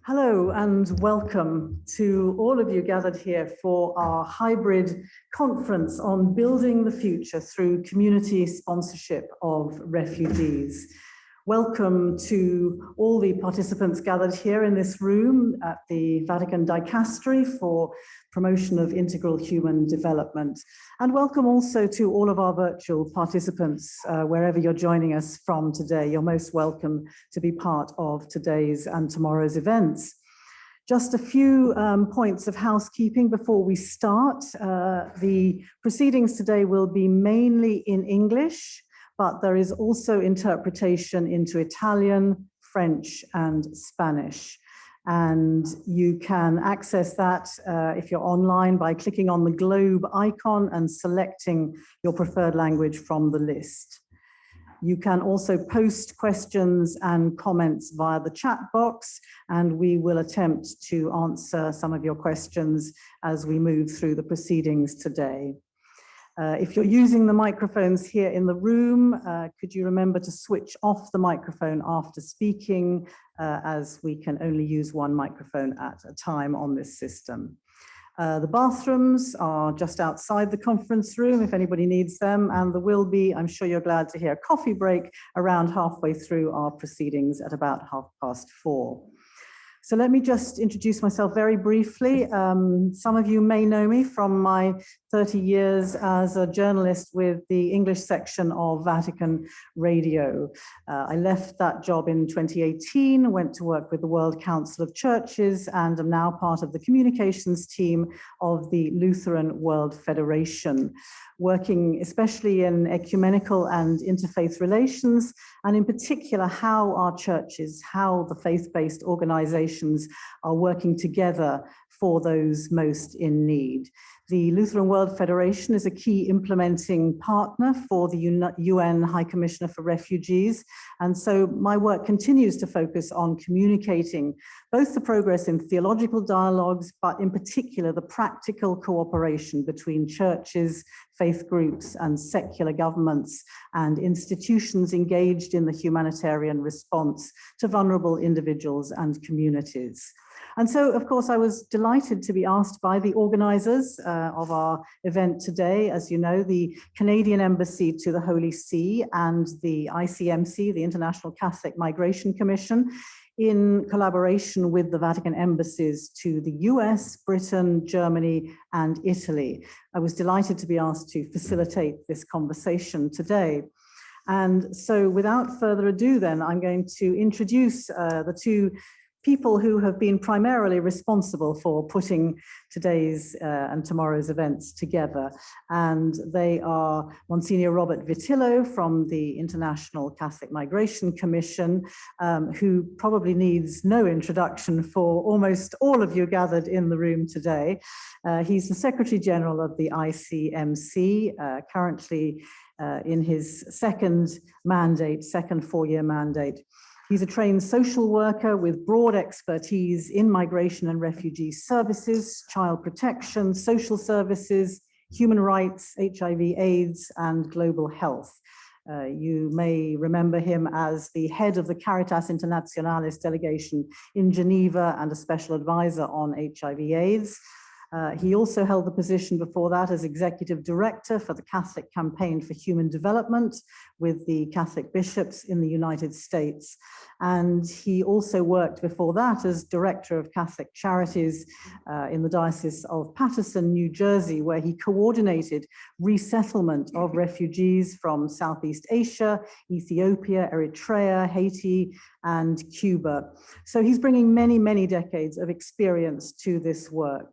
Hello and welcome to all of you gathered here for our hybrid conference on building the future through community sponsorship of refugees. Welcome to all the participants gathered here in this room at the Vatican Dicastery for Promotion of Integral Human Development. And welcome also to all of our virtual participants, wherever you're joining us from today. You're most welcome to be part of today's and tomorrow's events. Just a few points of housekeeping before we start. The proceedings today will be mainly in English, but there is also interpretation into Italian, French, and Spanish. And you can access that if you're online by clicking on the globe icon and selecting your preferred language from the list. You can also post questions and comments via the chat box, and we will attempt to answer some of your questions as we move through the proceedings today. If you're using the microphones here in the room, could you remember to switch off the microphone after speaking, as we can only use one microphone at a time on this system. The bathrooms are just outside the conference room if anybody needs them, and there will be, I'm sure you're glad to hear, a coffee break around halfway through our proceedings at about 4:30. So let me just introduce myself very briefly. Some of you may know me from my 30 years as a journalist with the English section of Vatican Radio. I left that job in 2018, went to work with the World Council of Churches, and am now part of the communications team of the Lutheran World Federation, working especially in ecumenical and interfaith relations, and in particular how our churches, how the faith-based organizations are working together for those most in need. The Lutheran World Federation is a key implementing partner for the UN High Commissioner for Refugees, and so my work continues to focus on communicating both the progress in theological dialogues, but in particular the practical cooperation between churches, faith groups, and secular governments and institutions engaged in the humanitarian response to vulnerable individuals and communities. And so, of course, I was delighted to be asked by the organizers of our event today, as you know, the Canadian Embassy to the Holy See and the ICMC, the International Catholic Migration Commission, in collaboration with the Vatican embassies to the US, Britain, Germany, and Italy. I was delighted to be asked to facilitate this conversation today. And so without further ado, then, I'm going to introduce the two people who have been primarily responsible for putting today's and tomorrow's events together. And they are Monsignor Robert Vitilo from the International Catholic Migration Commission, who probably needs no introduction for almost all of you gathered in the room today. He's the Secretary General of the ICMC, currently in his second 4-year mandate. He's a trained social worker with broad expertise in migration and refugee services, child protection, social services, human rights, HIV/AIDS, and global health. You may remember him as the head of the Caritas Internationalis delegation in Geneva and a special advisor on HIV/AIDS. He also held the position before that as executive director for the Catholic Campaign for Human Development with the Catholic bishops in the United States. And he also worked before that as director of Catholic Charities in the Diocese of Paterson, New Jersey, where he coordinated resettlement of refugees from Southeast Asia, Ethiopia, Eritrea, Haiti, and Cuba. So he's bringing many, many decades of experience to this work,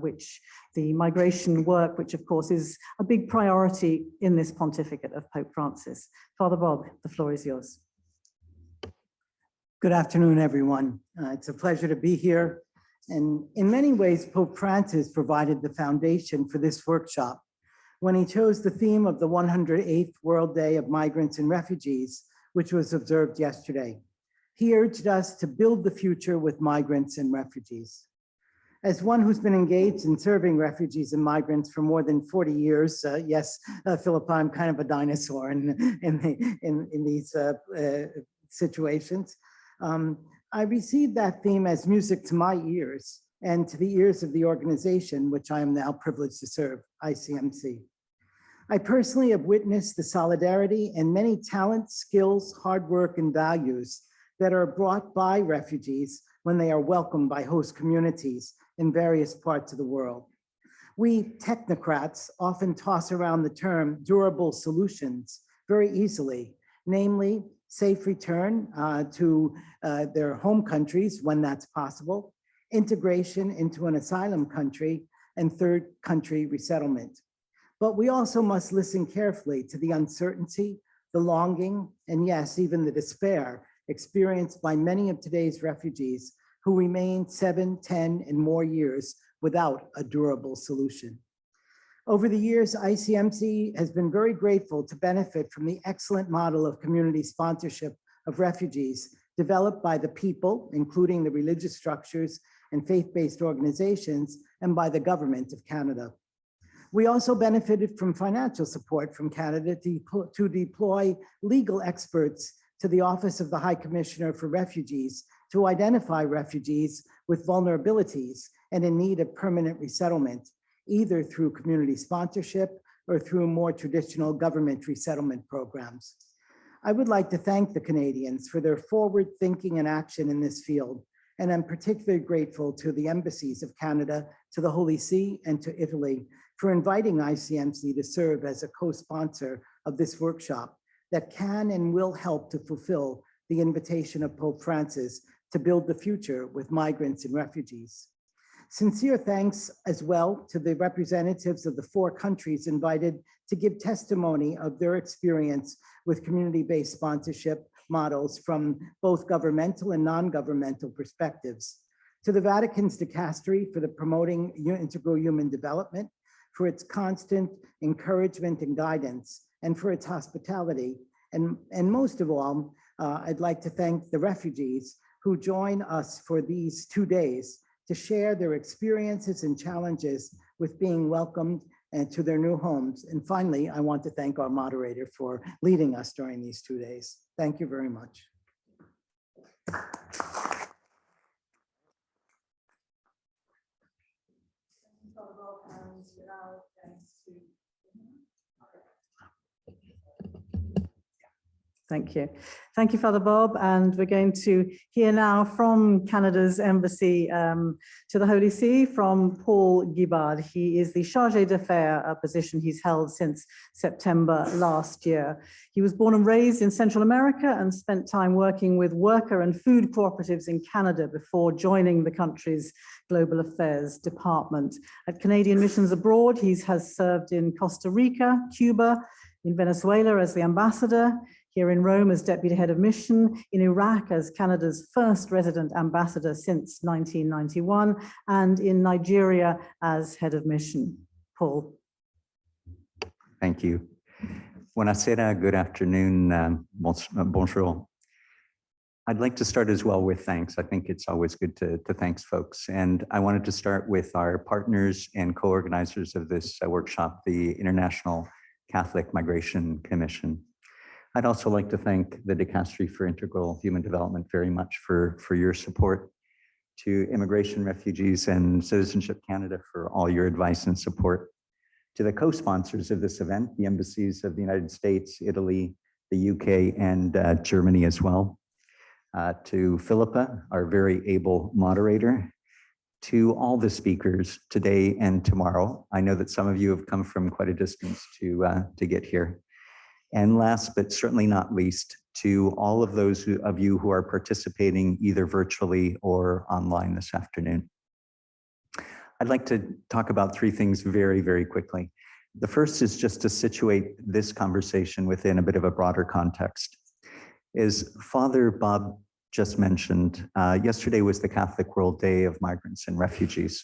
which the migration work, which of course is a big priority in this pontificate of Pope Francis. Father Bob, the floor is yours. Good afternoon, everyone. It's a pleasure to be here. And in many ways, Pope Francis provided the foundation for this workshop when he chose the theme of the 108th World Day of Migrants and Refugees, which was observed yesterday. He urged us to build the future with migrants and refugees. As one who's been engaged in serving refugees and migrants for more than 40 years, yes, Philippa, I'm kind of a dinosaur in these situations. I received that theme as music to my ears and to the ears of the organization, which I am now privileged to serve, ICMC. I personally have witnessed the solidarity and many talents, skills, hard work, and values that are brought by refugees when they are welcomed by host communities in various parts of the world. We technocrats often toss around the term durable solutions very easily, namely safe return to their home countries when that's possible, integration into an asylum country, and third country resettlement. But we also must listen carefully to the uncertainty, the longing, and yes, even the despair experienced by many of today's refugees who remain 7, 10, and more years without a durable solution. Over the years, ICMC has been very grateful to benefit from the excellent model of community sponsorship of refugees developed by the people, including the religious structures and faith-based organizations, and by the government of Canada. We also benefited from financial support from Canada to deploy legal experts to the Office of the High Commissioner for Refugees to identify refugees with vulnerabilities and in need of permanent resettlement, either through community sponsorship or through more traditional government resettlement programs. I would like to thank the Canadians for their forward thinking and action in this field, and I'm particularly grateful to the embassies of Canada, to the Holy See, and to Italy for inviting ICMC to serve as a co-sponsor of this workshop that can and will help to fulfill the invitation of Pope Francis to build the future with migrants and refugees. Sincere thanks as well to the representatives of the 4 countries invited to give testimony of their experience with community-based sponsorship models from both governmental and non-governmental perspectives. To the Vatican's dicastery for the promoting integral human development, for its constant encouragement and guidance, and for its hospitality. And most of all, I'd like to thank the refugees who join us for these 2 days to share their experiences and challenges with being welcomed to their new homes. And finally, I want to thank our moderator for leading us during these 2 days. Thank you very much. Thank you. Thank you, Father Bob. And we're going to hear now from Canada's embassy to the Holy See from Paul Gibard. He is the Chargé d'Affaires, a position he's held since September last year. He was born and raised in Central America and spent time working with worker and food cooperatives in Canada before joining the country's Global Affairs Department. At Canadian missions abroad, he has served in Costa Rica, Cuba, in Venezuela as the ambassador, here in Rome as Deputy Head of Mission, in Iraq as Canada's first resident ambassador since 1991, and in Nigeria as Head of Mission. Paul. Thank you. Buonasera, good afternoon, bonjour. I'd like to start as well with thanks. I think it's always good to thanks folks. And I wanted to start with our partners and co-organizers of this workshop, the International Catholic Migration Commission. I'd also like to thank the Dicastery for Integral Human Development very much for your support, to Immigration, Refugees, and Citizenship Canada for all your advice and support, to the co-sponsors of this event, the embassies of the United States, Italy, the UK, and Germany as well, to Philippa, our very able moderator, to all the speakers today and tomorrow. I know that some of you have come from quite a distance to get here. And last, but certainly not least, to all of those of you who are participating either virtually or online this afternoon. I'd like to talk about 3 things very, very quickly. The first is just to situate this conversation within a bit of a broader context. As Father Bob just mentioned, yesterday was the Catholic World Day of Migrants and Refugees.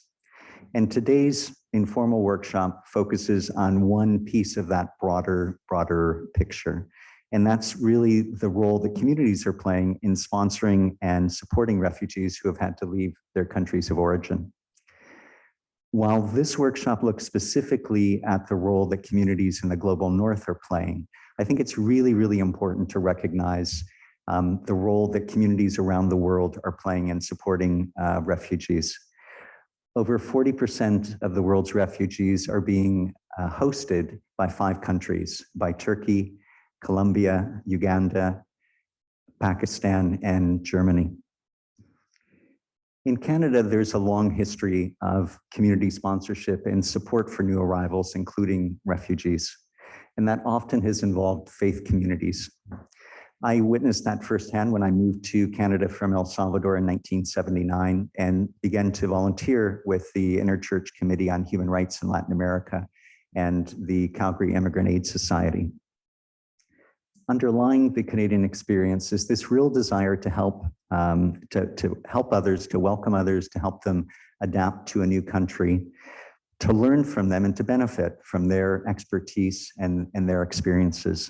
And today's informal workshop focuses on one piece of that broader picture. And that's really the role that communities are playing in sponsoring and supporting refugees who have had to leave their countries of origin. While this workshop looks specifically at the role that communities in the global north are playing, I think it's really, really important to recognize the role that communities around the world are playing in supporting refugees. Over 40% of the world's refugees are being hosted by 5 countries, by Turkey, Colombia, Uganda, Pakistan, and Germany. In Canada, there's a long history of community sponsorship and support for new arrivals, including refugees, and that often has involved faith communities. I witnessed that firsthand when I moved to Canada from El Salvador in 1979 and began to volunteer with the Interchurch Committee on Human Rights in Latin America and the Calgary Immigrant Aid Society. Underlying the Canadian experience is this real desire to help others, to welcome others, to help them adapt to a new country, to learn from them and to benefit from their expertise and their experiences.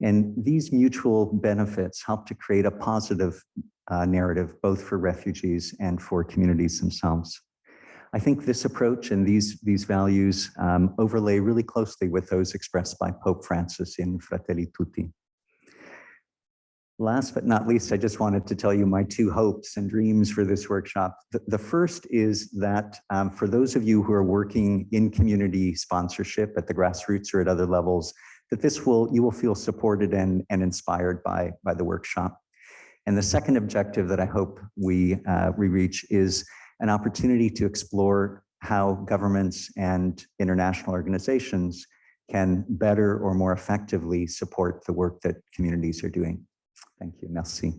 And these mutual benefits help to create a positive narrative, both for refugees and for communities themselves. I think this approach and these values overlay really closely with those expressed by Pope Francis in Fratelli Tutti. Last but not least, I just wanted to tell you my 2 hopes and dreams for this workshop. The first is that for those of you who are working in community sponsorship at the grassroots or at other levels, that you will feel supported and inspired by the workshop. And the second objective that I hope we reach is an opportunity to explore how governments and international organizations can better or more effectively support the work that communities are doing. Thank you. Merci.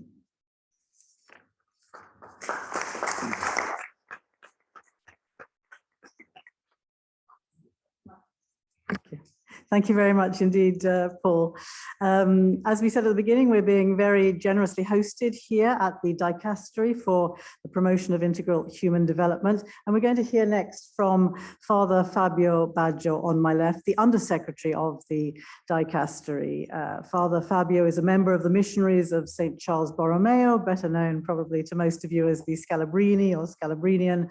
Thank you very much indeed, Paul. As we said at the beginning, we're being very generously hosted here at the Dicastery for the promotion of integral human development. And we're going to hear next from Father Fabio Baggio on my left, the Undersecretary of the Dicastery. Father Fabio is a member of the Missionaries of St. Charles Borromeo, better known probably to most of you as the Scalabrini or Scalabrinian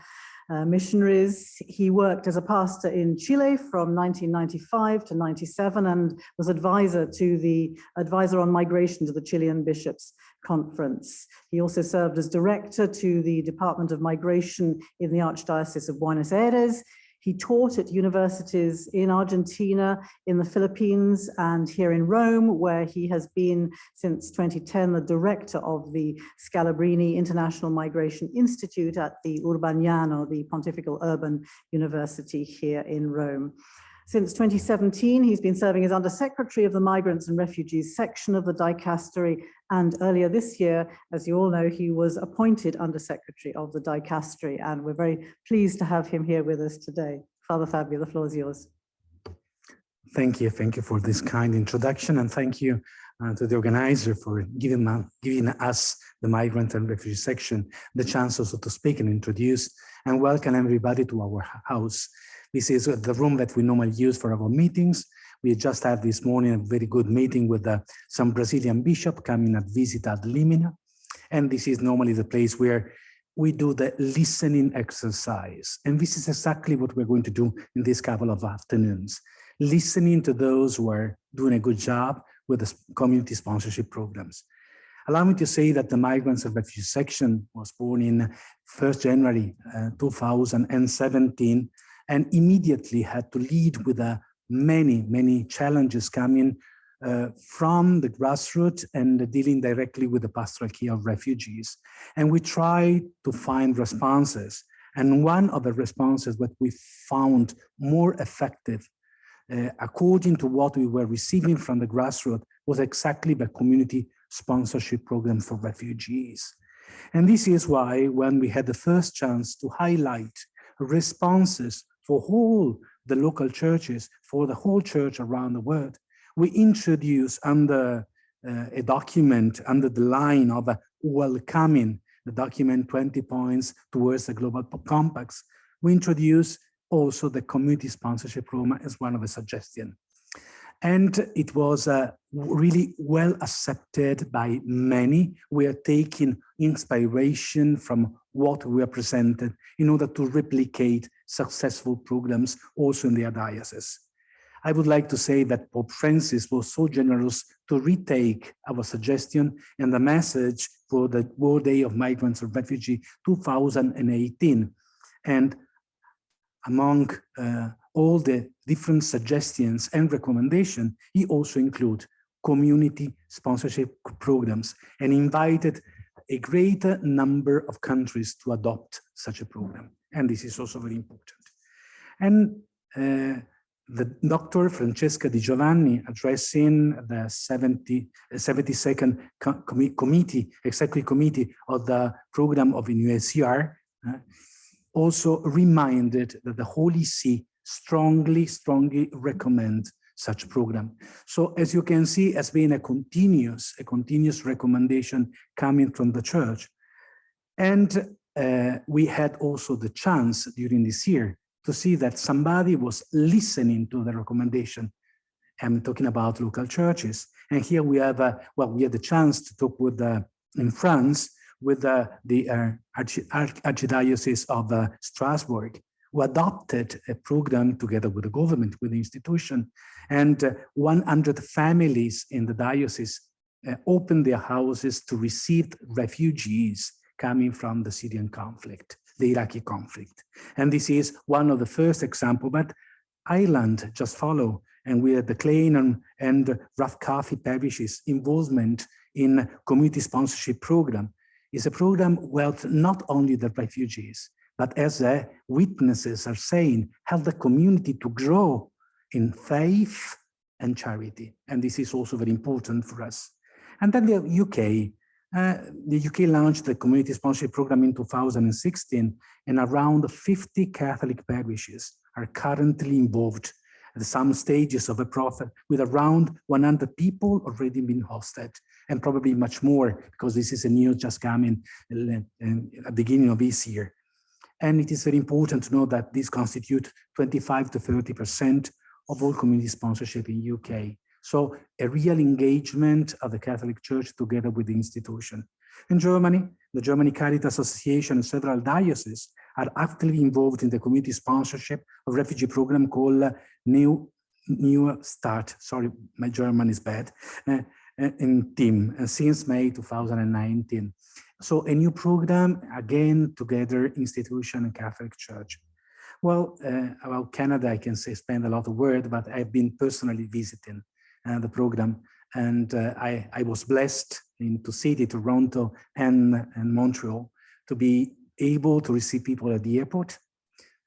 missionaries. He worked as a pastor in Chile from 1995 to 97 and was advisor on migration to the Chilean Bishops' Conference. He also served as director to the Department of Migration in the Archdiocese of Buenos Aires. He taught at universities in Argentina, in the Philippines, and here in Rome, where he has been since 2010 the director of the Scalabrini International Migration Institute at the Urbaniano, the Pontifical Urban University here in Rome. Since 2017, he's been serving as Undersecretary of the Migrants and Refugees section of the Dicastery, and earlier this year, as you all know, he was appointed Undersecretary of the Dicastery, and we're very pleased to have him here with us today. Father Fabio, the floor is yours. Thank you for this kind introduction, and thank you to the organizer for giving us, the Migrant and Refugee section, the chance also to speak and introduce and welcome everybody to our house. This is the room that we normally use for our meetings. We just had this morning a very good meeting with some Brazilian bishop coming and visit at Limina. And this is normally the place where we do the listening exercise. And this is exactly what we're going to do in this couple of afternoons. Listening to those who are doing a good job with the community sponsorship programs. Allow me to say that the Migrants and Refugees section was born in 1st January 2017, and immediately had to lead with many challenges coming from the grassroots and dealing directly with the pastoral care of refugees. And we try to find responses. And one of the responses that we found more effective, according to what we were receiving from the grassroots, was exactly the community sponsorship program for refugees. And this is why, when we had the first chance to highlight responses for all the local churches, for the whole church around the world, we introduced under a document under the line of welcoming, the document 20 points towards the global compacts. We introduced also the community sponsorship program as one of the suggestions. And it was really well accepted by many. We are taking inspiration from what we are presented in order to replicate successful programs also in their diocese. I would like to say that Pope Francis was so generous to retake our suggestion and the message for the World Day of Migrants and Refugees 2018. And among all the different suggestions and recommendations, he also included community sponsorship programs and invited a greater number of countries to adopt such a program. And this is also very important. And the Dr. Francesca Di Giovanni, addressing the 72nd Executive Committee of the program of UNHCR, also reminded that the Holy See strongly recommend such program. So as you can see, has been a continuous recommendation coming from the Church. And we had also the chance during this year to see that somebody was listening to the recommendation. I'm talking about local churches. And here we have, we had the chance to talk with, in France, with the Archdiocese of Strasbourg, who adopted a program together with the government, with the institution, and 100 families in the diocese opened their houses to receive refugees coming from the Syrian conflict, the Iraqi conflict. And this is one of the first examples, but Ireland just follow, and we had the Clane and Rathcoffey parishes involvement in community sponsorship program. Is a program where not only the refugees, but as the witnesses are saying, help the community to grow in faith and charity. And this is also very important for us. And then the UK. The UK launched the community sponsorship program in 2016, and around 50 Catholic parishes are currently involved at some stages of a process, with around 100 people already being hosted, and probably much more, because this is a news just coming at the beginning of this year. And it is very important to know that these constitute 25 to 30% of all community sponsorship in UK. So a real engagement of the Catholic Church together with the institution. In Germany, the Germany Caritas Association and several dioceses are actively involved in the community sponsorship of refugee program called New Start. Sorry, my German is bad. In TEAM since May 2019. So a new program, again, together institution and Catholic Church. Well, about Canada, I can say spend a lot of words, but I've been personally visiting the program, and I was blessed to City, Toronto, and Montreal to be able to receive people at the airport,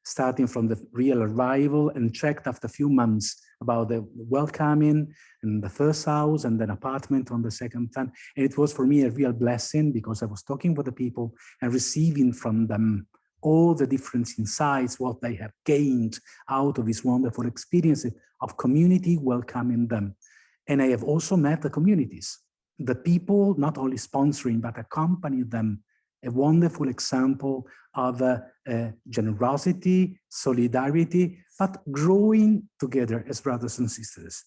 starting from the real arrival, and checked after a few months about the welcoming in the first house and then apartment on the second time. And it was for me a real blessing, because I was talking with the people and receiving from them all the different insights, what they have gained out of this wonderful experience of community welcoming them. And I have also met the communities, the people not only sponsoring, but accompanying them. A wonderful example of generosity, solidarity, but growing together as brothers and sisters.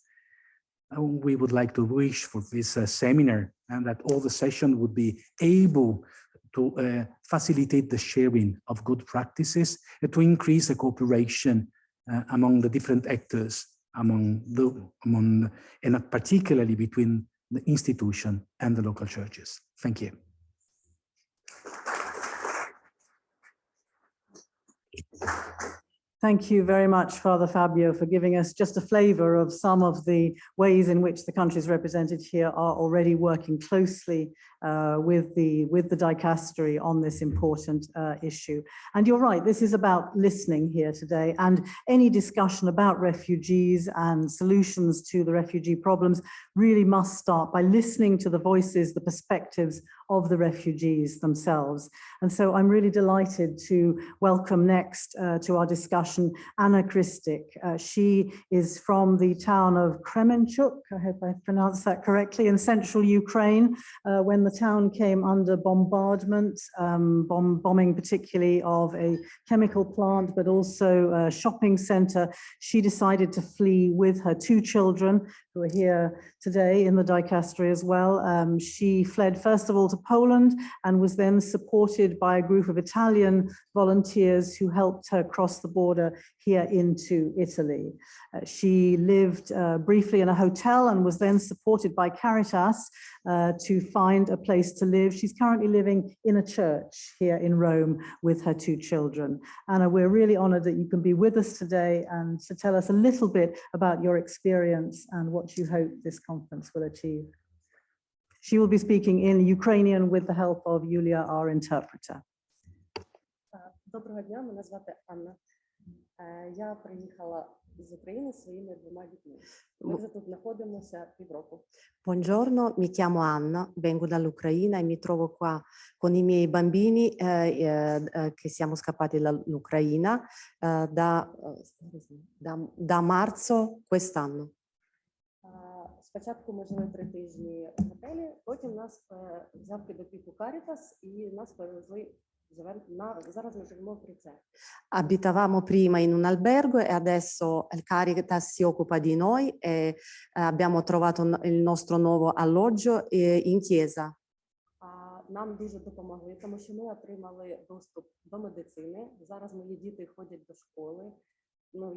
We would like to wish for this seminar, and that all the session would be able to facilitate the sharing of good practices and to increase the cooperation among the different actors, and particularly between the institution and the local churches. Thank you. Thank you very much, Father Fabio, for giving us just a flavor of some of the ways in which the countries represented here are already working closely with the dicastery on this important issue. And you're right, this is about listening here today, and any discussion about refugees and solutions to the refugee problems really must start by listening to the voices, the perspectives of the refugees themselves. And so I'm really delighted to welcome next to our discussion Anna Kristik. She is from the town of Kremenchuk, I hope I pronounced that correctly, in central Ukraine, when the town came under bombardment, bombing particularly of a chemical plant, but also a shopping center. She decided to flee with her 2 children, who are here today in the dicastery as well. She fled first of all to Poland and was then supported by a group of Italian volunteers who helped her cross the border here into Italy. She lived briefly in a hotel and was then supported by Caritas to find a place to live. She's currently living in a church here in Rome with her 2 children. Anna, we're really honored that you can be with us today and to tell us a little bit about your experience and what you hope this conference will achieve. She will be speaking in Ukrainian with the help of Yulia, our interpreter. Доброго дня, мене звати Анна. Я приїхала з України зі своїми 2 дітьми. Ми вже тут знаходимося півроку. Buongiorno, mi chiamo Anna, vengo dall'Ucraina e mi trovo qua con i miei bambini che siamo scappati dall'Ucraina da marzo quest'anno. Спочатку ми жили 3 тижні в готелі, потім нас взяв під опіку Caritas і нас перевезли. Зараз ми живемо в Ріце. Abitavamo prima in un albergo e adesso il Caritas si occupa di noi e abbiamo trovato il nostro nuovo alloggio in chiesa. Нам дуже допомогли, тому що ми отримали доступ до медицини. Зараз мої діти ходять до школи.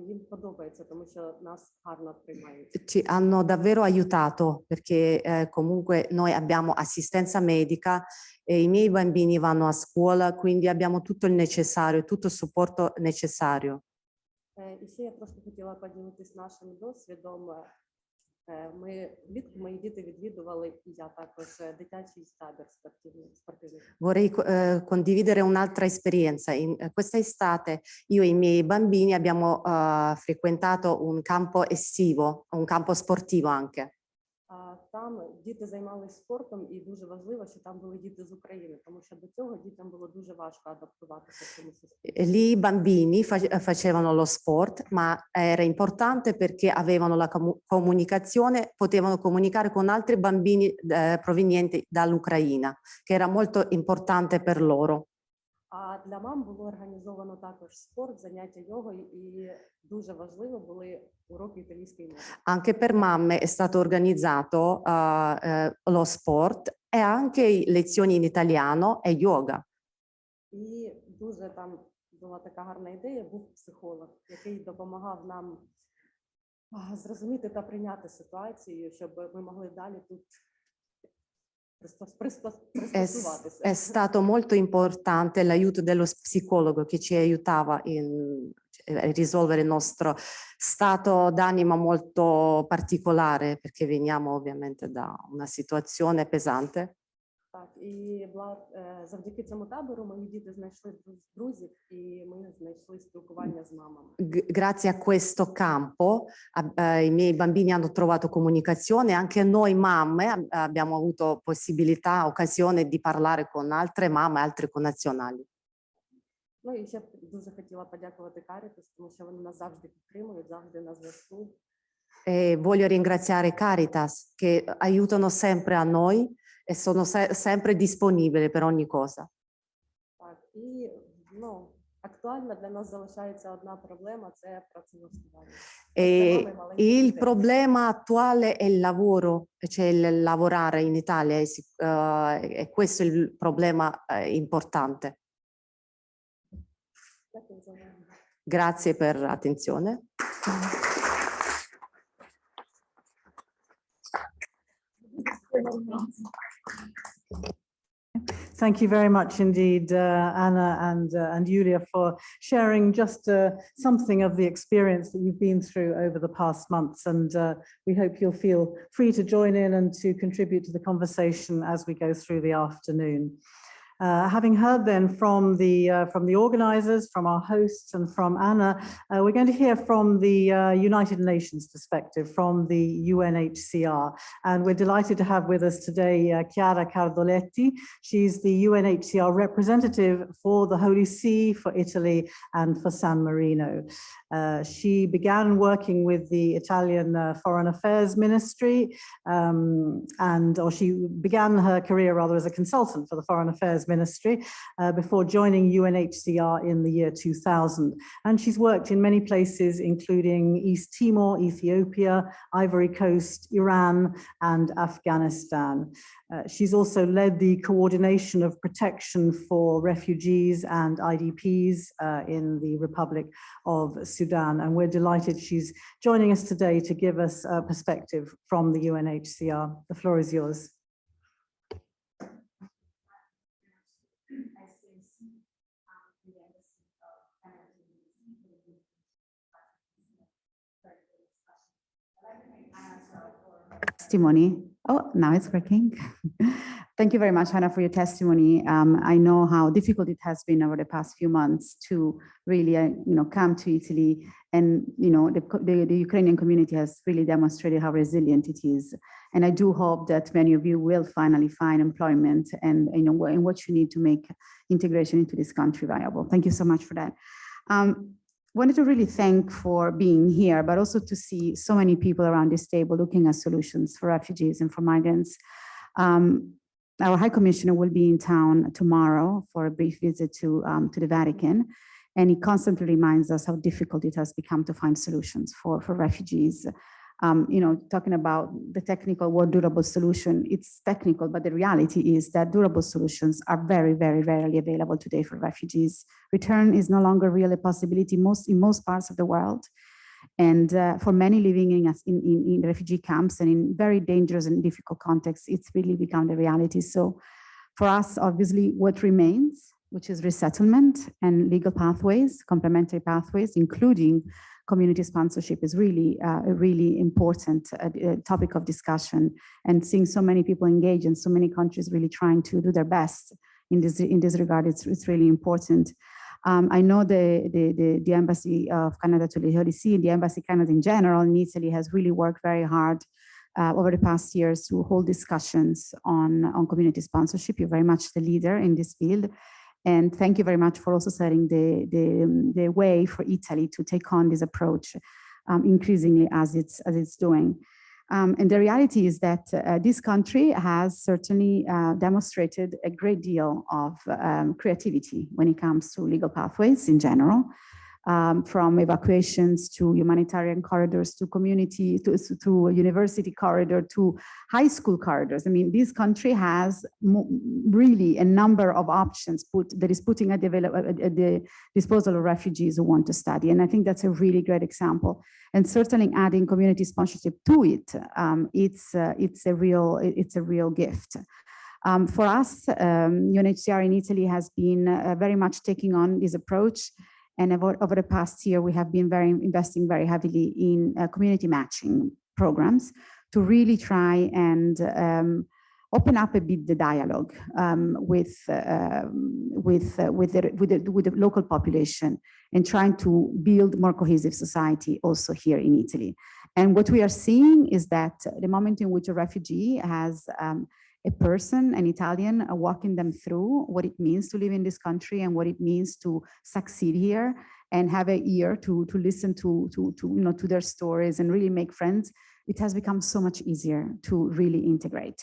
Їм подобається, тому що нас гарно приймають. Ci hanno davvero aiutato perché comunque noi abbiamo assistenza medica e i miei bambini vanno a scuola, quindi abbiamo tutto il necessario, tutto il supporto necessario. І ще я трошки хотіла поділитись нашим досвідом. Влітку мої діти відвідували, і я також, дитячий табір спортивний. Vorrei condividere un'altra esperienza. Questa estate io e i miei bambini abbiamo frequentato un campo estivo, un campo sportivo anche. Там діти займалися спортом, і дуже важливо, що там були діти з України, тому що до цього дітям було дуже важко адаптуватися в цьому суспільстві. Lì i bambini facevano lo sport, ma era importante perché avevano la comunicazione, potevano comunicare con altri bambini provenienti dall'Ucraina, che era molto importante per loro. А для мам було організовано також спорт, заняття йогою, і дуже важливо були уроки італійської мови. Anche per mamme è stato organizzato lo sport e anche lezioni in italiano e yoga. І дуже там була така гарна ідея, був психолог, який допомагав нам зрозуміти та прийняти ситуацію, щоб ми могли далі тут È stato molto importante l'aiuto dello psicologo che ci aiutava a risolvere il nostro stato d'animo molto particolare, perché veniamo ovviamente da una situazione pesante. Так, і завдяки цьому табору мої діти знайшли друзів, і ми знайшли спілкування з мамами. Grazie a questo campo i miei bambini hanno trovato comunicazione, anche noi mamme abbiamo avuto possibilità, occasione di parlare con altre mamme, altri connazionali. Ну і ще дуже хотіла подякувати Caritas, тому що вони нас завжди підтримують, завжди на зв'язку. E voglio ringraziare Caritas che aiutano sempre a noi e sono sempre disponibili per ogni cosa. Так, і актуальна для нас залишається одна проблема – це працевлаштування. E il problema attuale è il lavoro, cioè il lavorare in Italia, e questo è il problema importante. Grazie per l'attenzione. Thank you very much indeed, Anna and Julia, for sharing just something of the experience that you've been through over the past months. And we hope you'll feel free to join in and to contribute to the conversation as we go through the afternoon. Having heard then from the organizers, from our hosts and from Anna, we're going to hear from the United Nations perspective, from the UNHCR. And we're delighted to have with us today Chiara Cardoletti. She's the UNHCR representative for the Holy See, for Italy and for San Marino. She began working with the Italian Foreign Affairs Ministry, or she began her career rather as a consultant for the Foreign Affairs Affairs Ministry before joining UNHCR in the year 2000. And she's worked in many places, including East Timor, Ethiopia, Ivory Coast, Iran, and Afghanistan. She's also led the coordination of protection for refugees and IDPs in the Republic of Sudan. And we're delighted she's joining us today to give us a perspective from the UNHCR. The floor is yours. Testimony. Oh, now it's working. Thank you very much, Hannah, for your testimony. I know how difficult it has been over the past few months to really, come to Italy, and the Ukrainian community has really demonstrated how resilient it is. And I do hope that many of you will finally find employment and what you need to make integration into this country viable. Thank you so much for that. Wanted to really thank for being here, but also to see so many people around this table looking at solutions for refugees and for migrants. Our High Commissioner will be in town tomorrow for a brief visit to the Vatican, and he constantly reminds us how difficult it has become to find solutions for refugees. Talking about the technical word durable solution, it's technical, but the reality is that durable solutions are very, very rarely available today for refugees. Return is no longer really a possibility in most parts of the world. And for many living in refugee camps and in very dangerous and difficult contexts, it's really become the reality. So for us, obviously, what remains, which is resettlement and legal pathways, complementary pathways, including community sponsorship, is really a really important topic of discussion. And seeing so many people engage and so many countries really trying to do their best in this regard, it's really important. I know the Embassy of Canada to the Holy See, the Embassy Canada in general in Italy has really worked very hard over the past years to hold discussions on community sponsorship. You're very much the leader in this field. And thank you very much for also setting the way for Italy to take on this approach increasingly as it's doing. And the reality is that this country has certainly demonstrated a great deal of creativity when it comes to legal pathways in general, from evacuations to humanitarian corridors to community, to a university corridor, to high school corridors. I mean, this country has really a number of options that is putting at the disposal of refugees who want to study. And I think that's a really great example. And certainly adding community sponsorship to it, it's a real gift. For us, UNHCR in Italy has been very much taking on this approach. And over the past year, we have been investing very heavily in community matching programs to really try and open up a bit the dialogue with the local population and trying to build more cohesive society also here in Italy. And what we are seeing is that the moment in which a refugee has a person, an Italian, walking them through what it means to live in this country and what it means to succeed here, and have an ear to listen to their stories and really make friends, it has become so much easier to really integrate,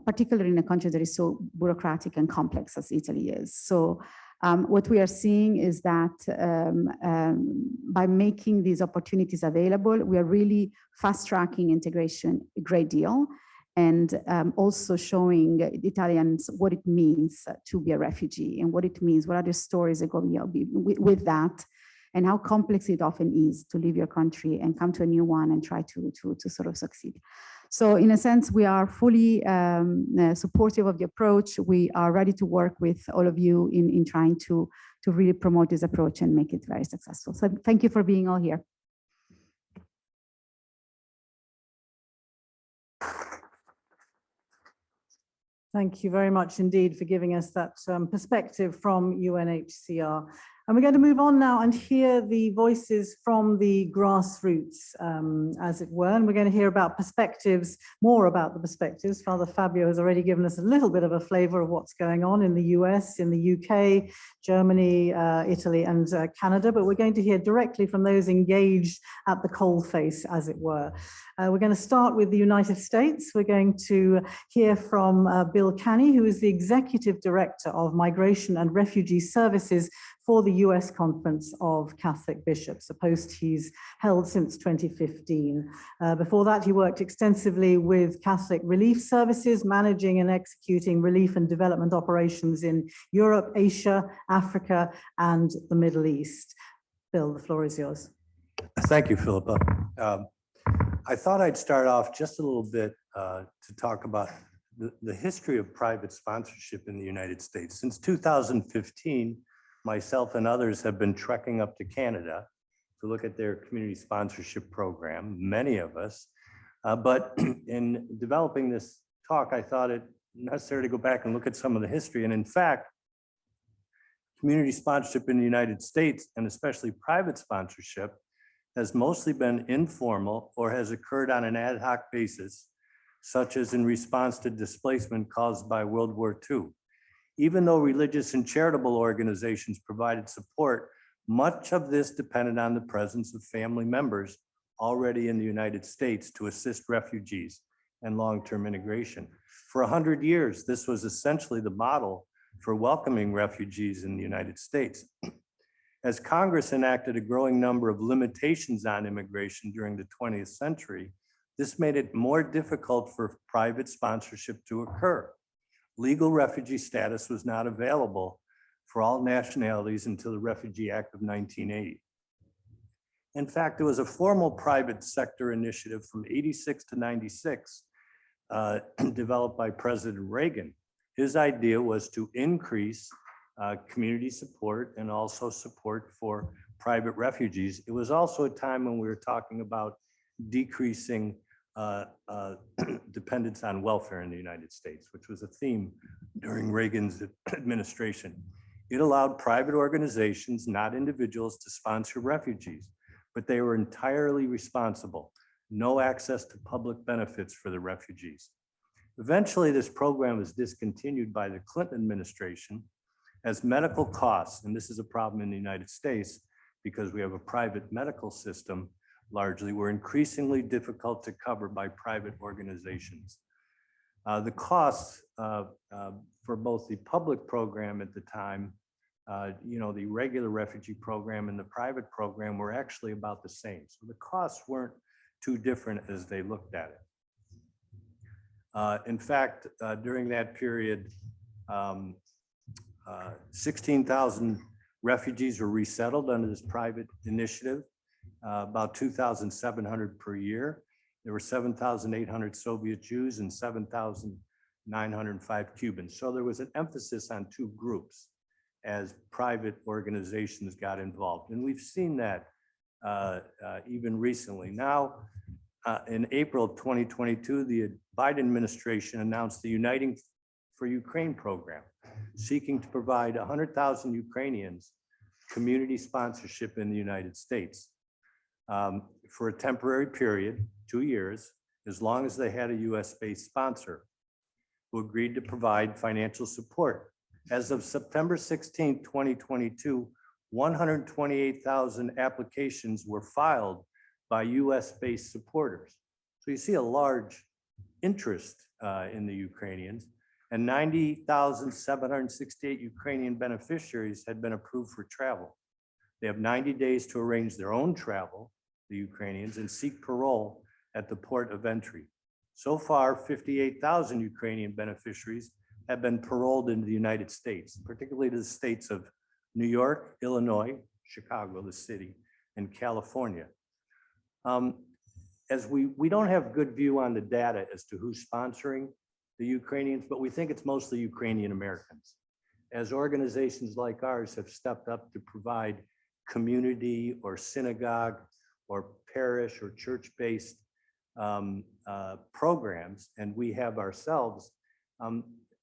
particularly in a country that is so bureaucratic and complex as Italy is. So what we are seeing is that by making these opportunities available, we are really fast-tracking integration a great deal, and also showing Italians what it means to be a refugee and what it means, what are the stories that go with that, and how complex it often is to leave your country and come to a new one and try to sort of succeed. So in a sense, we are fully supportive of the approach. We are ready to work with all of you in trying to really promote this approach and make it very successful. So thank you for being all here. Thank you very much indeed for giving us that perspective from UNHCR. And we're going to move on now and hear the voices from the grassroots, as it were. And we're going to hear about perspectives, more about the perspectives. Father Fabio has already given us a little bit of a flavor of what's going on in the US, in the UK, Germany, Italy, and Canada. But we're going to hear directly from those engaged at the coalface, as it were. We're going to start with the United States. We're going to hear from Bill Canny, who is the Executive Director of Migration and Refugee Services for the US Conference of Catholic Bishops, a post he's held since 2015. Before that, he worked extensively with Catholic Relief Services, managing and executing relief and development operations in Europe, Asia, Africa, and the Middle East. Bill, the floor is yours. Thank you, Philippa. I thought I'd start off just a little bit to talk about the history of private sponsorship in the United States. Since 2015, myself and others have been trekking up to Canada to look at their community sponsorship program, many of us. But in developing this talk, I thought it necessary to go back and look at some of the history. And in fact, community sponsorship in the United States, and especially private sponsorship, has mostly been informal or has occurred on an ad hoc basis, such as in response to displacement caused by World War II. Even though religious and charitable organizations provided support, much of this depended on the presence of family members already in the United States to assist refugees and long-term integration. For 100 years, this was essentially the model for welcoming refugees in the United States. As Congress enacted a growing number of limitations on immigration during the 20th century, this made it more difficult for private sponsorship to occur. Legal refugee status was not available for all nationalities until the Refugee Act of 1980. In fact, there was a formal private sector initiative from 86 to 96 developed by President Reagan. His idea was to increase community support and also support for private refugees. It was also a time when we were talking about decreasing dependence on welfare in the United States, which was a theme during Reagan's administration. It allowed private organizations, not individuals, to sponsor refugees, but they were entirely responsible. No access to public benefits for the refugees. Eventually, this program was discontinued by the Clinton administration as medical costs, and this is a problem in the United States because we have a private medical system, largely, were increasingly difficult to cover by private organizations. The costs for both the public program at the time, the regular refugee program and the private program were actually about the same. So the costs weren't too different as they looked at it. In fact, during that period, 16,000 refugees were resettled under this private initiative, about 2,700 per year. There were 7,800 Soviet Jews and 7,905 Cubans. So there was an emphasis on two groups as private organizations got involved. And we've seen that even recently. Now, in April of 2022, the Biden administration announced the Uniting for Ukraine program, seeking to provide 100,000 Ukrainians community sponsorship in the United States for a temporary period, 2 years, as long as they had a US-based sponsor who agreed to provide financial support. As of September 16, 2022, 128,000 applications were filed by US-based supporters. So you see a large interest in the Ukrainians, and 90,768 Ukrainian beneficiaries had been approved for travel. They have 90 days to arrange their own travel, the Ukrainians, and seek parole at the port of entry. So far, 58,000 Ukrainian beneficiaries have been paroled into the United States, particularly to the states of New York, Illinois, Chicago, the city, and California. As we don't have good view on the data as to who's sponsoring the Ukrainians, but we think it's mostly Ukrainian Americans. As organizations like ours have stepped up to provide community or synagogue or parish or church-based programs, and we have ourselves,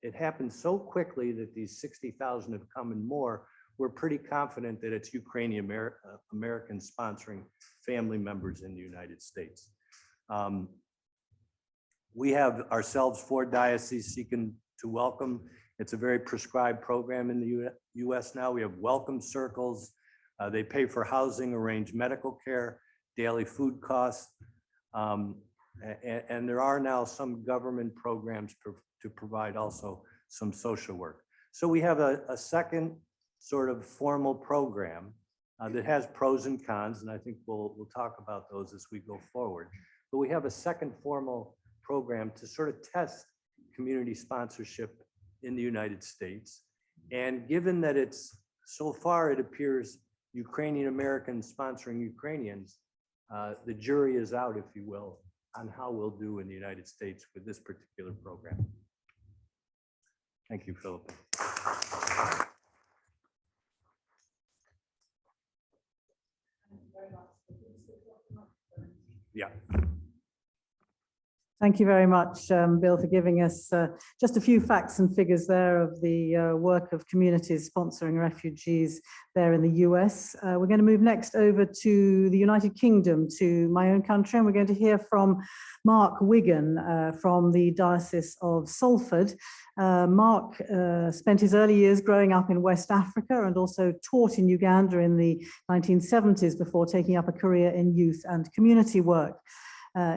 it happened so quickly that these 60,000 have come and more. we're pretty confident that it's Ukrainian Americans sponsoring family members in the United States. We have ourselves 4 dioceses seeking to welcome. It's a very prescribed program in the US now. We have welcome circles. They pay for housing, arrange medical care, daily food costs. And there are now some government programs to provide also some social work. So we have a second sort of formal program that has pros and cons, and I think we'll talk about those as we go forward. But we have a second formal program to sort of test community sponsorship in the United States. And given that it's so far, it appears Ukrainian Americans sponsoring Ukrainians, the jury is out, if you will, on how we'll do in the United States with this particular program. Thank you, Philip. Yeah. Thank you very much, Bill, for giving us just a few facts and figures there of the work of communities sponsoring refugees there in the US. We're going to move next over to the United Kingdom, to my own country, and we're going to hear from Mark Wigan from the Diocese of Salford. Mark spent his early years growing up in West Africa and also taught in Uganda in the 1970s before taking up a career in youth and community work.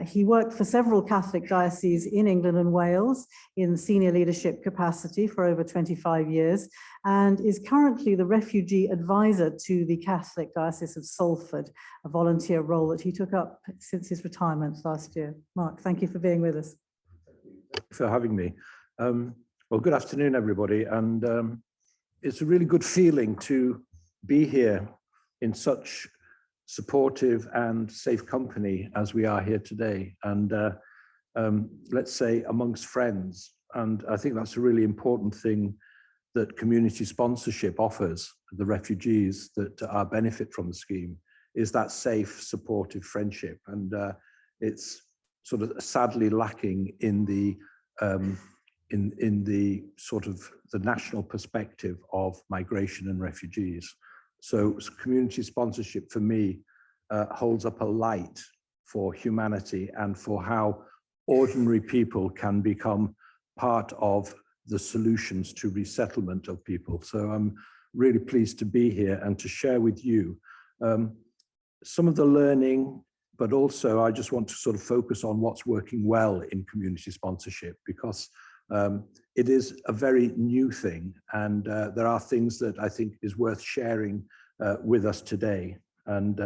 He worked for several Catholic dioceses in England and Wales in senior leadership capacity for over 25 years and is currently the refugee advisor to the Catholic Diocese of Salford, a volunteer role that he took up since his retirement last year. Mark, thank you for being with us. Thank you for having me. Well, good afternoon, everybody. And it's a really good feeling to be here in such supportive and safe company as we are here today, and let's say amongst friends. And I think that's a really important thing that community sponsorship offers the refugees that are benefit from the scheme, is that safe, supportive friendship. And it's sort of sadly lacking in the sort of the national perspective of migration and refugees. So community sponsorship for me holds up a light for humanity and for how ordinary people can become part of the solutions to resettlement of people. So I'm really pleased to be here and to share with you some of the learning, but also I just want to sort of focus on what's working well in community sponsorship, because it is a very new thing, and there are things that I think is worth sharing with us today, and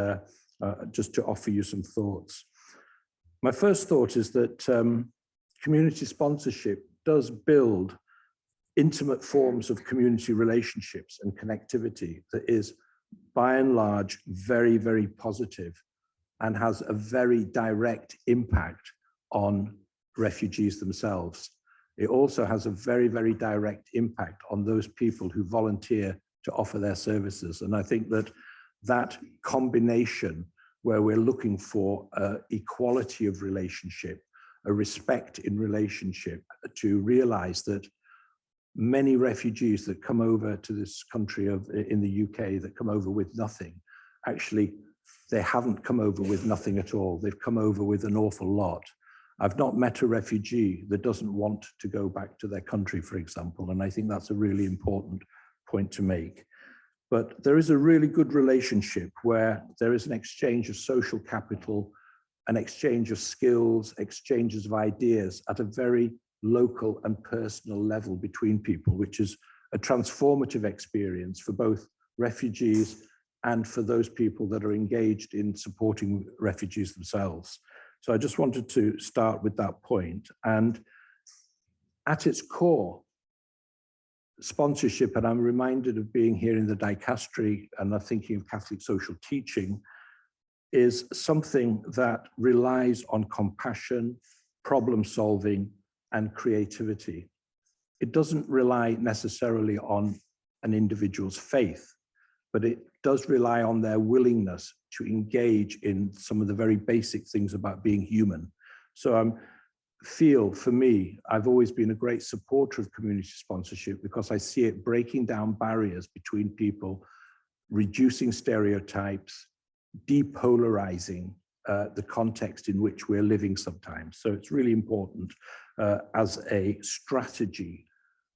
just to offer you some thoughts. My first thought is that community sponsorship does build intimate forms of community relationships and connectivity that is, by and large, very, very positive and has a very direct impact on refugees themselves. It also has a very, very direct impact on those people who volunteer to offer their services. And I think that that combination, where we're looking for equality of relationship, a respect in relationship, to realize that many refugees that come over to this country in the UK, that come over with nothing, actually, they haven't come over with nothing at all. They've come over with an awful lot. I've not met a refugee that doesn't want to go back to their country, for example, and I think that's a really important point to make. But there is a really good relationship where there is an exchange of social capital, an exchange of skills, exchanges of ideas at a very local and personal level between people, which is a transformative experience for both refugees and for those people that are engaged in supporting refugees themselves. So I just wanted to start with that point. And at its core, sponsorship, and I'm reminded of being here in the dicastery and I'm thinking of Catholic social teaching, is something that relies on compassion, problem solving, and creativity. It doesn't rely necessarily on an individual's faith, but it does rely on their willingness to engage in some of the very basic things about being human. So I'm feel, for me, I've always been a great supporter of community sponsorship because I see it breaking down barriers between people, reducing stereotypes, depolarizing the context in which we're living sometimes. So it's really important as a strategy.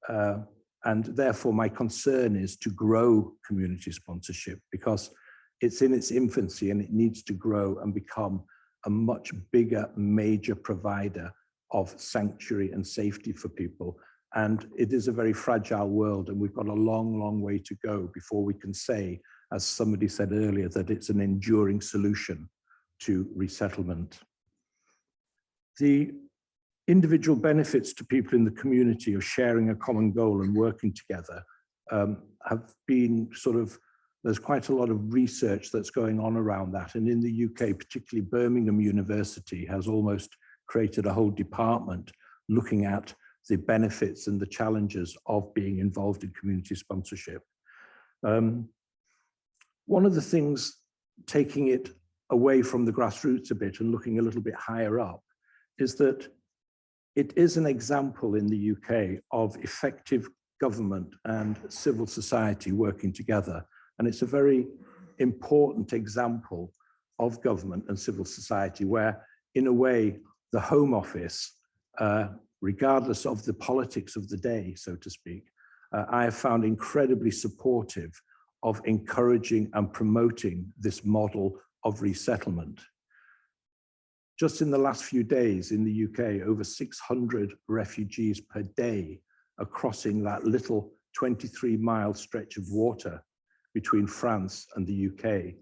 And therefore, my concern is to grow community sponsorship because it's in its infancy and it needs to grow and become a much bigger major provider of sanctuary and safety for people. And it is a very fragile world, and we've got a long, long way to go before we can say, as somebody said earlier, that it's an enduring solution to resettlement. The individual benefits to people in the community of sharing a common goal and working together have been sort of, there's quite a lot of research that's going on around that. And in the UK, particularly Birmingham University has almost created a whole department looking at the benefits and the challenges of being involved in community sponsorship. One of the things, taking it away from the grassroots a bit and looking a little bit higher up, is that it is an example in the UK of effective government and civil society working together. And it's a very important example of government and civil society where, in a way, the Home Office, regardless of the politics of the day, so to speak, I have found incredibly supportive of encouraging and promoting this model of resettlement. Just in the last few days in the UK, over 600 refugees per day are crossing that little 23-mile stretch of water between France and the UK.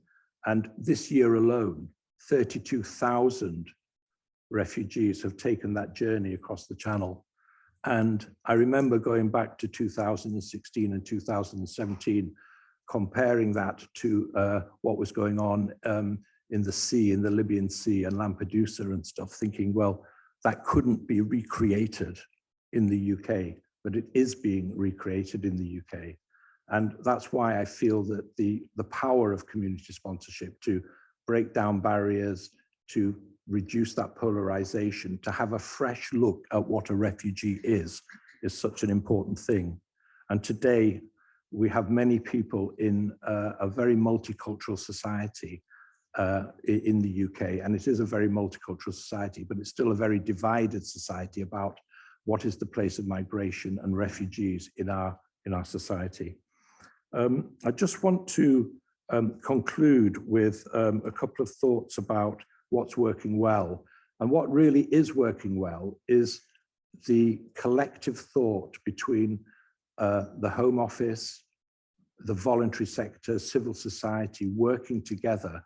And this year alone, 32,000 refugees have taken that journey across the Channel. And I remember going back to 2016 and 2017, comparing that to what was going on in the sea, in the Libyan Sea and Lampedusa and stuff, thinking, well, that couldn't be recreated in the UK, but it is being recreated in the UK. And that's why I feel that the power of community sponsorship to break down barriers, to reduce that polarization, to have a fresh look at what a refugee is such an important thing. And today, we have many people in a very multicultural society in the UK, and it is a very multicultural society, but it's still a very divided society about what is the place of migration and refugees in our society. I just want to conclude with a couple of thoughts about what's working well. And what really is working well is the collective thought between the Home Office, the voluntary sector, civil society, working together,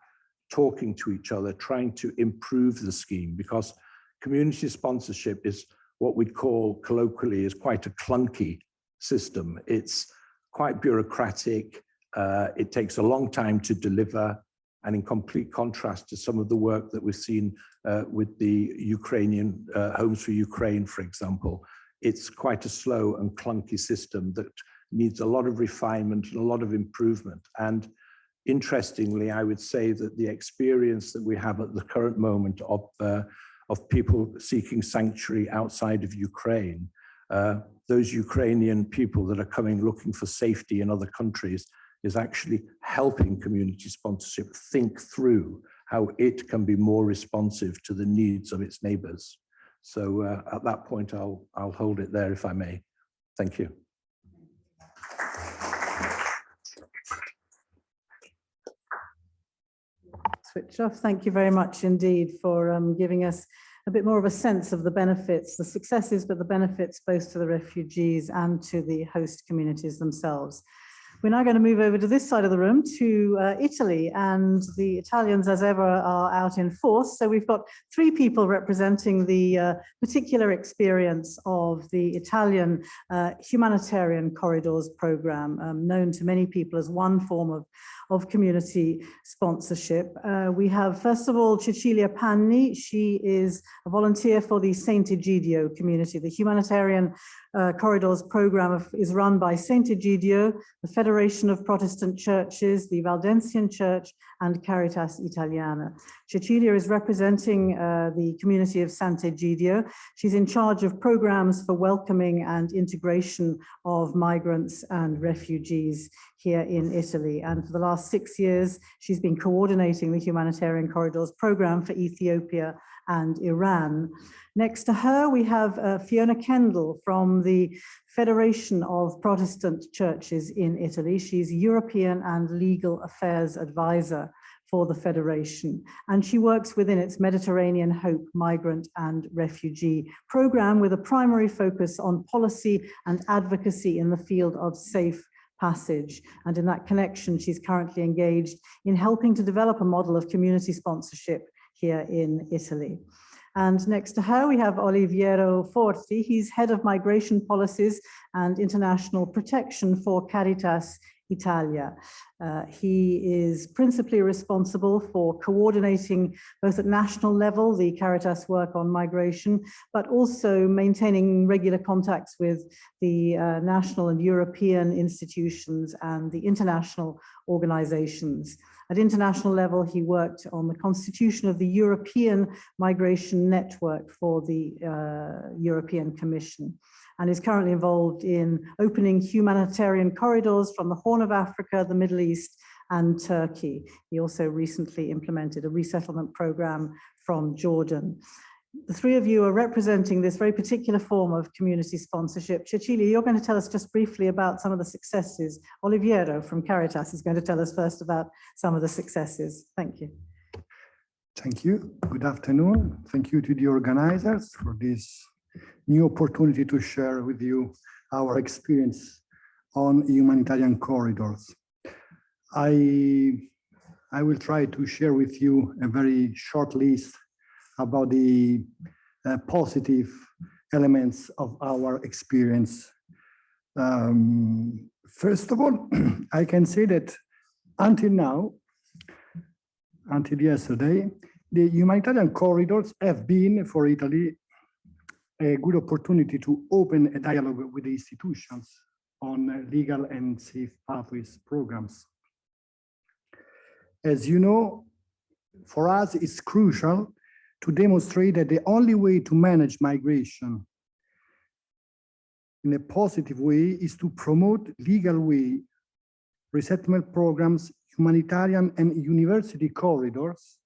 talking to each other, trying to improve the scheme, because community sponsorship is what we'd call colloquially is quite a clunky system. It's quite bureaucratic. It takes a long time to deliver. And in complete contrast to some of the work that we've seen with the Ukrainian Homes for Ukraine, for example, it's quite a slow and clunky system that needs a lot of refinement and a lot of improvement. And interestingly, I would say that the experience that we have at the current moment of people seeking sanctuary outside of Ukraine, those Ukrainian people that are coming looking for safety in other countries, is actually helping community sponsorship think through how it can be more responsive to the needs of its neighbors. So at that point, I'll hold it there if I may. Thank you. Switch off. Thank you very much indeed for giving us a bit more of a sense of the benefits, the successes, but the benefits both to the refugees and to the host communities themselves. We're now going to move over to this side of the room to Italy, and the Italians, as ever, are out in force. So we've got three people representing the particular experience of the Italian humanitarian corridors program, known to many people as one form of community sponsorship. We have, first of all, Cecilia Panni. She is a volunteer for the Saint Egidio community, the humanitarian Corridors program is run by Saint Egidio, the Federation of Protestant Churches, the Valdensian Church, and Caritas Italiana. Cecilia is representing the community of Sant'Egidio. She's in charge of programs for welcoming and integration of migrants and refugees here in Italy. And for the last 6 years, she's been coordinating the Humanitarian Corridors program for Ethiopia and Iran. Next to her, we have Fiona Kendall from the Federation of Protestant Churches in Italy. She's European and Legal Affairs Advisor for the Federation, and she works within its Mediterranean Hope Migrant and Refugee program with a primary focus on policy and advocacy in the field of safe passage. And in that connection, she's currently engaged in helping to develop a model of community sponsorship here in Italy. And next to her, we have Oliviero Forti. He's head of migration policies and international protection for Caritas Italia. He is principally responsible for coordinating both at national level the Caritas work on migration, but also maintaining regular contacts with the national and European institutions and the international organizations. At international level, he worked on the constitution of the European Migration Network for the European Commission, and is currently involved in opening humanitarian corridors from the Horn of Africa, the Middle East, and Turkey. He also recently implemented a resettlement program from Jordan. The three of you are representing this very particular form of community sponsorship. Cecilia, you're going to tell us just briefly about some of the successes. Oliviero from Caritas is going to tell us first about some of the successes. Thank you. Thank you. Good afternoon. Thank you to the organizers for this new opportunity to share with you our experience on humanitarian corridors. I will try to share with you a very short list about the positive elements of our experience. First of all, I can say that until now, until yesterday, the humanitarian corridors have been for Italy a good opportunity to open a dialogue with the institutions on legal and safe pathways programs. As you know, for us, it's crucial to demonstrate that the only way to manage migration in a positive way is to promote legal way resettlement programs, humanitarian and university corridors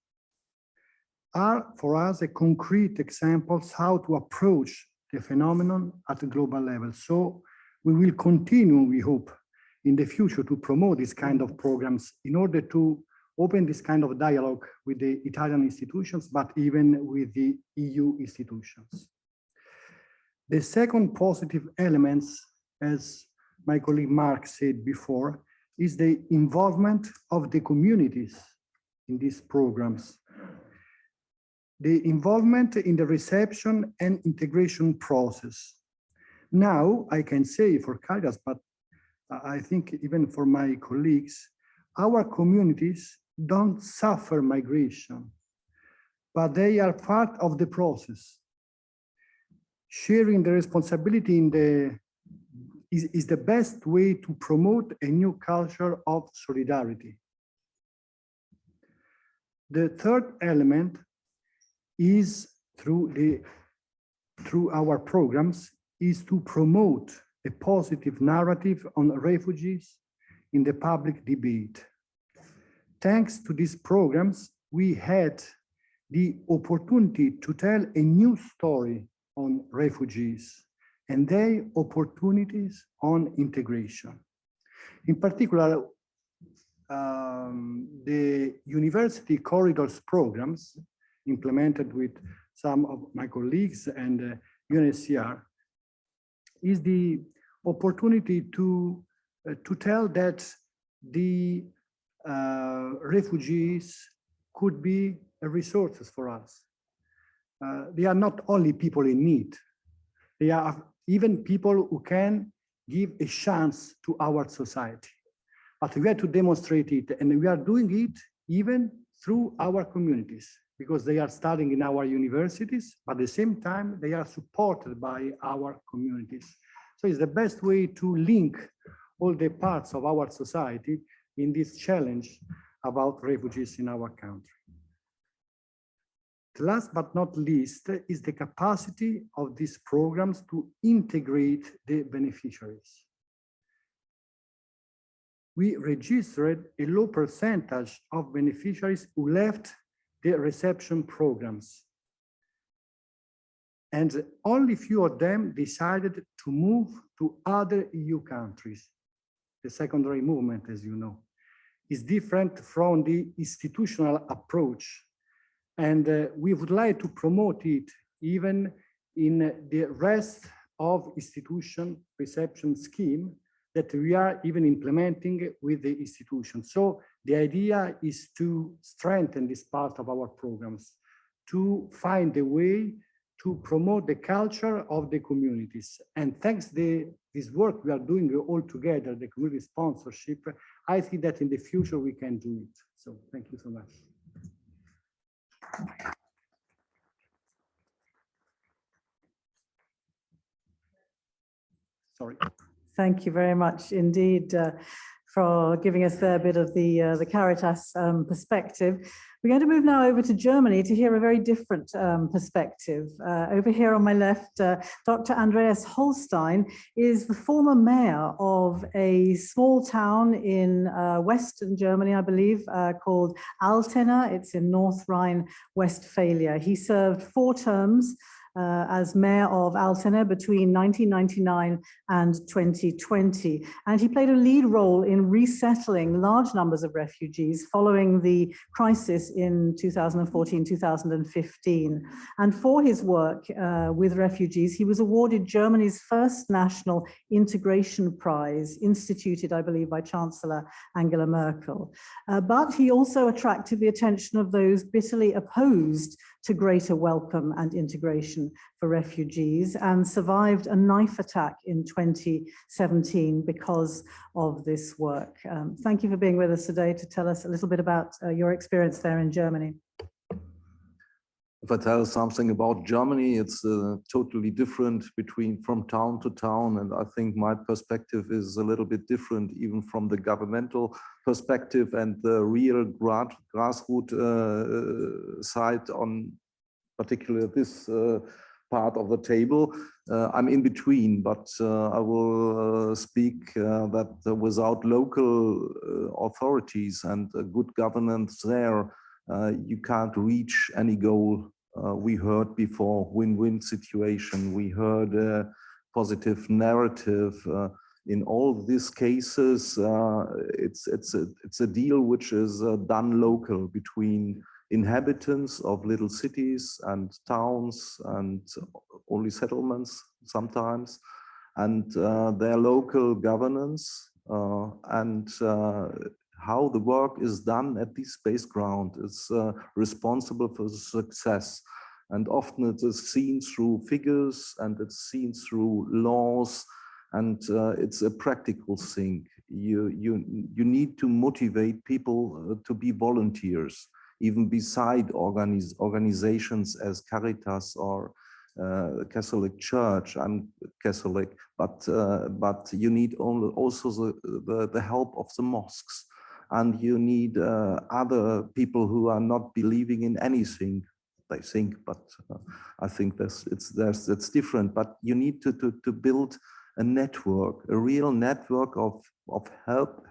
are for us a concrete examples how to approach the phenomenon at a global level. So we will continue, we hope, in the future to promote this kind of programs in order to open this kind of dialogue with the Italian institutions, but even with the EU institutions. The second positive element, as my colleague Mark said before, is the involvement of the communities in these programs. The involvement in the reception and integration process. Now, I can say for Caritas, but I think even for my colleagues, our communities don't suffer migration, but they are part of the process. Sharing the responsibility is the best way to promote a new culture of solidarity. The third element is through our programs is to promote a positive narrative on refugees in the public debate. Thanks to these programs, we had the opportunity to tell a new story on refugees and their opportunities on integration. In particular, the university corridors programs implemented with some of my colleagues and UNHCR is the opportunity to tell that the refugees could be resources for us. They are not only people in need, they are even people who can give a chance to our society. But we have to demonstrate it, and we are doing it even through our communities, because they are studying in our universities, but at the same time, they are supported by our communities. So it's the best way to link all the parts of our society in this challenge about refugees in our country. Last but not least is the capacity of these programs to integrate the beneficiaries. We registered a low percentage of beneficiaries who left the reception programs. And only few of them decided to move to other EU countries. The secondary movement, as you know, is different from the institutional approach. And we would like to promote it even in the rest of institution reception scheme that we are even implementing with the institution. So the idea is to strengthen this part of our programs, to find a way to promote the culture of the communities. And thanks to this work we are doing all together, the community sponsorship, I think that in the future we can do it. So thank you so much. Sorry. Thank you very much indeed for giving us a bit of the Caritas perspective. We're going to move now over to Germany to hear a very different perspective. Over here on my left, Dr. Andreas Holstein is the former mayor of a small town in Western Germany, I believe, called Altena. It's in North Rhine-Westphalia. He served 4 terms as mayor of Altena between 1999 and 2020. And he played a lead role in resettling large numbers of refugees following the crisis in 2014-2015. And for his work with refugees, he was awarded Germany's first national integration prize, instituted, I believe, by Chancellor Angela Merkel. But he also attracted the attention of those bitterly opposed to greater welcome and integration for refugees, and survived a knife attack in 2017 because of this work. Thank you for being with us today to tell us a little bit about your experience there in Germany. If I tell something about Germany, it's totally different from town to town. And I think my perspective is a little bit different, even from the governmental perspective and the real grassroots side on particularly this part of the table. I'm in between, but I will speak that without local authorities and good governance there, you can't reach any goal. We heard before win-win situation. We heard a positive narrative. In all these cases, it's a deal which is done local between inhabitants of little cities and towns and only settlements sometimes, and their local governance and how the work is done at this base ground is responsible for the success. And often it is seen through figures and it's seen through laws, and it's a practical thing. You need to motivate people to be volunteers, even beside organizations as Caritas or Catholic Church. I'm Catholic, but you need also the help of the mosques. And you need other people who are not believing in anything, they think, but I think that's different. But you need to build a network, a real network of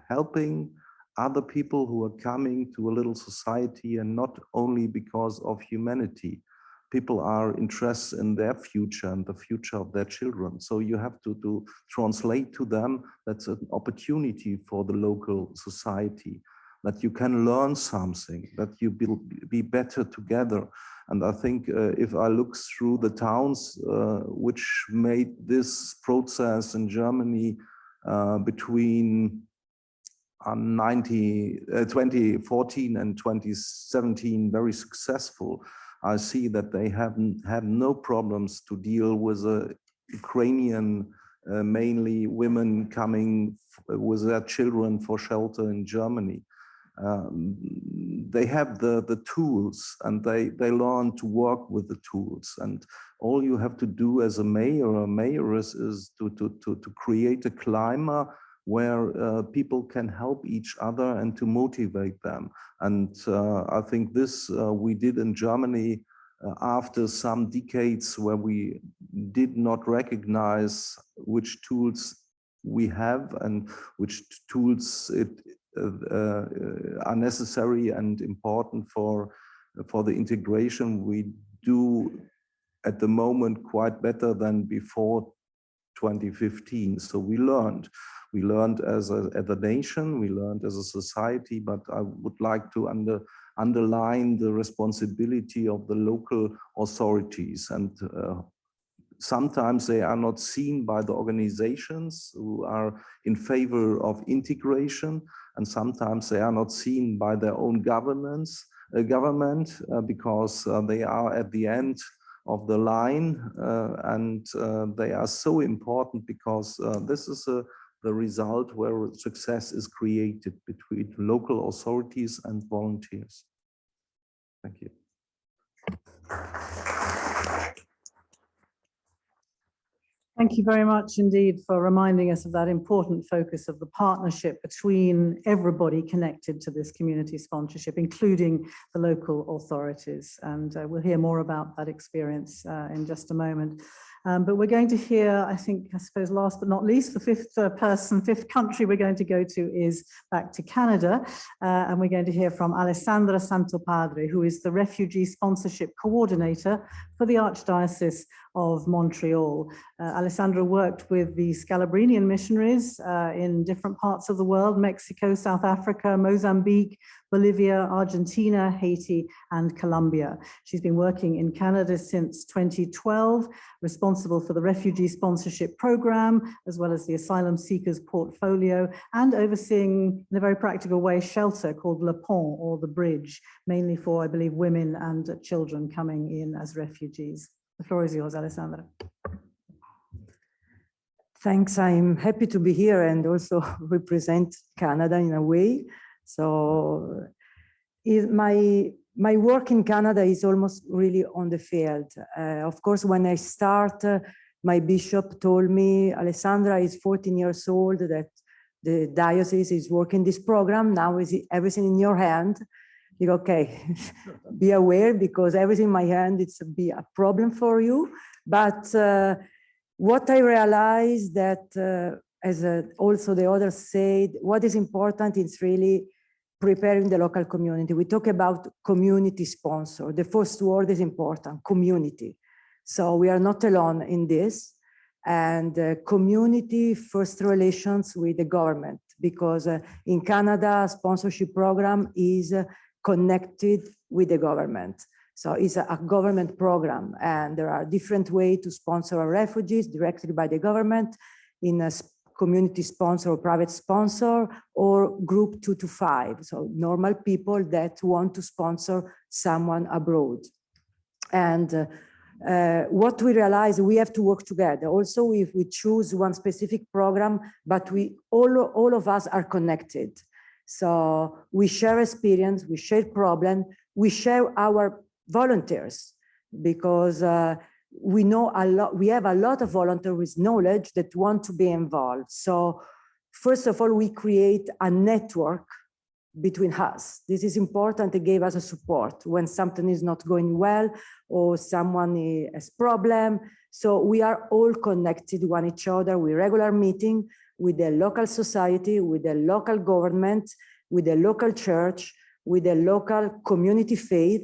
helping other people who are coming to a little society, and not only because of humanity. People are interested in their future and the future of their children. So you have to translate to them that's an opportunity for the local society, that you can learn something, that you be better together. And I think if I look through the towns which made this process in Germany between 2014 and 2017 very successful, I see that they haven't had no problems to deal with Ukrainian, mainly women coming with their children for shelter in Germany. they have the tools, and they learn to work with the tools. And all you have to do as a mayor or a mayoress is to create a climate where people can help each other and to motivate them. And I think this we did in Germany after some decades where we did not recognize which tools we have and which tools are necessary and important for the integration. We do at the moment quite better than before 2015. So we learned as a nation, we learned as a society, but I would like to underline the responsibility of the local authorities. And sometimes they are not seen by the organizations who are in favor of integration, and sometimes they are not seen by their own government because they are at the end of the line, and they are so important because this is the result where success is created between local authorities and volunteers. Thank you. Thank you very much indeed for reminding us of that important focus of the partnership between everybody connected to this community sponsorship, including the local authorities. And we'll hear more about that experience in just a moment. But we're going to hear, I suppose last but not least, the fifth country we're going to go to is back to Canada. And we're going to hear from Alessandra Santo, Padre, who is the Refugee Sponsorship Coordinator for the Archdiocese of Montreal. Alessandra worked with the Scalabrinian missionaries in different parts of the world: Mexico, South Africa, Mozambique, Bolivia, Argentina, Haiti, and Colombia. She's been working in Canada since 2012, responsible for the Refugee Sponsorship Program, as well as the Asylum Seekers Portfolio, and overseeing, in a very practical way, shelter called Le Pont, or the Bridge, mainly for, I believe, women and children coming in as refugees. The floor is yours, Alessandra. Thanks. I'm happy to be here and also represent Canada in a way. So my work in Canada is almost really on the field. Of course, when I start, my bishop told me, Alessandra is 14 years old, that the diocese is working this program. Now is everything in your hand. You go, okay, be aware, because everything in my hand, it's be a problem for you. But what I realized that, as also the others said, what is important is really preparing the local community. We talk about community sponsor. The first word is important, community. So we are not alone in this. And community first relations with the government, because in Canada, sponsorship program is connected with the government. So it's a government program, and there are different ways to sponsor our refugees directly by the government in a community sponsor or private sponsor, or group 2 to 5. So normal people that want to sponsor someone abroad. And what we realize, we have to work together. Also, if we choose one specific program, but all of us are connected. So we share experience, we share problem, we share our volunteers, because we know a lot, we have a lot of volunteers with knowledge that want to be involved. So first of all, we create a network between us. This is important. It gave us a support when something is not going well or someone has problem. So we are all connected one each other. We regular meeting with the local society, with the local government, with the local church, with the local community faith,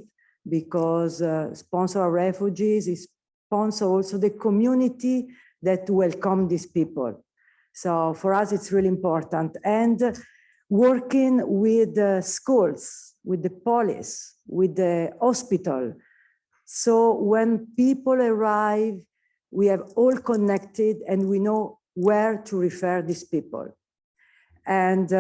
because sponsor our refugees is sponsor also the community that welcome these people. So for us, it's really important. And working with the schools, with the police, with the hospital. So when people arrive, we have all connected and we know where to refer these people. And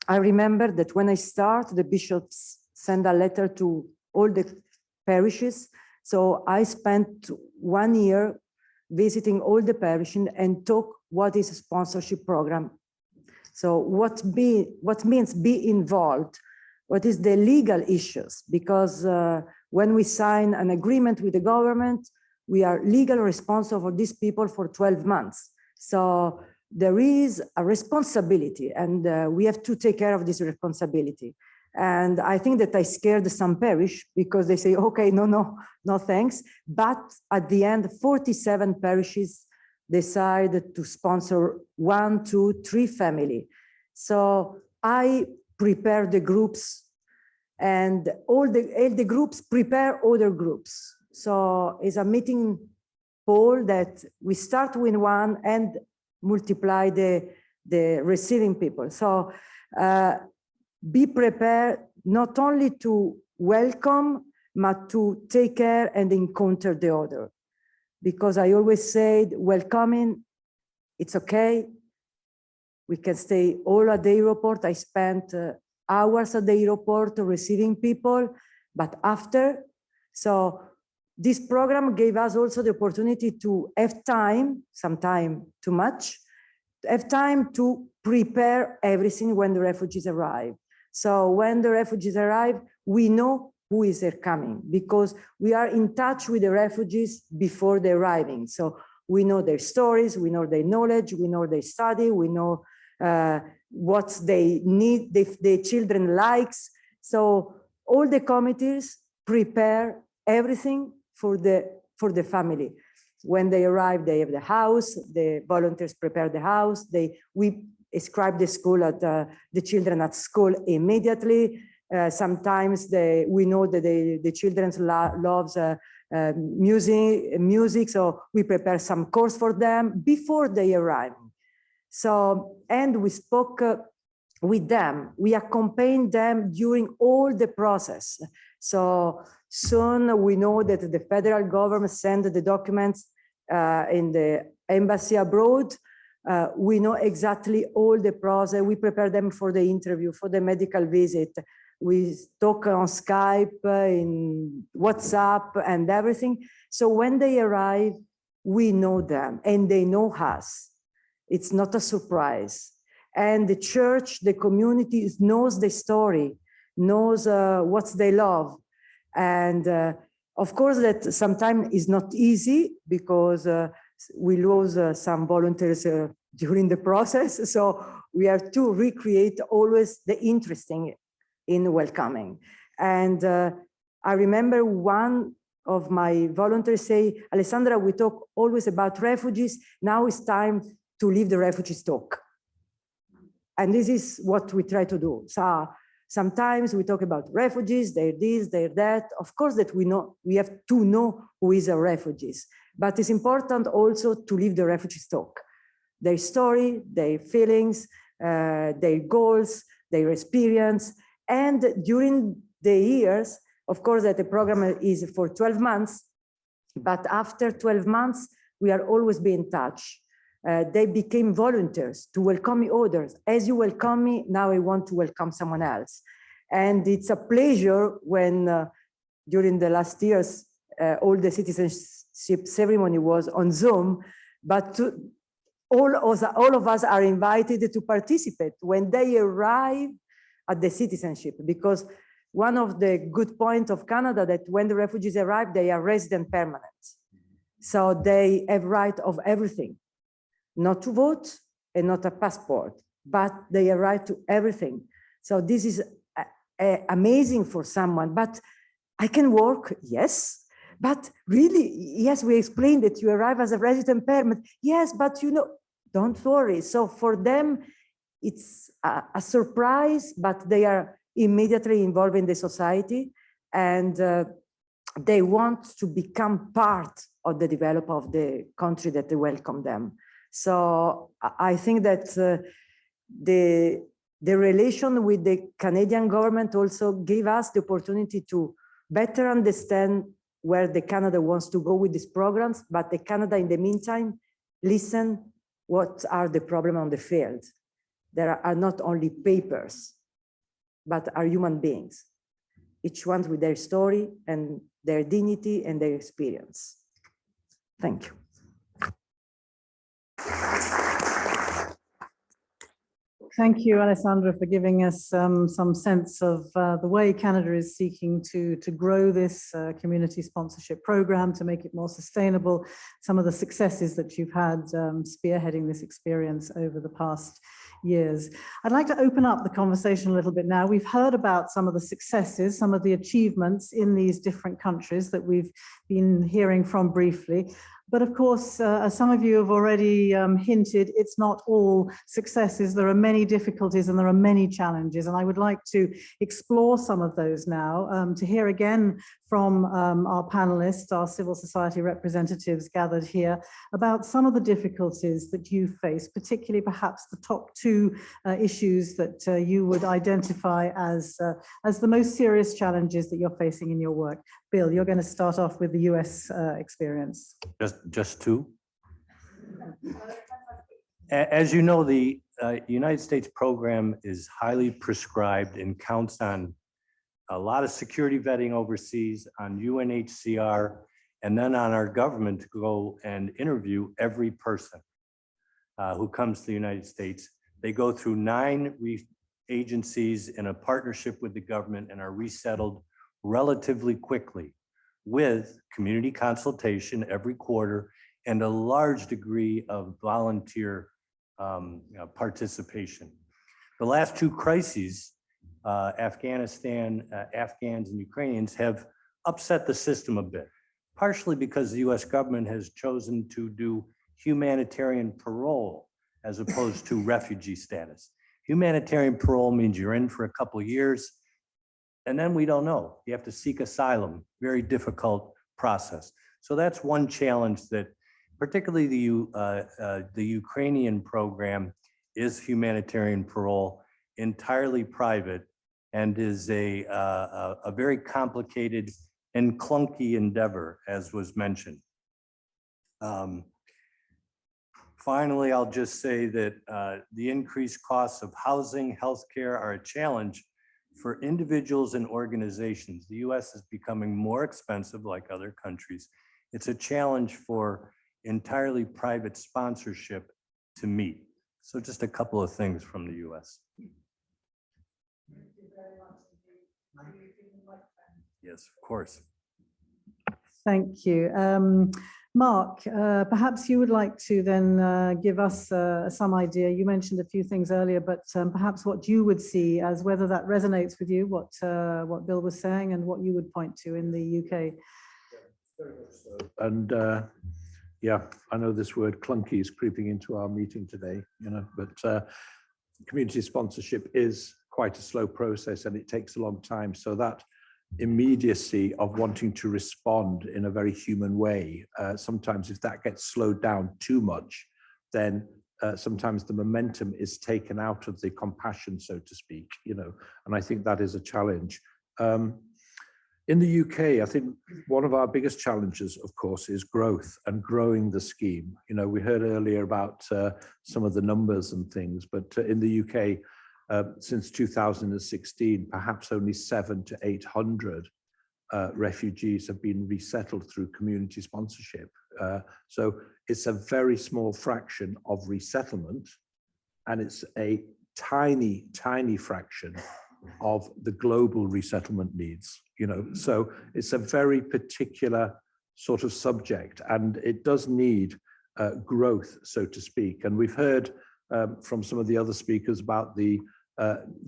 I remember that when I start, the bishops send a letter to all the parishes. So I spent 1 year visiting all the parishes and talk what is a sponsorship program. So what means be involved? What is the legal issues? Because when we sign an agreement with the government, we are legally responsible for these people for 12 months. So there is a responsibility, and we have to take care of this responsibility. And I think that I scared some parish because they say, okay, no thanks. But at the end, 47 parishes decided to sponsor 1, 2, 3 family. So I prepare the groups, and all the groups prepare other groups. So it's a meeting poll that we start with one and multiply the receiving people. So be prepared not only to welcome, but to take care and encounter the other. Because I always said, welcoming, it's okay. We can stay all at the airport. I spent hours at the airport receiving people, but after, so this program gave us also the opportunity to have time, sometimes too much, have time to prepare everything when the refugees arrive. So when the refugees arrive, we know who is coming because we are in touch with the refugees before they're arriving. So we know their stories, we know their knowledge, we know their study, we know what they need, the children likes. So all the committees prepare everything for the family. When they arrive, they have the house, the volunteers prepare the house, we ascribe the school at the children at school immediately. Sometimes we know that the children loves music, so we prepare some course for them before they arrive. So, and we spoke with them, we accompanied them during all the process. So soon we know that the federal government sent the documents in the embassy abroad. We know exactly all the process. We prepare them for the interview, for the medical visit. We talk on Skype, in WhatsApp and everything. So when they arrive, we know them and they know us. It's not a surprise. And the church, the community knows the story, knows what they love. And of course that sometimes is not easy because we lose some volunteers during the process. So we have to recreate always the interesting in welcoming. And I remember one of my volunteers say, Alessandra, we talk always about refugees. Now it's time to leave the refugees talk. And this is what we try to do. So sometimes we talk about refugees, they're this, they're that. Of course that we have to know who is a refugees, but it's important also to leave the refugees talk. Their story, their feelings, their goals, their experience. And during the years, of course that the program is for 12 months, but after 12 months, we are always be in touch. They became volunteers to welcome others. As you welcome me, now I want to welcome someone else. And it's a pleasure when during the last years, all the citizenship ceremony was on Zoom, but all of us are invited to participate when they arrive at the citizenship, because one of the good points of Canada that when the refugees arrive, they are resident permanent. So they have right of everything. Not to vote and not a passport, but they have right to everything. So this is amazing for someone, but I can work, yes, but really, yes, we explained that you arrive as a resident permit, yes, but you know, don't worry. So for them, it's a surprise, but they are immediately involved in the society and they want to become part of the development of the country that they welcome them. So I think that the relation with the Canadian government also gave us the opportunity to better understand where the Canada wants to go with these programs, but the Canada in the meantime, listen what are the problems on the field. There are not only papers, but are human beings, each one with their story and their dignity and their experience. Thank you. Thank you, Alessandra, for giving us some sense of the way Canada is seeking to grow this community sponsorship program, to make it more sustainable, some of the successes that you've had spearheading this experience over the past years. I'd like to open up the conversation a little bit now. We've heard about some of the successes, some of the achievements in these different countries that we've been hearing from briefly. But of course, as some of you have already hinted, it's not all successes. There are many difficulties and there are many challenges. And I would like to explore some of those now, to hear again from our panelists, our civil society representatives gathered here, about some of the difficulties that you face, particularly perhaps the top two issues that you would identify as the most serious challenges that you're facing in your work. Bill, you're going to start off with the US experience. Just two. As you know, the United States program is highly prescribed and counts on a lot of security vetting overseas, on UNHCR, and then on our government to go and interview every person who comes to the United States. They go through 9 agencies in a partnership with the government and are resettled relatively quickly with community consultation every quarter and a large degree of volunteer participation. The last 2 crises, Afghanistan, Afghans and Ukrainians, have upset the system a bit, partially because the US government has chosen to do humanitarian parole as opposed to refugee status. Humanitarian parole means you're in for a couple of years, and then we don't know. You have to seek asylum, very difficult process. So that's one challenge that particularly the Ukrainian program is humanitarian parole, entirely private, and is a very complicated and clunky endeavor, as was mentioned. Finally, I'll just say that the increased costs of housing, healthcare are a challenge for individuals and organizations. The US is becoming more expensive like other countries. It's a challenge for entirely private sponsorship to meet. So just a couple of things from the US. Yes, of course. Thank you. Mark, perhaps you would like to then give us some idea. You mentioned a few things earlier, but perhaps what you would see as whether that resonates with you, what Bill was saying, and what you would point to in the UK. And yeah, I know this word clunky is creeping into our meeting today, but community sponsorship is quite a slow process and it takes a long time. So that immediacy of wanting to respond in a very human way, sometimes if that gets slowed down too much, then sometimes the momentum is taken out of the compassion, so to speak, and I think that is a challenge. In the UK, I think one of our biggest challenges, of course, is growth and growing the scheme. We heard earlier about some of the numbers and things, but in the UK, since 2016, perhaps only 700 to 800 refugees have been resettled through community sponsorship. So it's a very small fraction of resettlement, and it's a tiny, tiny fraction of the global resettlement needs. So it's a very particular sort of subject, and it does need growth, so to speak. And we've heard from some of the other speakers about the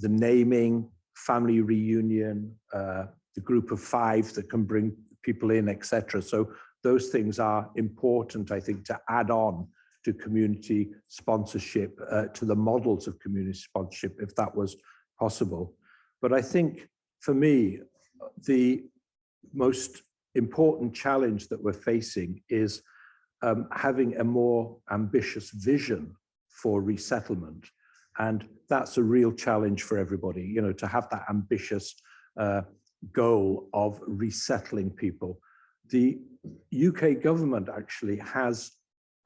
naming, family reunion, the group of 5 that can bring people in, etc. So those things are important, I think, to add on to community sponsorship, to the models of community sponsorship, if that was possible. But I think for me, the most important challenge that we're facing is having a more ambitious vision for resettlement. And that's a real challenge for everybody, to have that ambitious goal of resettling people. The UK government actually has,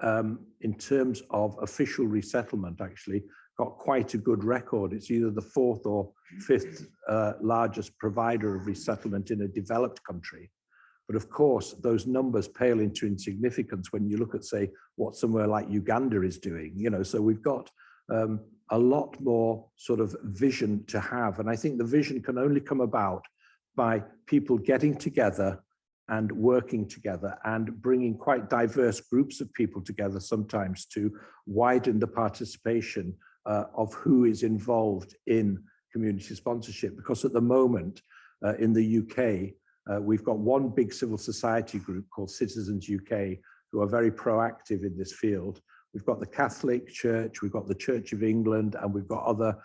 in terms of official resettlement, actually got quite a good record. It's either the 4th or 5th largest provider of resettlement in a developed country. But of course, those numbers pale into insignificance when you look at, say, what somewhere like Uganda is doing. So we've got a lot more sort of vision to have. And I think the vision can only come about by people getting together and working together and bringing quite diverse groups of people together sometimes to widen the participation of who is involved in community sponsorship. Because at the moment in the UK, we've got one big civil society group called Citizens UK who are very proactive in this field. We've got the Catholic Church, we've got the Church of England, and we've got other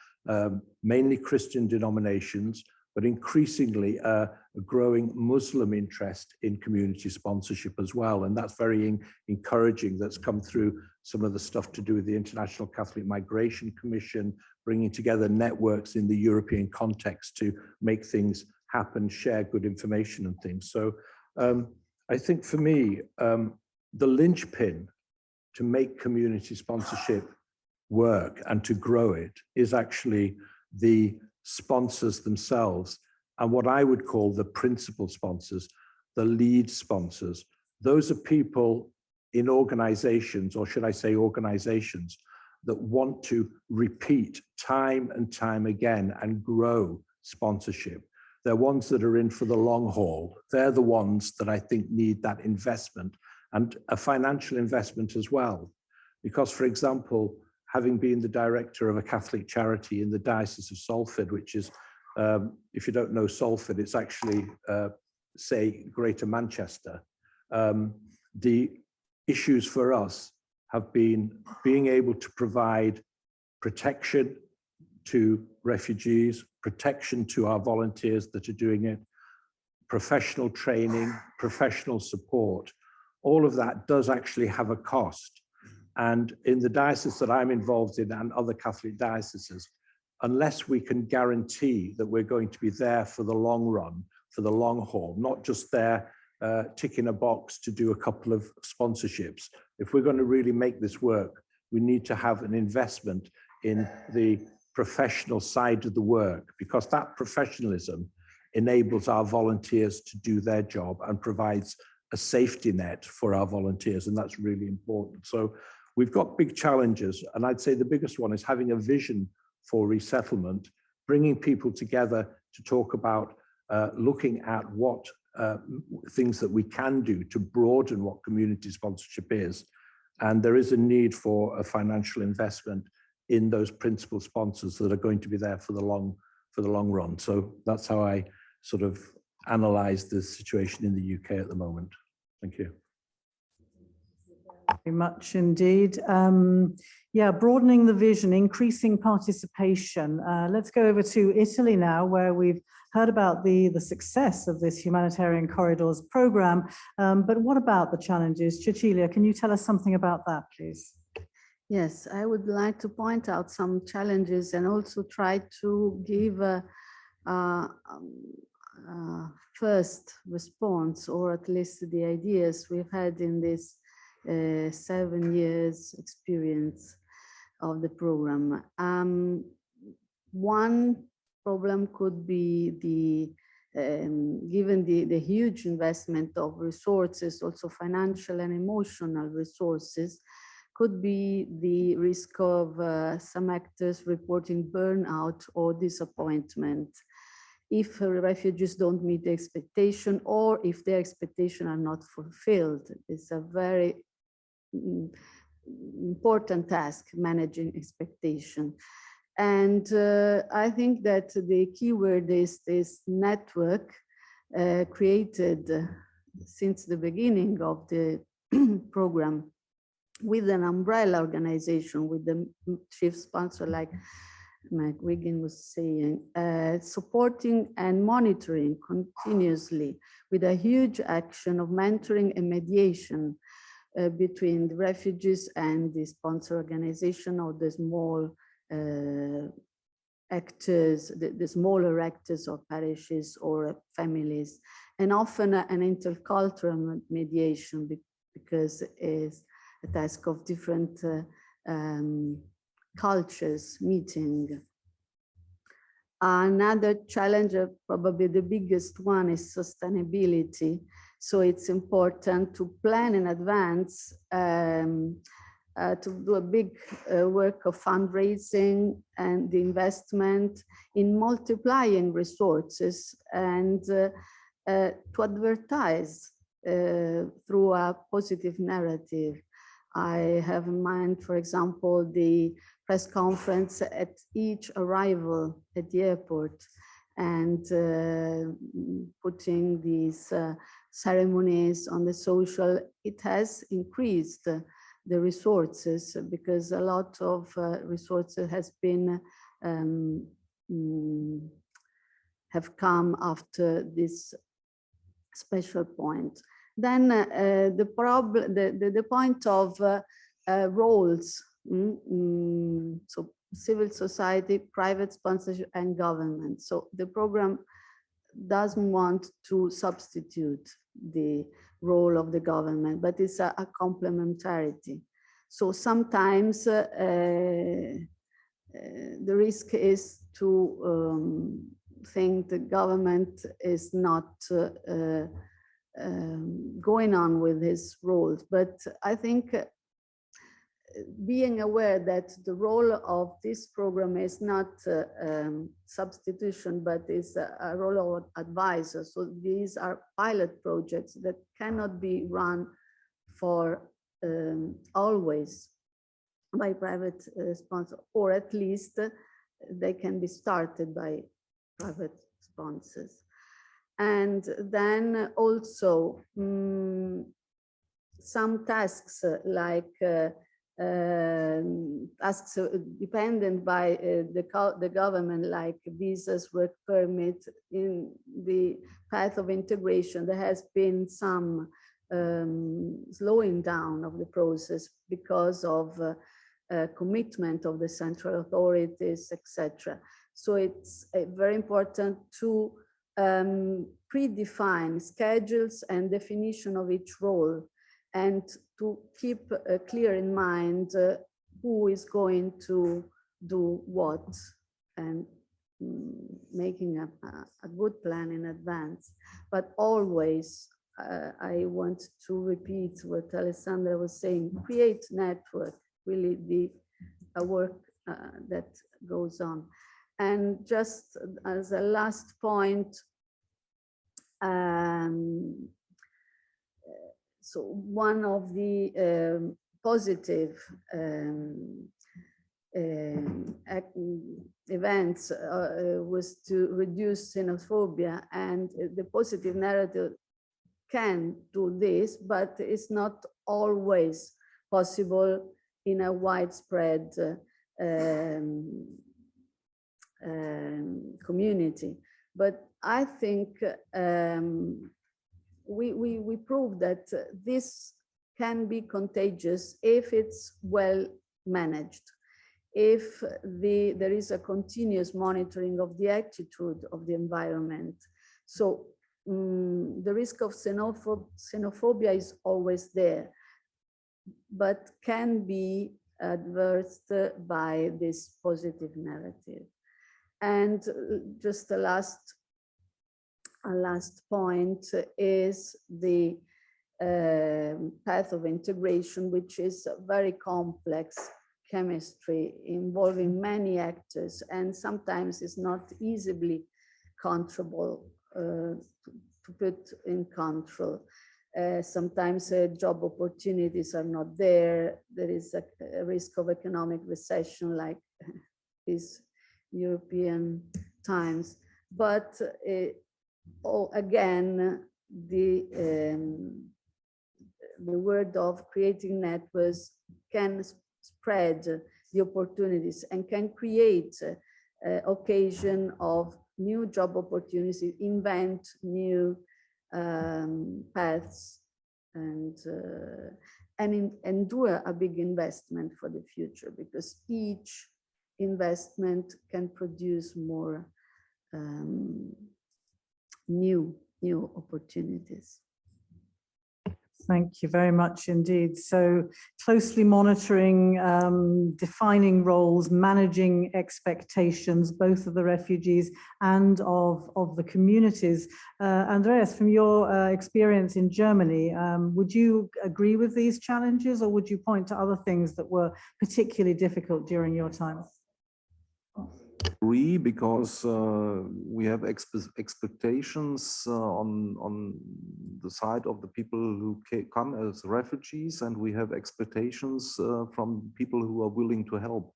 mainly Christian denominations, but increasingly a growing Muslim interest in community sponsorship as well. And that's very encouraging. That's come through some of the stuff to do with the International Catholic Migration Commission, bringing together networks in the European context to make things happen, share good information and things. So I think for me, the linchpin to make community sponsorship work and to grow it is actually the sponsors themselves, and what I would call the principal sponsors, the lead sponsors. Those are people in organizations, or should I say organizations, that want to repeat time and time again and grow sponsorship. They're ones that are in for the long haul. They're the ones that I think need that investment and a financial investment as well. Because, for example, having been the director of a Catholic charity in the Diocese of Salford, which is, if you don't know Salford, it's actually, say, Greater Manchester. The issues for us have been being able to provide protection to refugees, protection to our volunteers that are doing it, professional training, professional support. All of that does actually have a cost. And in the diocese that I'm involved in and other Catholic dioceses, unless we can guarantee that we're going to be there for the long run, for the long haul, not just there ticking a box to do a couple of sponsorships. If we're going to really make this work, we need to have an investment in the professional side of the work, because that professionalism enables our volunteers to do their job and provides a safety net for our volunteers, and that's really important. So we've got big challenges, and I'd say the biggest one is having a vision for resettlement, bringing people together to talk about looking at what things that we can do to broaden what community sponsorship is. And there is a need for a financial investment in those principal sponsors that are going to be there for the long run. So that's how I sort of analyze the situation in the UK at the moment. Thank you. Very much indeed. Yeah, broadening the vision, increasing participation. Let's go over to Italy now, where we've heard about the success of this Humanitarian Corridors program. But what about the challenges? Cecilia, can you tell us something about that, please? Yes, I would like to point out some challenges and also try to give a first response, or at least the ideas we've had in this 7 years experience of the program. One problem could be given the huge investment of resources, also financial and emotional resources, could be the risk of some actors reporting burnout or disappointment if refugees don't meet the expectation, or if their expectations are not fulfilled. It's a very important task, managing expectation. And I think that the key word is this network created since the beginning of the program, with an umbrella organization, with the chief sponsor, like Wigan was saying, supporting and monitoring continuously with a huge action of mentoring and mediation between the refugees and the sponsor organization, or the small actors, the smaller actors or parishes or families, and often an intercultural mediation, because it's a task of different cultures meeting. Another challenge, probably the biggest one, is sustainability. So it's important to plan in advance to do a big work of fundraising and the investment in multiplying resources and to advertise through a positive narrative. I have in mind, for example, the press conference at each arrival at the airport and putting these ceremonies on the social. It has increased the resources because a lot of resources has been have come after this special point. Then the point of roles, so civil society, private sponsorship, and government. So the program doesn't want to substitute the role of the government, but it's a complementarity. So sometimes the risk is to think the government is not going on with his roles. But I think being aware that the role of this program is not substitution, but is a role of advisor. So these are pilot projects that cannot be run for always by private sponsors, or at least they can be started by private sponsors. And then also some tasks like tasks dependent by the government, like visas, work permit. In the path of integration, there has been some slowing down of the process because of commitment of the central authorities, etc. So it's very important to predefine schedules and definition of each role, and to keep clear in mind who is going to do what, and making a good plan in advance. But always, I want to repeat what Alessandra was saying, create network, really a work that goes on. And just as a last point, so one of the positive events was to reduce xenophobia, and the positive narrative can do this, but it's not always possible in a widespread community. But I think we prove that this can be contagious if it's well managed, if there is a continuous monitoring of the attitude of the environment. So the risk of xenophobia is always there, but can be adversed by this positive narrative. And just a last point is the path of integration, which is a very complex chemistry involving many actors, and sometimes is not easily controllable, to put in control. Sometimes job opportunities are not there. There is a risk of economic recession, like these European times. But again, the word of creating networks can spread the opportunities and can create occasion of new job opportunities, invent new paths, and do a big investment for the future, because each investment can produce more new opportunities. Thank you very much indeed. So closely monitoring, defining roles, managing expectations, both of the refugees and of the communities. Andreas, from your experience in Germany, would you agree with these challenges, or would you point to other things that were particularly difficult during your time? Agree, because we have expectations on the side of the people who come as refugees, and we have expectations from people who are willing to help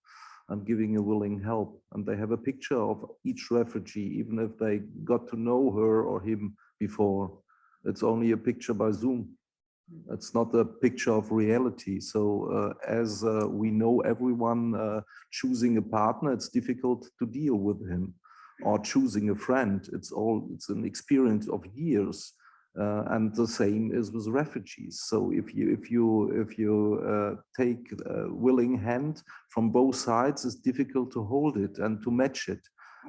and giving a willing help. And they have a picture of each refugee, even if they got to know her or him before. It's only a picture by Zoom. It's not a picture of reality. So as we know everyone, choosing a partner, it's difficult to deal with him, or choosing a friend. It's an experience of years, and the same is with refugees. So if you take a willing hand from both sides, it's difficult to hold it and to match it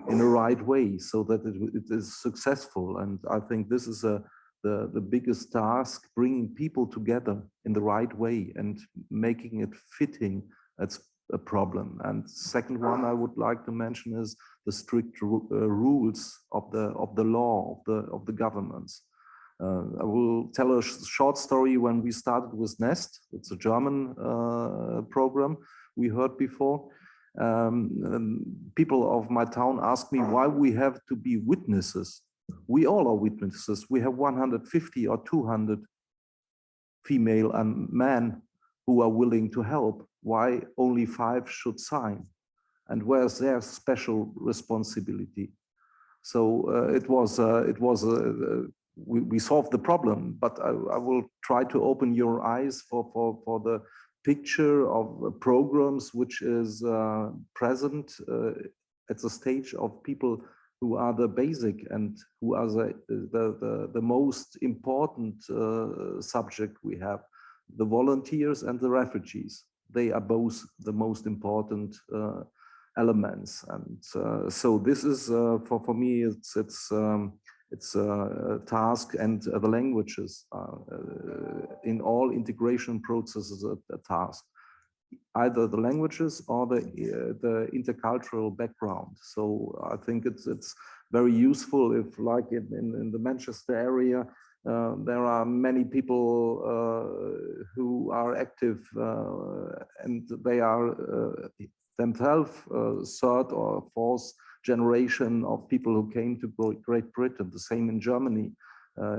in the right way so that it is successful. And I think this is the biggest task, bringing people together in the right way and making it fitting. That's a problem. And second one I would like to mention is the strict rules of the law of the governments. I will tell a short story. When we started with Nest, it's a German program we heard before. People of my town asked me why we have to be witnesses. We all are witnesses. We have 150 or 200 female and men who are willing to help. Why only 5 should sign? And where's their special responsibility? So we solved the problem, but I will try to open your eyes for the picture of programs which is present at the stage of people who are the basic and who are the most important subject we have, the volunteers and the refugees. They are both the most important elements. And so this is, for me, it's a task, and the languages in all integration processes a task. Either the languages or the intercultural background. So I think it's very useful if, like in the Manchester area, there are many people who are active and they are themselves third or fourth generation of people who came to Great Britain. The same in Germany.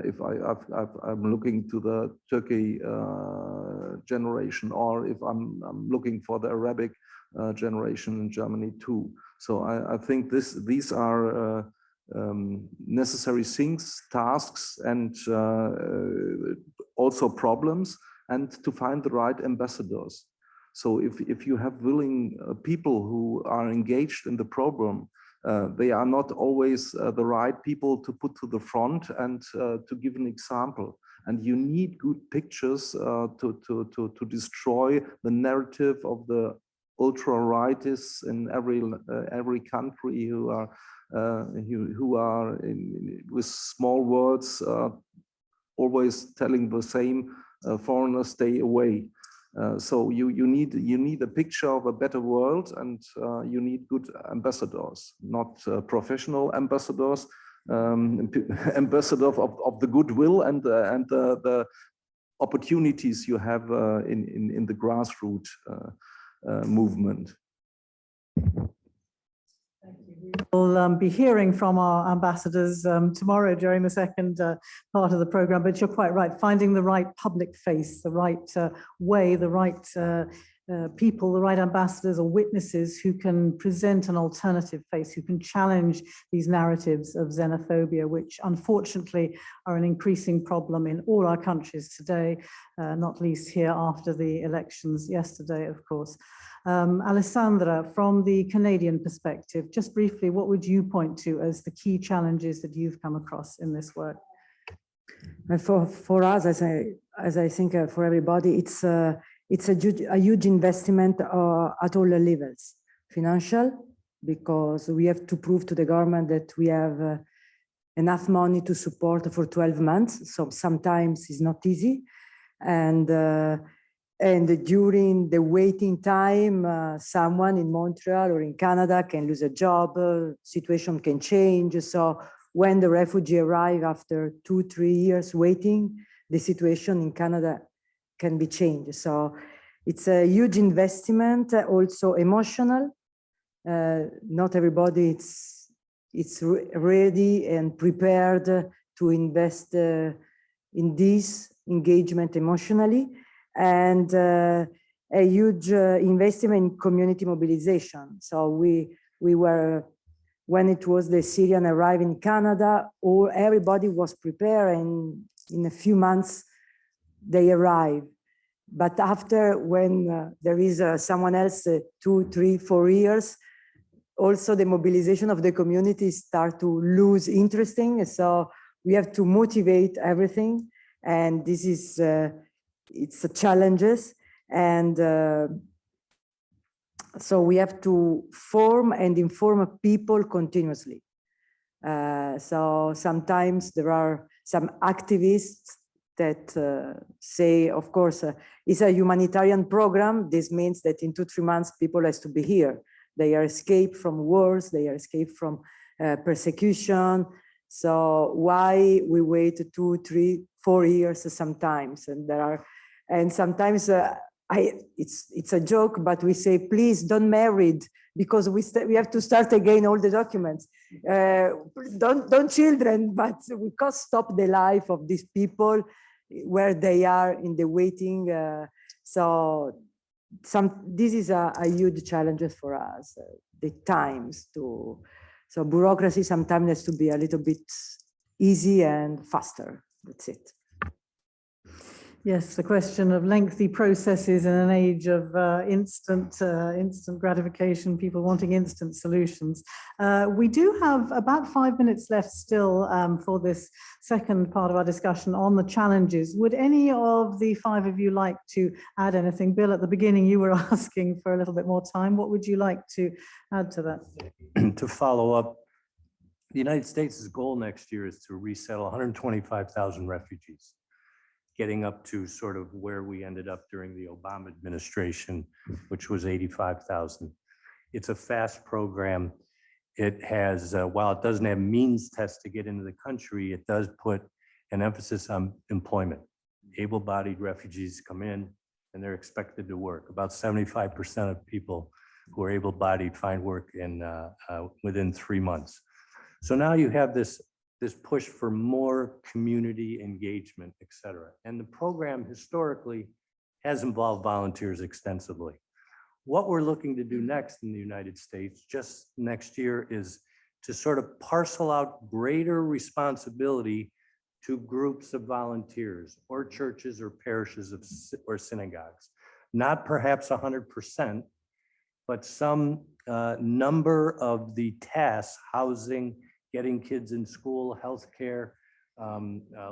If I'm looking to the Turkey generation, or if I'm looking for the Arabic generation in Germany too. So I think these are necessary things, tasks, and also problems, and to find the right ambassadors. So if you have willing people who are engaged in the program, they are not always the right people to put to the front and to give an example. And you need good pictures to destroy the narrative of the ultra-rightists in every country who are with small words always telling the same: foreigners stay away. So you need a picture of a better world, and you need good ambassadors, not professional ambassadors, ambassadors of the goodwill and the opportunities you have in the grassroots movement. We'll be hearing from our ambassadors tomorrow during the second part of the program, but you're quite right, finding the right public face, the right way, the right people, the right ambassadors or witnesses who can present an alternative face, who can challenge these narratives of xenophobia, which unfortunately are an increasing problem in all our countries today, not least here after the elections yesterday, of course. Alessandra, from the Canadian perspective, just briefly, what would you point to as the key challenges that you've come across in this work? For us, as I think for everybody, it's a huge investment at all the levels. Financial, because we have to prove to the government that we have enough money to support for 12 months. So sometimes it's not easy. And during the waiting time, someone in Montreal or in Canada can lose a job, situation can change. So when the refugee arrive after 2-3 years waiting, the situation in Canada can be changed. So it's a huge investment, also emotional. Not everybody it's ready and prepared to invest in this engagement emotionally, and a huge investment in community mobilization. So we were, when it was the Syrian arrive in Canada, everybody was prepared, and in a few months they arrive. But after, when there is someone else 2, 3, 4 years, also the mobilization of the community start to lose interesting. So we have to motivate everything, and this is it's a challenges, and so we have to form and inform people continuously. So sometimes there are some activists that say, of course, it's a humanitarian program. This means that in 2-3 months, people has to be here. They are escaped from wars, they are escaped from persecution. So why we wait 2, 3, 4 years sometimes? And there are, and sometimes it's a joke, but we say, please don't marry, because we have to start again all the documents. Don't children, but we can't stop the life of these people where they are in the waiting. So this is a huge challenge for us, the times to, so bureaucracy sometimes has to be a little bit easy and faster. That's it. Yes, the question of lengthy processes in an age of instant gratification, people wanting instant solutions. We do have about 5 minutes left still for this second part of our discussion on the challenges. Would any of the 5 of you like to add anything? Bill, at the beginning, you were asking for a little bit more time. What would you like to add to that? To follow up, the United States' goal next year is to resettle 125,000 refugees, getting up to sort of where we ended up during the Obama administration, which was 85,000. It's a fast program. It has, while it doesn't have means tests to get into the country, it does put an emphasis on employment. Able-bodied refugees come in and they're expected to work. About 75% of people who are able-bodied find work in within 3 months. So now you have this push for more community engagement, et cetera. And the program historically has involved volunteers extensively. What we're looking to do next in the United States, just next year, is to sort of parcel out greater responsibility to groups of volunteers or churches or parishes or synagogues. Not perhaps 100%, but some number of the tasks, housing, getting kids in school, healthcare,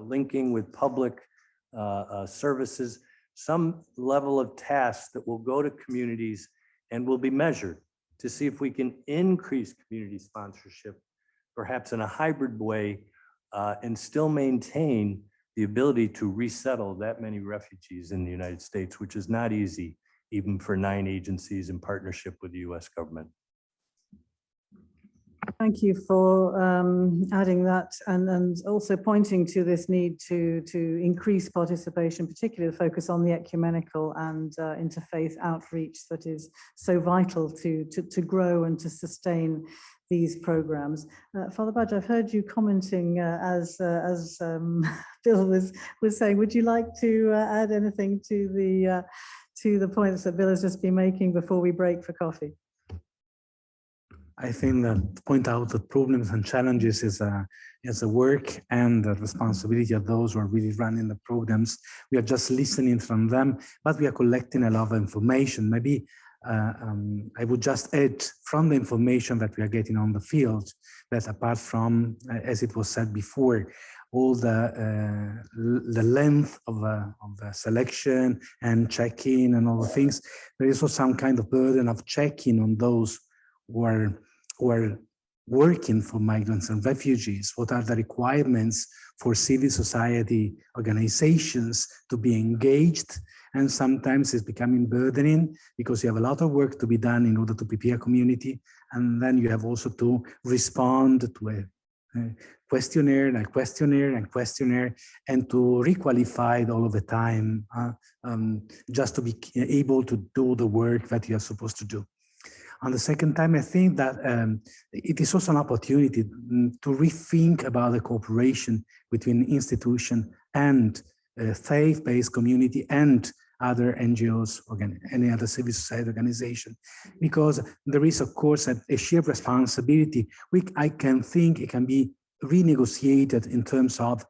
linking with public services, some level of tasks that will go to communities and will be measured to see if we can increase community sponsorship, perhaps in a hybrid way, and still maintain the ability to resettle that many refugees in the United States, which is not easy, even for 9 agencies in partnership with the US government. Thank you for adding that, and also pointing to this need to increase participation, particularly the focus on the ecumenical and interfaith outreach that is so vital to grow and to sustain these programs. Father Badge, I've heard you commenting as Bill was saying. Would you like to add anything to the points that Bill has just been making before we break for coffee? I think that to point out the problems and challenges is a work and the responsibility of those who are really running the programs. We are just listening from them, but we are collecting a lot of information. Maybe I would just add from the information that we are getting on the field, that apart from, as it was said before, all the length of the selection and checking and all the things, there is also some kind of burden of checking on those who are working for migrants and refugees? What are the requirements for civil society organizations to be engaged? And sometimes it's becoming burdening because you have a lot of work to be done in order to prepare community. And then you have also to respond to a questionnaire and questionnaire, and to requalify it all of the time, just to be able to do the work that you are supposed to do. On the second time, I think that it is also an opportunity to rethink about the cooperation between institution and faith-based community and other NGOs, or any other civil society organization, because there is, of course, a shared responsibility. I can think it can be renegotiated in terms of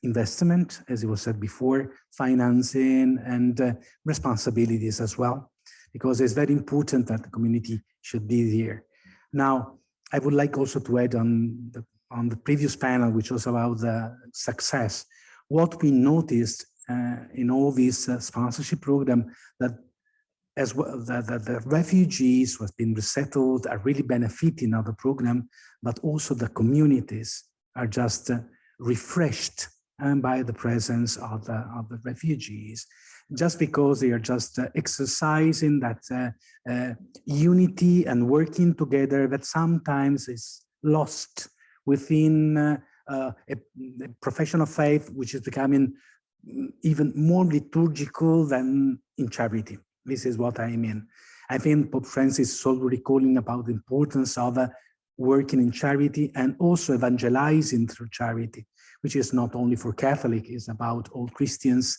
investment, as it was said before, financing, and responsibilities as well, because it's very important that the community should be there. Now, I would like also to add on the previous panel, which was about the success, what we noticed in all these sponsorship program, that as well that the refugees who have been resettled are really benefiting of the program, but also the communities are just refreshed by the presence of the refugees, just because they are just exercising that unity and working together that sometimes is lost within a profession of faith, which is becoming even more liturgical than in charity. This is what I mean. I think Pope Francis is already calling about the importance of working in charity and also evangelizing through charity, which is not only for Catholic, it's about all Christians.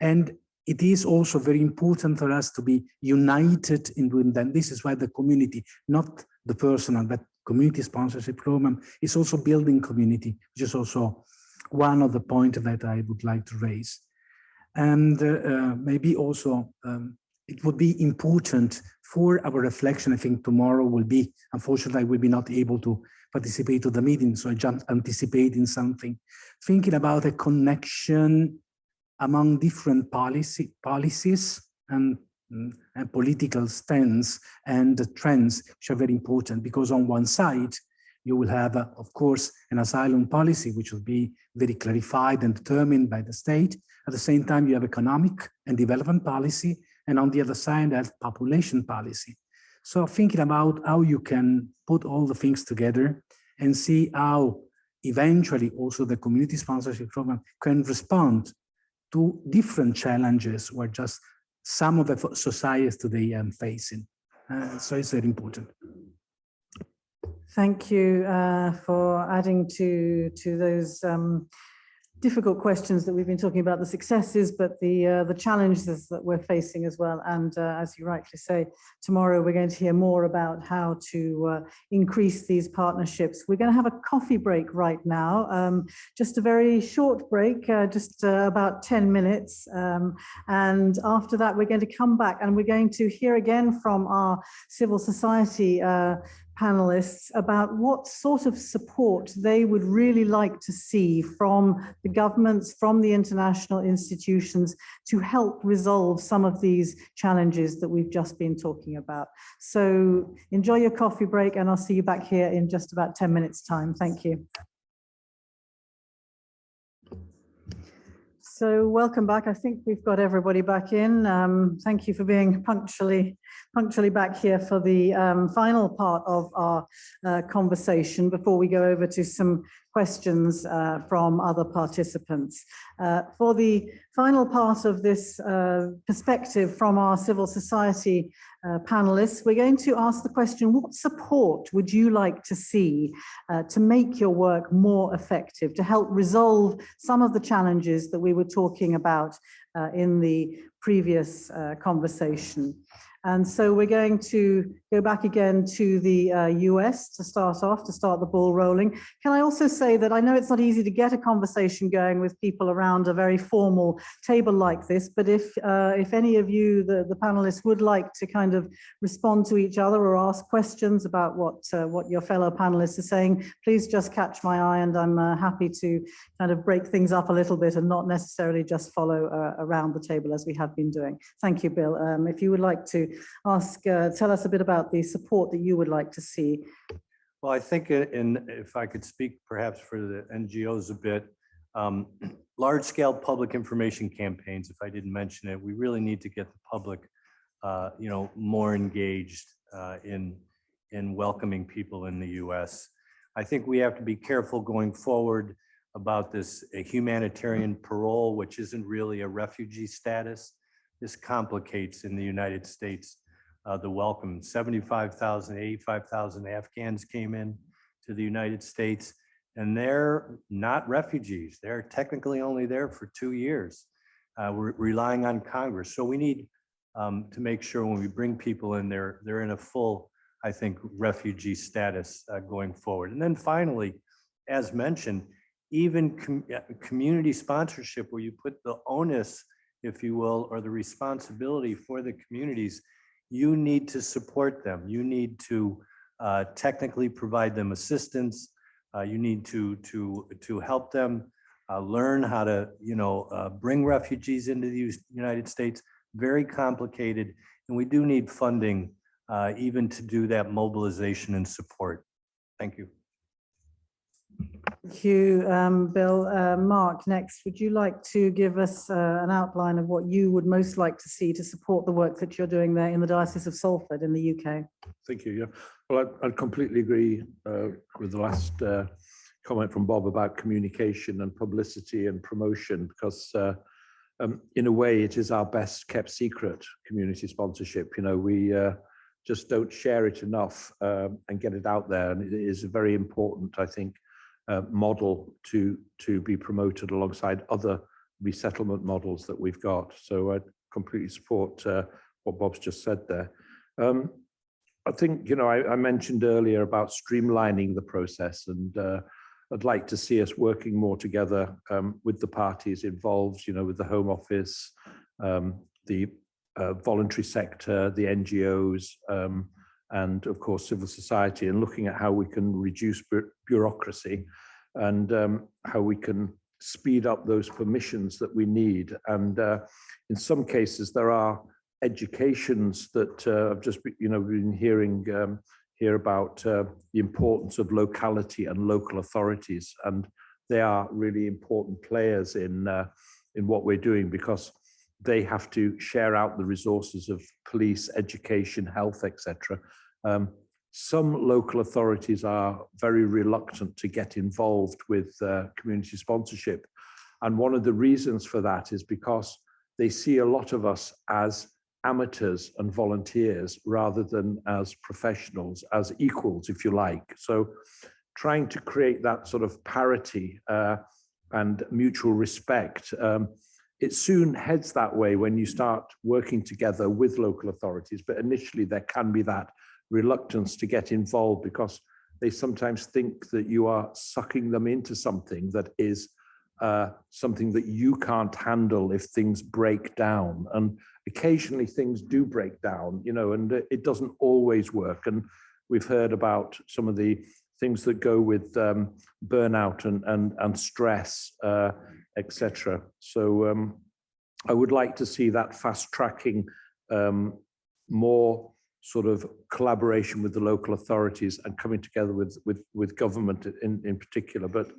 And it is also very important for us to be united in doing that. This is why the community, not the personal, but community sponsorship program is also building community, which is also one of the points that I would like to raise. And maybe also it would be important for our reflection. I think tomorrow will be, unfortunately, I will be not able to participate to the meeting, so I just anticipating something. Thinking about a connection among different policies and political stance and trends, which are very important, because on one side, you will have, of course, an asylum policy, which will be very clarified and determined by the state. At the same time, you have economic and development policy, and on the other side, that population policy. So thinking about how you can put all the things together and see how eventually also the community sponsorship program can respond to different challenges where just some of the societies today are facing. So it's very important. Thank you for adding to those difficult questions that we've been talking about, the successes, but the challenges that we're facing as well. And as you rightly say, tomorrow we're going to hear more about how to increase these partnerships. We're going to have a coffee break right now, just a very short break, just about 10 minutes. And after that, we're going to come back and we're going to hear again from our civil society panelists about what sort of support they would really like to see from the governments, from the international institutions to help resolve some of these challenges that we've just been talking about. So enjoy your coffee break and I'll see you back here in just about 10 minutes time. Thank you. So welcome back. I think we've got everybody back in. Thank you for being punctually back here for the final part of our conversation before we go over to some questions from other participants. For the final part of this perspective from our civil society panelists, we're going to ask the question, what support would you like to see to make your work more effective, to help resolve some of the challenges that we were talking about in the previous conversation? And so we're going to go back again to the US to start the ball rolling. Can I also say that I know it's not easy to get a conversation going with people around a very formal table like this, but if any of you, the panelists, would like to kind of respond to each other or ask questions about what your fellow panelists are saying, please just catch my eye and I'm happy to kind of break things up a little bit and not necessarily just follow around the table as we have been doing. Thank you, Bill. If you would like to tell us a bit about the support that you would like to see. Well, I think if I could speak perhaps for the NGOs a bit, large-scale public information campaigns, if I didn't mention it, we really need to get the public, more engaged in welcoming people in the US. I think we have to be careful going forward about this humanitarian parole, which isn't really a refugee status. This complicates in the United States the welcome. 75,000, 85,000 Afghans came in to the United States, and they're not refugees. They're technically only there for 2 years. We're relying on Congress. So we need to make sure when we bring people in there, they're in a full, I think, refugee status going forward. And then finally, as mentioned, even community sponsorship, where you put the onus, if you will, or the responsibility for the communities, you need to support them. You need to technically provide them assistance. You need to help them learn how to, bring refugees into the United States. Very complicated, and we do need funding even to do that mobilization and support. Thank you. Thank you, Bill. Mark, next, would you like to give us an outline of what you would most like to see to support the work that you're doing there in the Diocese of Salford in the UK? Thank you. Yeah, well, I completely agree with the last comment from Bob about communication and publicity and promotion, because in a way it is our best kept secret, community sponsorship. We just don't share it enough and get it out there, and it is a very important, I think, model to be promoted alongside other resettlement models that we've got. So I completely support what Bob's just said there. I think, I mentioned earlier about streamlining the process, and I'd like to see us working more together with the parties involved, with the Home Office, the voluntary sector, the NGOs, and of course civil society, and looking at how we can reduce bureaucracy and how we can speed up those permissions that we need. And in some cases there are educations that I've just been hearing here about the importance of locality and local authorities, and they are really important players in what we're doing, because they have to share out the resources of police, education, health, etc. Some local authorities are very reluctant to get involved with community sponsorship. And one of the reasons for that is because they see a lot of us as amateurs and volunteers rather than as professionals, as equals, if you like. So trying to create that sort of parity and mutual respect, it soon heads that way when you start working together with local authorities. But initially there can be that reluctance to get involved because they sometimes think that you are sucking them into something that is something that you can't handle if things break down. And occasionally things do break down, and it doesn't always work. And we've heard about some of the things that go with burnout and stress, etc. So I would like to see that fast tracking, more sort of collaboration with the local authorities and coming together with government in particular. But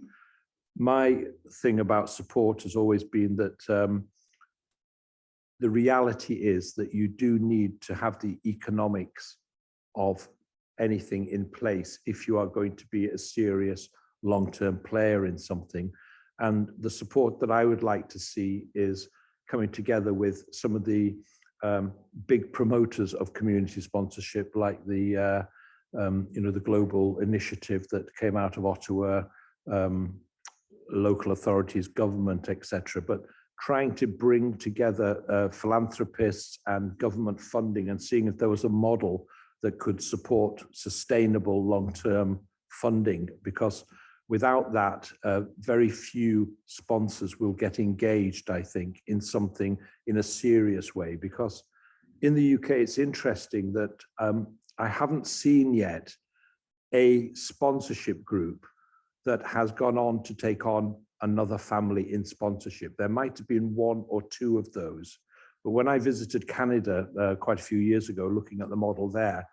my thing about support has always been that the reality is that you do need to have the economics of anything in place if you are going to be a serious long-term player in something. And the support that I would like to see is coming together with some of the big promoters of community sponsorship, like the the global initiative that came out of Ottawa, local authorities, government, etc. But trying to bring together philanthropists and government funding and seeing if there was a model that could support sustainable long-term funding, because without that, very few sponsors will get engaged, I think, in something in a serious way. Because in the UK, it's interesting that I haven't seen yet a sponsorship group that has gone on to take on another family in sponsorship. There might have been one or two of those. But when I visited Canada quite a few years ago, looking at the model there,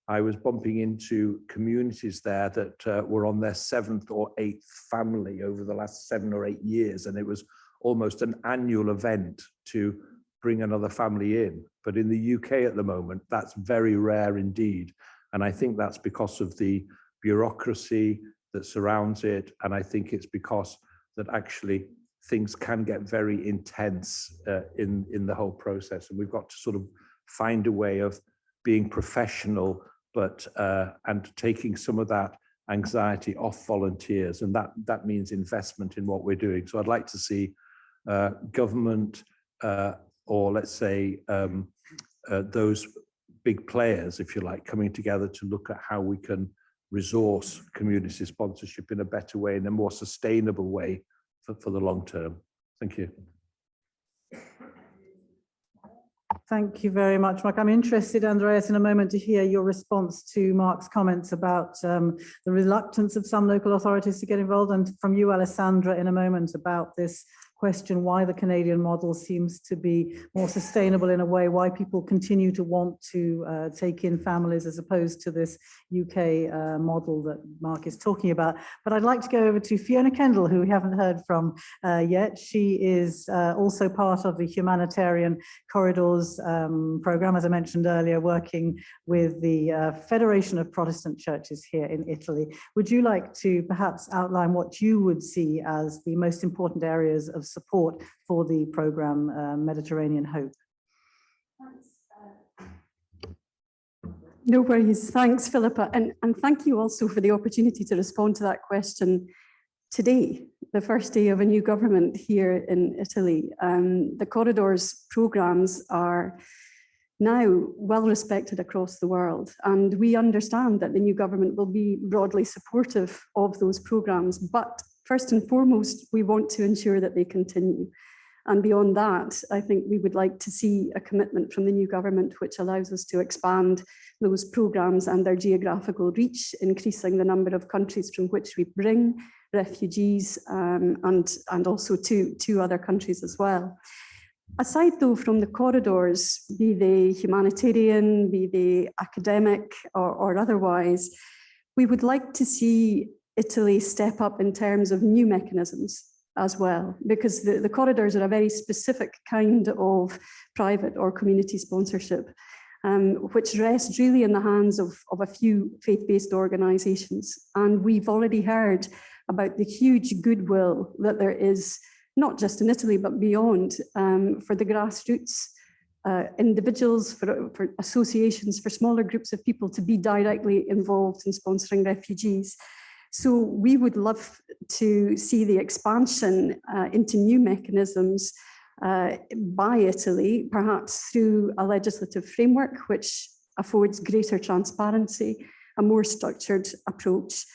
I was bumping into communities there that were on their 7th or 8th family over the last 7 or 8 years. And it was almost an annual event to bring another family in. But in the UK at the moment, that's very rare indeed. And I think that's because of the bureaucracy that surrounds it. And I think it's because that actually things can get very intense in the whole process. And we've got to sort of find a way of being professional, but and taking some of that anxiety off volunteers. And that means investment in what we're doing. So I'd like to see government or let's say those big players, if you like, coming together to look at how we can resource community sponsorship in a better way, in a more sustainable way for the long term. Thank you. Thank you very much, Mark. I'm interested, Andreas, in a moment to hear your response to Mark's comments about the reluctance of some local authorities to get involved, and from you, Alessandra, in a moment about this question why the Canadian model seems to be more sustainable in a way, why people continue to want to take in families as opposed to this UK model that Mark is talking about. But I'd like to go over to Fiona Kendall, who we haven't heard from yet. She is also part of the Humanitarian Corridors program, as I mentioned earlier, working with the Federation of Protestant Churches here in Italy. Would you like to perhaps outline what you would see as the most important areas of support for the program Mediterranean Hope? No worries. Thanks, Philippa. And thank you also for the opportunity to respond to that question today, the first day of a new government here in Italy. The Corridors programs are now well respected across the world, and we understand that the new government will be broadly supportive of those programs. But first and foremost, we want to ensure that they continue. And beyond that, I think we would like to see a commitment from the new government which allows us to expand those programs and their geographical reach, increasing the number of countries from which we bring refugees and also to other countries as well. Aside though from the corridors, be they humanitarian, be they academic or otherwise, we would like to see Italy step up in terms of new mechanisms as well, because the corridors are a very specific kind of private or community sponsorship, which rests really in the hands of a few faith-based organisations. And we've already heard about the huge goodwill that there is, not just in Italy, but beyond, for the grassroots, individuals, for associations, for smaller groups of people to be directly involved in sponsoring refugees. So we would love to see the expansion into new mechanisms by Italy, perhaps through a legislative framework which affords greater transparency, a more structured approach.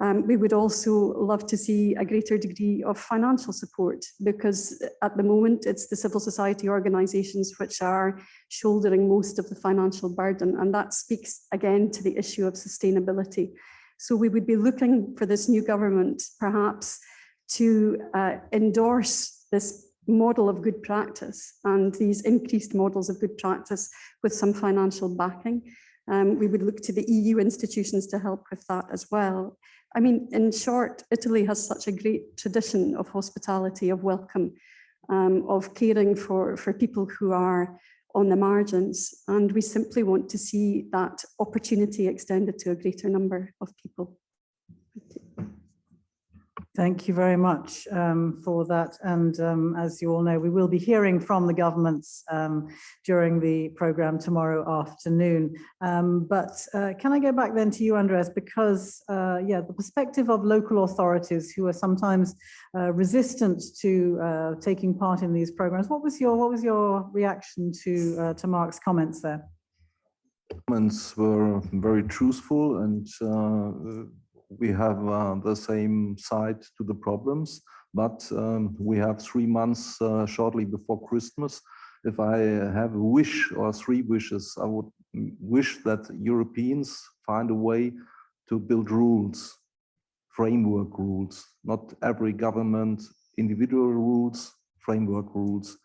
We would also love to see a greater degree of financial support, because at the moment it's the civil society organisations which are shouldering most of the financial burden, and that speaks again to the issue of sustainability. So we would be looking for this new government perhaps to endorse this model of good practice and these increased models of good practice with some financial backing. We would look to the EU institutions to help with that as well. I mean, in short, Italy has such a great tradition of hospitality, of welcome, of caring for people who are on the margins, and we simply want to see that opportunity extended to a greater number of people. Thank you very much for that. And as you all know, we will be hearing from the governments during the programme tomorrow afternoon. But can I go back then to you, Andreas, because yeah, the perspective of local authorities who are sometimes resistant to taking part in these programmes. What was your reaction to Mark's comments there? Comments were very truthful, and we have the same side to the problems, but we have 3 months shortly before Christmas. If I have a wish or 3 wishes, I would wish that Europeans find a way to build rules, framework rules, not every government, individual rules, framework rules.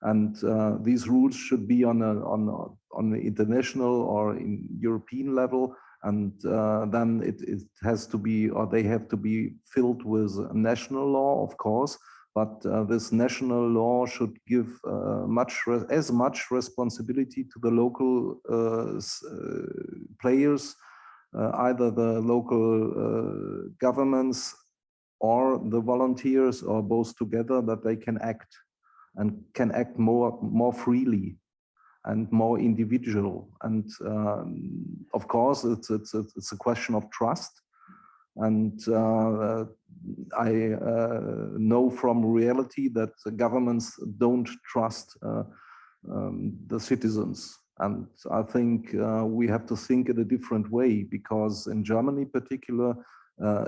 And these rules should be on the international or in European level. And then it has to be, or they have to be filled with national law, of course. But this national law should give as much responsibility to the local players, either the local governments or the volunteers, or both together, that they can act and can act more freely and more individual. And of course, it's a question of trust. And I know from reality that the governments don't trust the citizens. And I think we have to think in a different way, because in Germany in particular,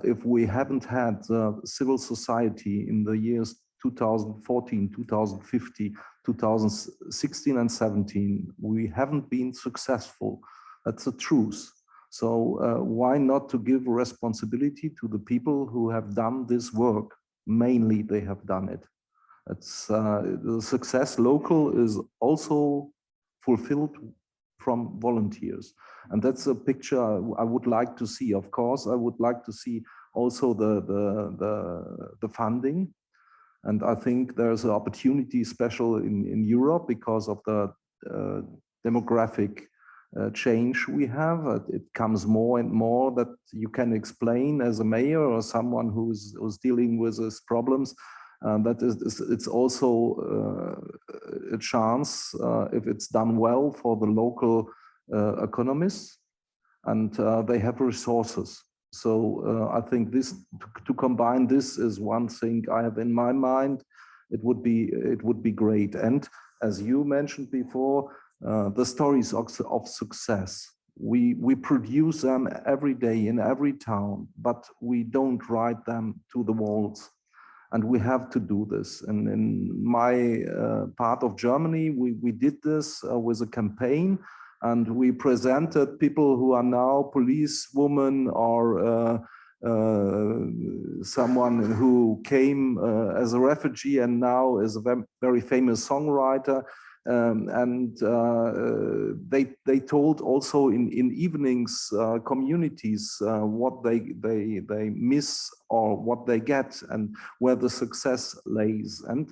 if we haven't had civil society in the years 2014, 2015, 2016 and 17, we haven't been successful. That's the truth. So why not to give responsibility to the people who have done this work? Mainly they have done it. It's, the success local is also fulfilled from volunteers. And that's a picture I would like to see. Of course, I would like to see also the funding. And I think there's an opportunity, special in Europe, because of the demographic change we have. It comes more and more that you can explain as a mayor or someone who's dealing with these problems. That it's also a chance, if it's done well, for the local economists, and they have resources. So I think this, to combine this, is one thing I have in my mind. It would be great. And as you mentioned before, the stories of success, we produce them every day in every town, but we don't write them to the walls. And we have to do this. And in my part of Germany, we did this with a campaign. And we presented people who are now policewomen or someone who came as a refugee and now is a very famous songwriter. They told also in evenings, communities, what they miss or what they get and where the success lays. And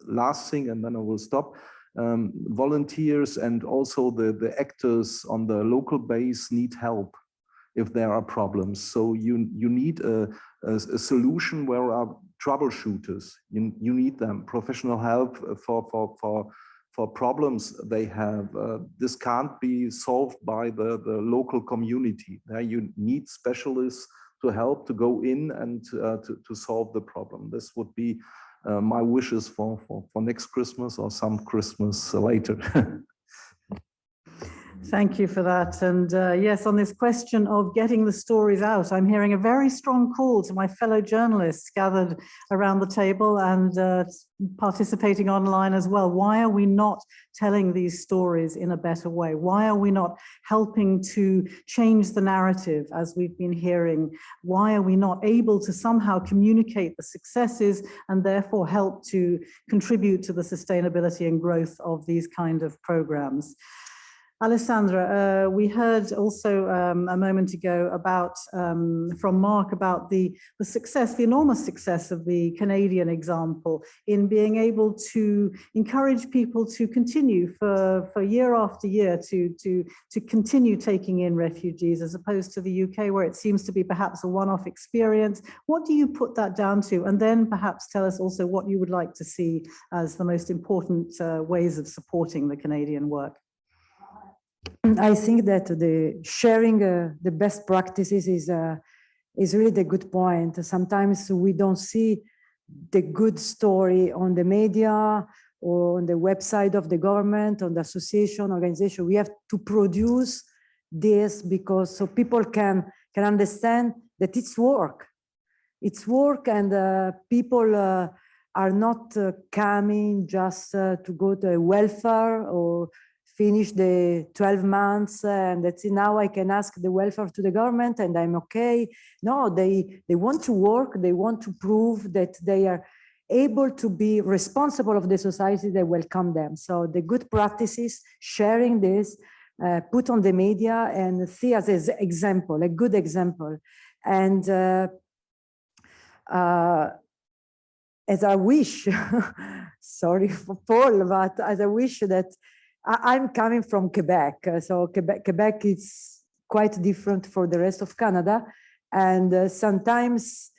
last thing, and then I will stop. Volunteers and also the actors on the local base need help if there are problems. So you need a solution where are troubleshooters. You need them, professional help for problems they have. This can't be solved by the local community. You need specialists to help to go in and to solve the problem. This would be my wishes for next Christmas or some Christmas later. Thank you for that. And yes, on this question of getting the stories out, I'm hearing a very strong call to my fellow journalists gathered around the table and participating online as well. Why are we not telling these stories in a better way? Why are we not helping to change the narrative as we've been hearing? Why are we not able to somehow communicate the successes and therefore help to contribute to the sustainability and growth of these kind of programs? Alessandra, we heard also a moment ago about from Mark about the success, the enormous success of the Canadian example in being able to encourage people to continue for year after year to continue taking in refugees, as opposed to the UK, where it seems to be perhaps a one-off experience. What do you put that down to? And then perhaps tell us also what you would like to see as the most important ways of supporting the Canadian work. I think that the sharing the best practices is really the good point. Sometimes we don't see the good story on the media or on the website of the government, on the association, organization. We have to produce this because so people can understand that it's work. It's work, and people are not coming just to go to welfare or finish the 12 months and that's it. Now I can ask the welfare to the government and I'm okay. No, they want to work. They want to prove that they are able to be responsible of the society that welcome them. So the good practices, sharing this, put on the media and see us as example, a good example. And as I wish, sorry for Paul, but as I wish that I'm coming from Quebec. So Quebec is quite different for the rest of Canada. And sometimes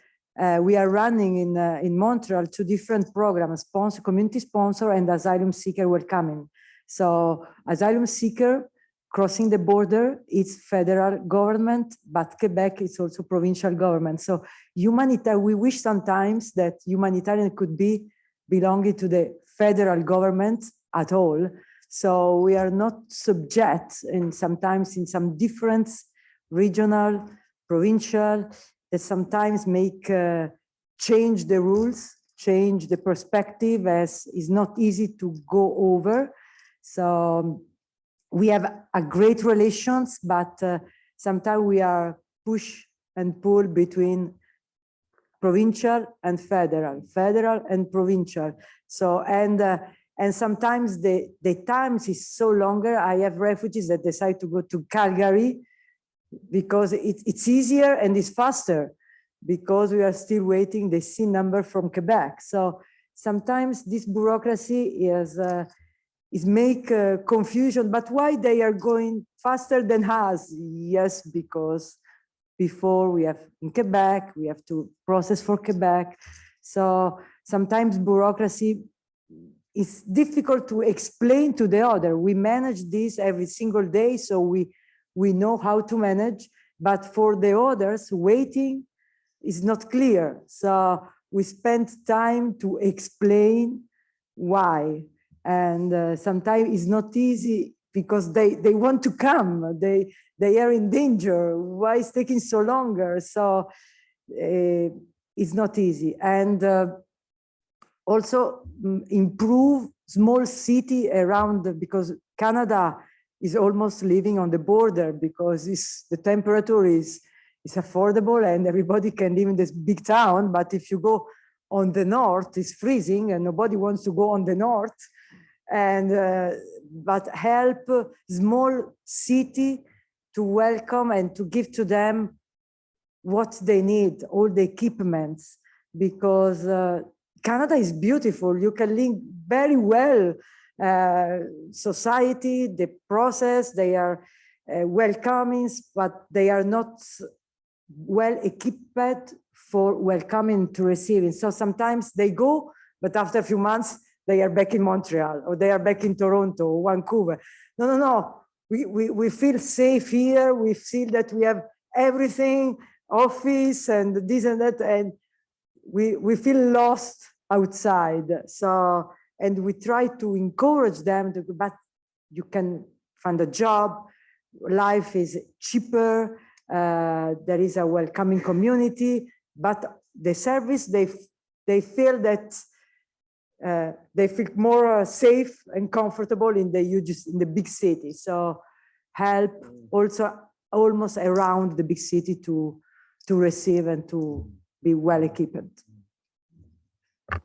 we are running in Montreal 2 different programs, community sponsor and asylum seeker welcoming. So asylum seeker crossing the border, it's federal government, but Quebec is also provincial government. So humanitarian, we wish sometimes that humanitarian could be belonging to the federal government at all. So we are not subject, and sometimes in some different regional, provincial, that sometimes make change the rules, change the perspective, as is not easy to go over. So we have a great relations, but sometimes we are push and pull between provincial and federal and provincial. So, and sometimes the times is so longer. I have refugees that decide to go to Calgary because it's easier and it's faster, because we are still waiting the C number from Quebec. So sometimes this bureaucracy is make confusion, but why they are going faster than us? Yes, because before we have in Quebec, we have to process for Quebec. So sometimes bureaucracy is difficult to explain to the other. We manage this every single day, so we know how to manage, but for the others, waiting is not clear. So we spend time to explain why. And sometimes it's not easy because they want to come, they are in danger. Why is taking so longer? So it's not easy. And also improve small city around, because Canada is almost living on the border, because the temperature is affordable and everybody can live in this big town. But if you go on the north, it's freezing and nobody wants to go on the north. And but help small city to welcome and to give to them what they need, all the equipments, because Canada is beautiful. You can link very well society, the process, they are welcoming, but they are not well equipped for welcoming to receiving. So sometimes they go, but after a few months, they are back in Montreal, or they are back in Toronto or Vancouver. No. We feel safe here. We feel that we have everything, office and this and that, and we feel lost outside. So, and we try to encourage them to, but you can find a job. Life is cheaper. There is a welcoming community, but the service, they feel that they feel more safe and comfortable in the big city. So help also almost around the big city to receive and to be well equipped.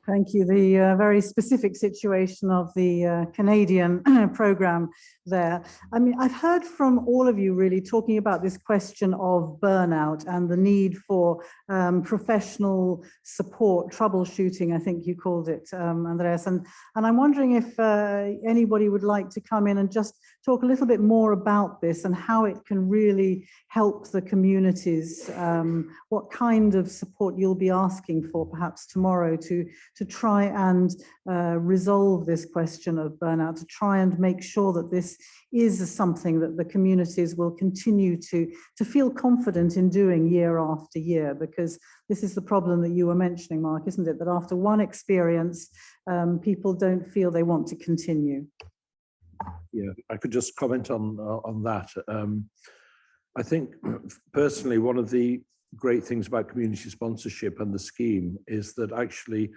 Thank you. The very specific situation of the Canadian program there. I mean, I've heard from all of you really talking about this question of burnout and the need for professional support, troubleshooting, I think you called it, Andreas. And I'm wondering if anybody would like to come in and just talk a little bit more about this and how it can really help the communities, what kind of support you'll be asking for perhaps tomorrow to try and resolve this question of burnout, to try and make sure that this is something that the communities will continue to feel confident in doing year after year, because this is the problem that you were mentioning, Mark, isn't it? That after one experience, people don't feel they want to continue. Yeah, I could just comment on that. I think personally, one of the great things about community sponsorship and the scheme is that actually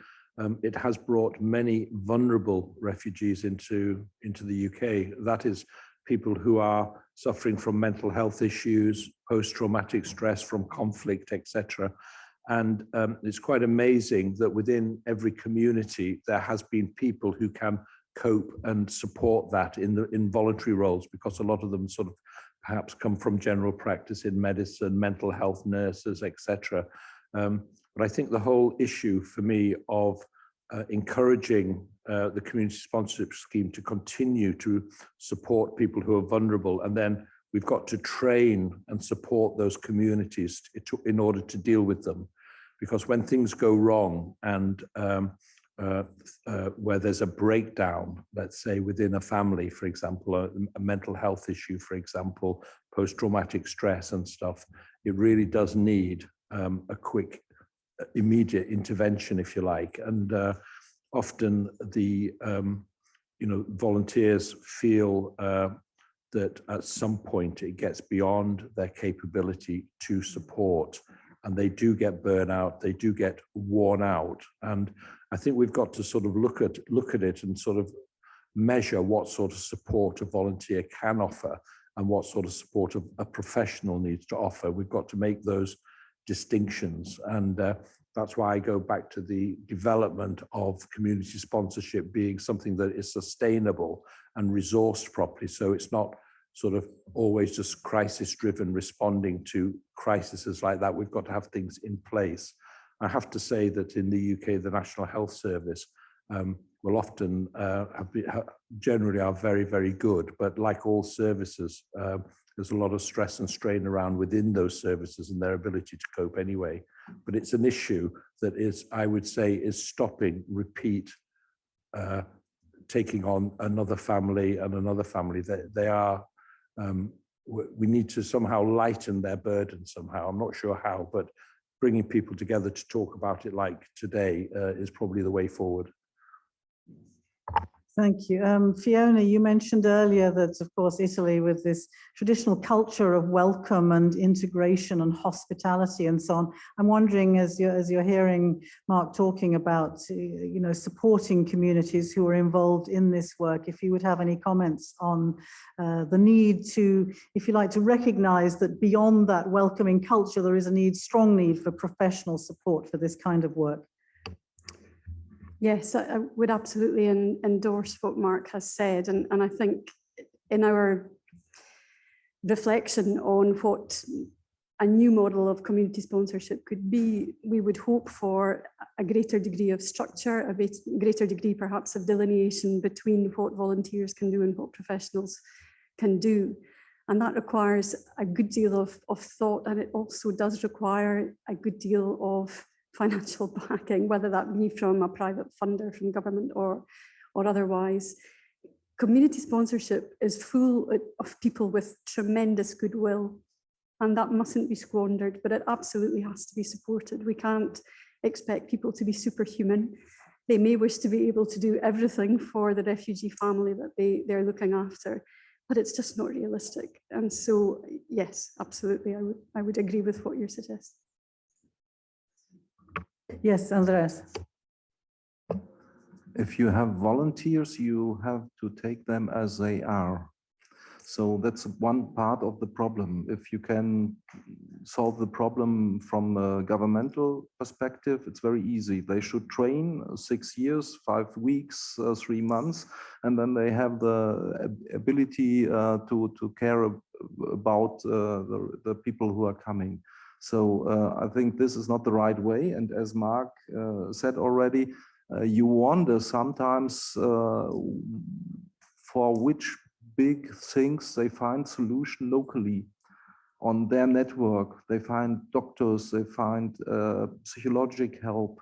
it has brought many vulnerable refugees into the UK. That is, people who are suffering from mental health issues, post-traumatic stress from conflict, etc. And it's quite amazing that within every community, there has been people who can cope and support that in voluntary roles, because a lot of them sort of perhaps come from general practice in medicine, mental health nurses, etc. But I think the whole issue for me of encouraging the community sponsorship scheme to continue to support people who are vulnerable, and then we've got to train and support those communities in order to deal with them. Because when things go wrong and where there's a breakdown, let's say within a family, for example, a mental health issue, for example, post-traumatic stress and stuff, it really does need a quick, immediate intervention, if you like. And often the volunteers feel that at some point it gets beyond their capability to support, and they do get burnout, they do get worn out. And I think we've got to sort of look at it and sort of measure what sort of support a volunteer can offer and what sort of support a professional needs to offer. We've got to make those distinctions. And that's why I go back to the development of community sponsorship being something that is sustainable and resourced properly. So it's not sort of always just crisis-driven, responding to crises like that. We've got to have things in place. I have to say that in the UK, the National Health Service will often generally are very, very good. But like all services, there's a lot of stress and strain around within those services and their ability to cope anyway. But it's an issue that is, I would say, is stopping repeat taking on another family and another family. They are, we need to somehow lighten their burden somehow. I'm not sure how, but bringing people together to talk about it like today is probably the way forward. Thank you. Fiona, you mentioned earlier that, of course, Italy, with this traditional culture of welcome and integration and hospitality and so on. I'm wondering, as you're hearing Mark talking about, supporting communities who are involved in this work, if you would have any comments on the need to, if you like, to recognize that beyond that welcoming culture, there is a strong need for professional support for this kind of work. Yes, I would absolutely endorse what Mark has said. And I think in our reflection on what a new model of community sponsorship could be, we would hope for a greater degree of structure, a greater degree perhaps of delineation between what volunteers can do and what professionals can do. And that requires a good deal of thought, and it also does require a good deal of financial backing, whether that be from a private funder, from government or otherwise. Community sponsorship is full of people with tremendous goodwill, and that mustn't be squandered, but it absolutely has to be supported. We can't expect people to be superhuman. They may wish to be able to do everything for the refugee family that they're looking after, but it's just not realistic. And so, yes, absolutely, I would agree with what you're suggesting. Yes, Andreas. If you have volunteers, you have to take them as they are. So that's one part of the problem. If you can solve the problem from a governmental perspective, it's very easy. They should train 6 years, 5 weeks, 3 months, and then they have the ability to care about the people who are coming. So I think this is not the right way. And as Mark said already, you wonder sometimes for which big things they find solution locally on their network. They find doctors, they find psychological help.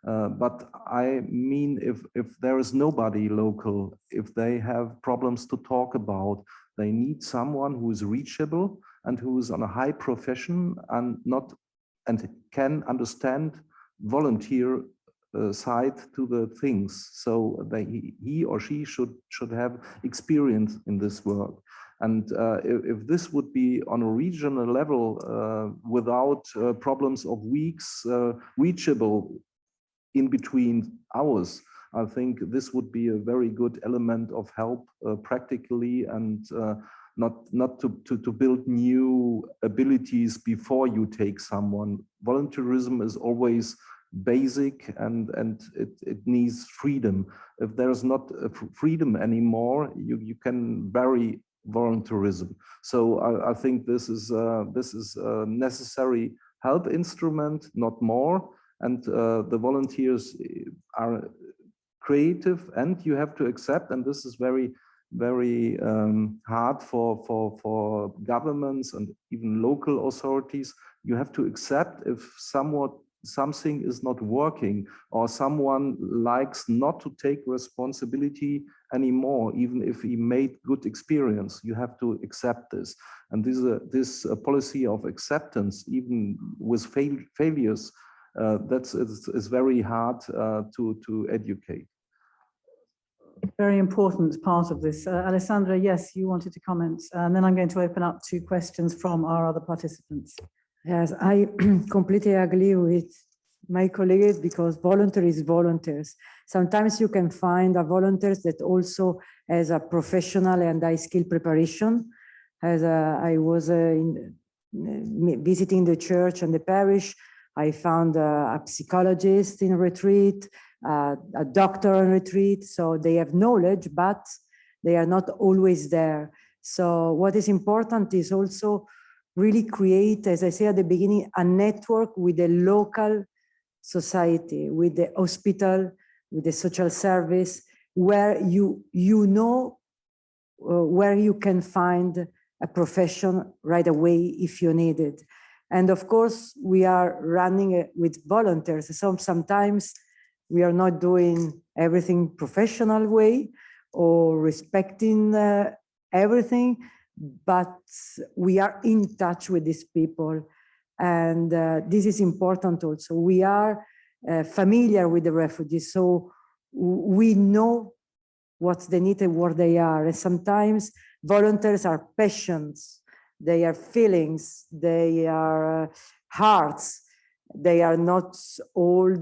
But I mean, if there is nobody local, if they have problems to talk about, they need someone who is reachable and who is on a high profession and can understand volunteer side to the things. So he or she should have experience in this work. And if this would be on a regional level without problems of weeks, reachable in between hours, I think this would be a very good element of help practically and not to build new abilities before you take someone. Volunteerism is always basic and it needs freedom. If there's not freedom anymore, you can bury volunteerism. So I think this is a necessary help instrument, not more. And the volunteers are creative, and you have to accept, and this is very hard for governments and even local authorities. You have to accept if something is not working, or someone likes not to take responsibility anymore, even if he made good experience. You have to accept this. And this policy of acceptance, even with failures, is very hard to educate. Very important part of this. Alessandra, yes, you wanted to comment, and then I'm going to open up to questions from our other participants. Yes, I completely agree with my colleagues, because volunteers. Sometimes you can find a volunteers that also has a professional and high skill preparation. As I was visiting the church and the parish, I found a psychologist in retreat, a doctor on retreat. So they have knowledge, but they are not always there. So what is important is also really create, as I said at the beginning, a network with the local society, with the hospital, with the social service, where you know where you can find a profession right away if you need it. And of course, we are running with volunteers. So sometimes we are not doing everything professional way or respecting everything, but we are in touch with these people. And this is important also. We are familiar with the refugees, so we know what's the need and what they are. And sometimes volunteers are passions, they are feelings, they are hearts. They are not all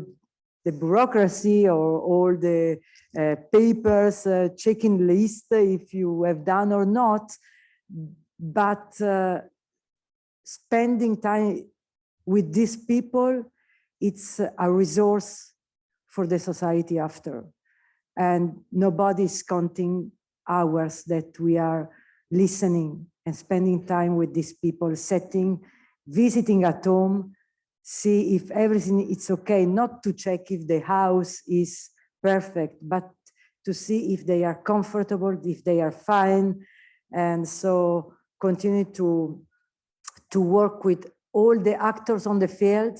the bureaucracy or all the papers, checking list if you have done or not, but spending time with these people, it's a resource for the society after. And nobody's counting hours that we are listening and spending time with these people, visiting at home, see if everything is okay, not to check if the house is perfect, but to see if they are comfortable, if they are fine. And so continue to work with all the actors on the field,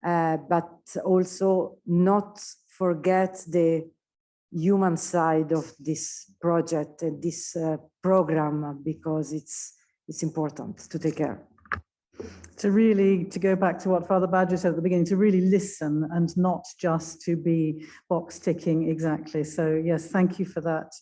but also not forget the human side of this project and this program, because it's important to take care. To go back to what Father Badger said at the beginning, to really listen and not just to be box ticking exactly. So yes, thank you for that,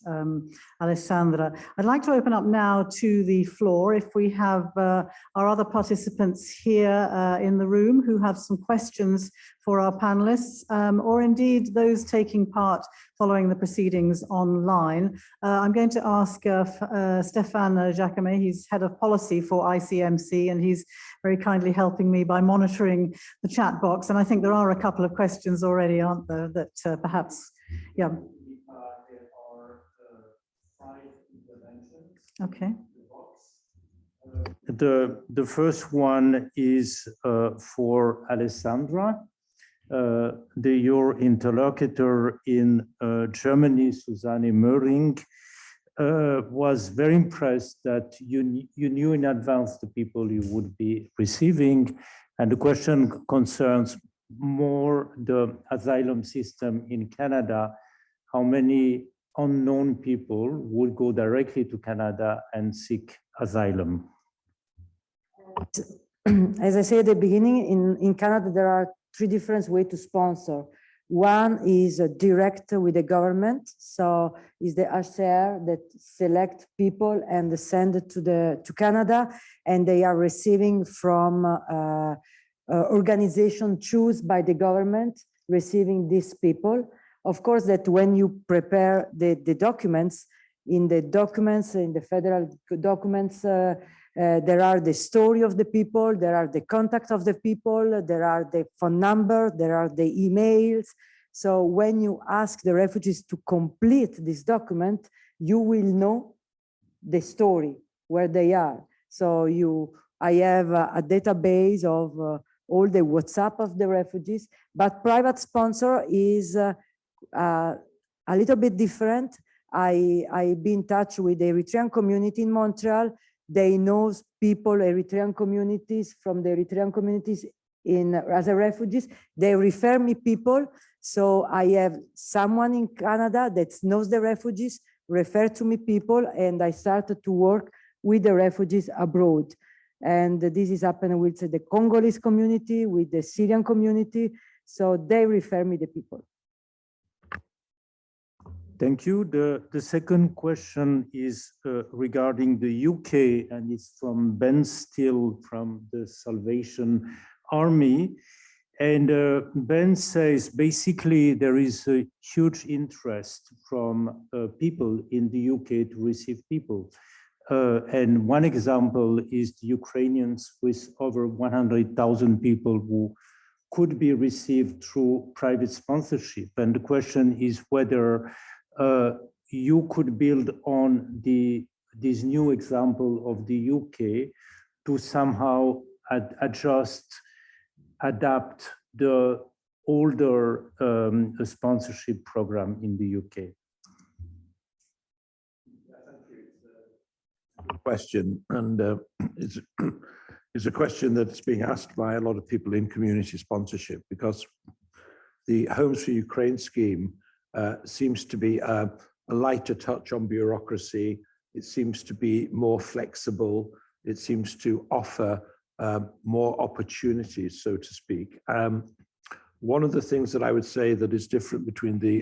Alessandra. I'd like to open up now to the floor. If we have our other participants here in the room who have some questions for our panelists, or indeed those taking part following the proceedings online. I'm going to ask Stéphane Jacquemet. He's head of policy for ICMC, and he's very kindly helping me by monitoring the chat box. And I think there are a couple of questions already, aren't there, that perhaps, yeah. There are 5 interventions. Okay. The first one is for Alessandra. Your interlocutor in Germany, Susanne Möhring, was very impressed that you knew in advance the people you would be receiving. And the question concerns more the asylum system in Canada. How many unknown people would go directly to Canada and seek asylum? As I said at the beginning, in Canada, there are 3 different ways to sponsor. One is direct with the government. So it's the HCR that select people and send it to Canada, and they are receiving from organization chosen by the government, receiving these people. Of course, that when you prepare the documents, in the documents, in the federal documents, there are the story of the people, there are the contact of the people, there are the phone number, there are the emails. So when you ask the refugees to complete this document, you will know the story, where they are. So I have a database of all the WhatsApp of the refugees, but private sponsor is a little bit different. I've been in touch with the Eritrean community in Montreal. They know people, Eritrean communities, from the Eritrean communities as a refugees. They refer me people. So I have someone in Canada that knows the refugees, refer to me people, and I started to work with the refugees abroad. And this is happening with the Congolese community, with the Syrian community. So they refer me the people. Thank you. The second question is regarding the UK, and it's from Ben Still from the Salvation Army. And Ben says, basically, there is a huge interest from people in the UK to receive people. And one example is the Ukrainians, with over 100,000 people who could be received through private sponsorship. And the question is whether you could build on this new example of the UK to somehow adapt the older sponsorship program in the UK. Question, and it's a question that's being asked by a lot of people in community sponsorship, because the Homes for Ukraine scheme seems to be a lighter touch on bureaucracy. It seems to be more flexible. It seems to offer more opportunities, so to speak. One of the things that I would say that is different between the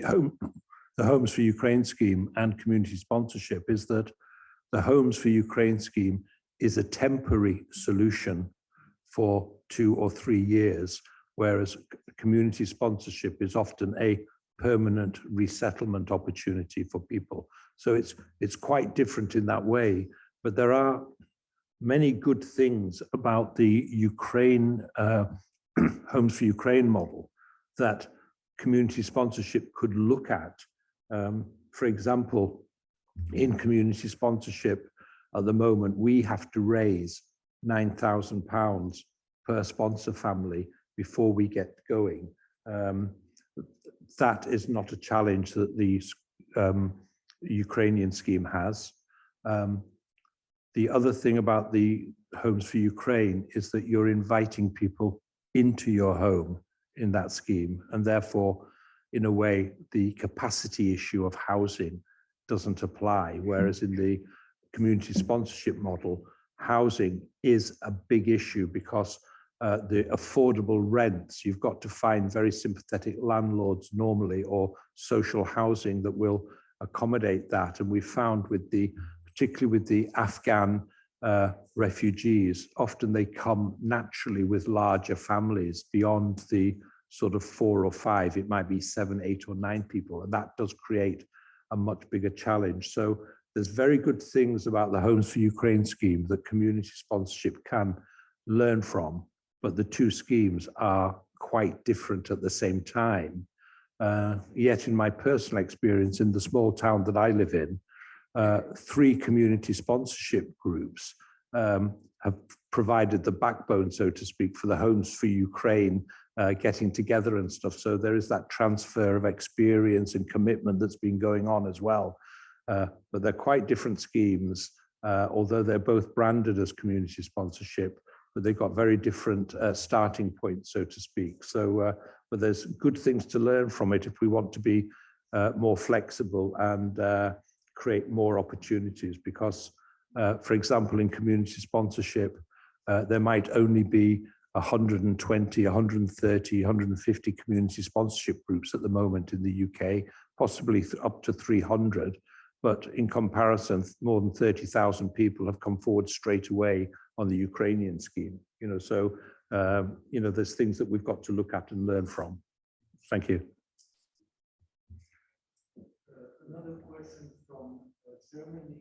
Homes for Ukraine scheme and community sponsorship is that the Homes for Ukraine scheme is a temporary solution for 2 or 3 years, whereas community sponsorship is often a permanent resettlement opportunity for people. So it's quite different in that way, but there are many good things about the Ukraine Homes for Ukraine model that community sponsorship could look at. For example, in community sponsorship at the moment, we have to raise £9,000 per sponsor family before we get going. That is not a challenge that the Ukrainian scheme has. The other thing about the Homes for Ukraine is that you're inviting people into your home in that scheme, and therefore, in a way, the capacity issue of housing doesn't apply, whereas in the community sponsorship model, housing is a big issue because the affordable rents, you've got to find very sympathetic landlords normally, or social housing that will accommodate that. And we found particularly with the Afghan refugees, often they come naturally with larger families beyond the sort of 4 or 5, it might be 7, 8 or 9 people. And that does create a much bigger challenge. So there's very good things about the Homes for Ukraine scheme that community sponsorship can learn from, but the two schemes are quite different at the same time. Yet in my personal experience in the small town that I live in, 3 community sponsorship groups have provided the backbone, so to speak, for the Homes for Ukraine getting together and stuff. So there is that transfer of experience and commitment that's been going on as well. But they're quite different schemes, although they're both branded as community sponsorship, but they've got very different starting points, so to speak. So, but there's good things to learn from it if we want to be more flexible and create more opportunities, because, for example, in community sponsorship, there might only be 120, 130, 150 community sponsorship groups at the moment in the UK, possibly up to 300. But in comparison, more than 30,000 people have come forward straight away on the Ukrainian scheme. So there's things that we've got to look at and learn from. Thank you. another question from Germany.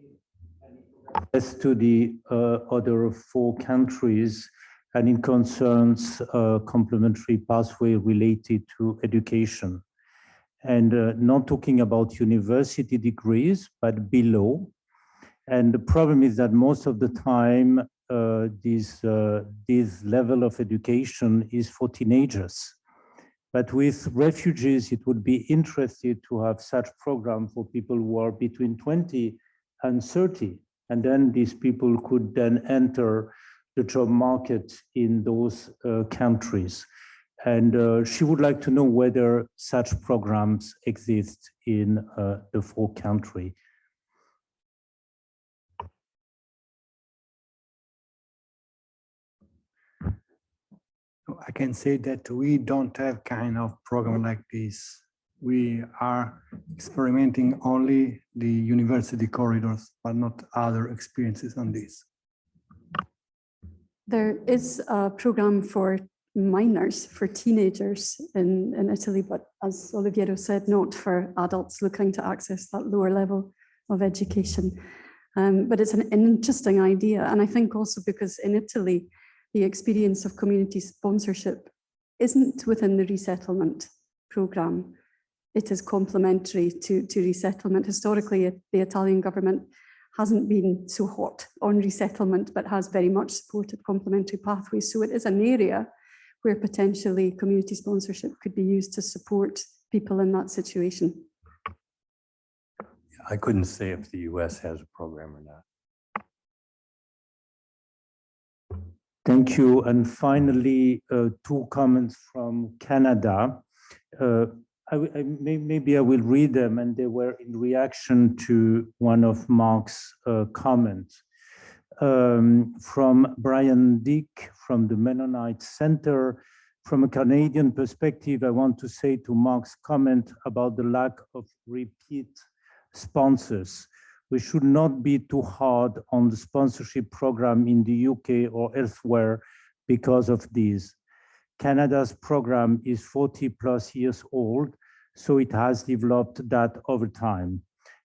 As to the other 4 countries, and it concerns complementary pathway related to education. And not talking about university degrees, but below. And the problem is that most of the time, this level of education is for teenagers. But with refugees, it would be interesting to have such program for people who are between 20 and 30. And then these people could then enter the job market in those countries. And she would like to know whether such programs exist in the 4 countries. I can say that we don't have kind of program like this. We are experimenting only the university corridors, but not other experiences on this. There is a program for minors, for teenagers in Italy, but as Oliviero said, not for adults looking to access that lower level of education. But it's an interesting idea. And I think also because in Italy, the experience of community sponsorship isn't within the resettlement program. It is complementary to resettlement. Historically, the Italian government hasn't been so hot on resettlement, but has very much supported complementary pathways. So it is an area where potentially community sponsorship could be used to support people in that situation. I couldn't say if the US has a program or not. Thank you. And finally, 2 comments from Canada. Maybe I will read them, and they were in reaction to one of Mark's comments. From Brian Dick from the Mennonite Center. From a Canadian perspective, I want to say to Mark's comment about the lack of repeat sponsors. We should not be too hard on the sponsorship program in the UK or elsewhere because of these. Canada's program is 40+ years old, so it has developed that over time.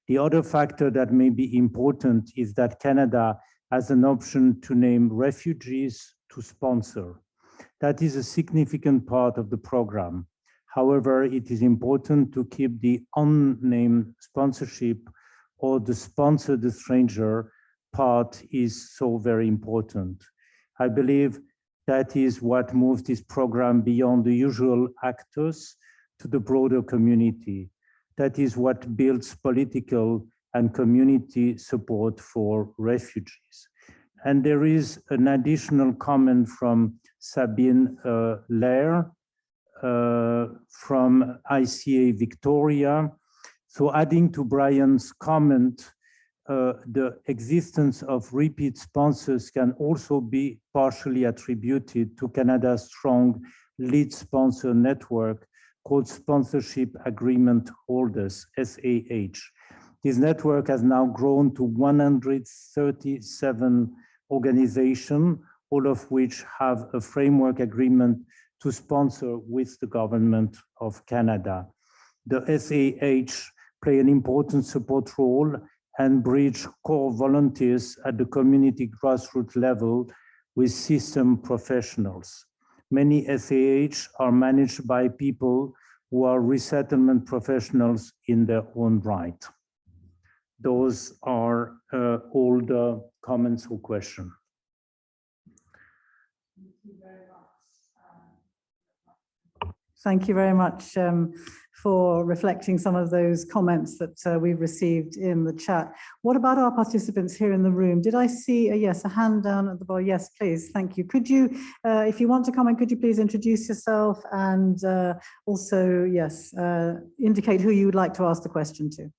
The other factor that may be important is that Canada has an option to name refugees to sponsor. That is a significant part of the program. However, it is important to keep the unnamed sponsorship or the sponsor the stranger part is so very important. I believe that is what moves this program beyond the usual actors to the broader community. That is what builds political and community support for refugees. And there is an additional comment from Sabine Lair from ICA Victoria. So adding to Brian's comment, the existence of repeat sponsors can also be partially attributed to Canada's strong lead sponsor network called Sponsorship Agreement Holders, SAH. This network has now grown to 137 organizations, all of which have a framework agreement to sponsor with the government of Canada. The SAH play an important support role and bridge core volunteers at the community grassroots level with system professionals. Many SAH are managed by people who are resettlement professionals in their own right. Those are all the comments or questions. Thank you very much for reflecting some of those comments that we've received in the chat. What about our participants here in the room? Did I see, yes, a hand down at the bottom? Yes, please, thank you. Could you, if you want to comment, could you please introduce yourself and also, yes, indicate who you would like to ask the question to?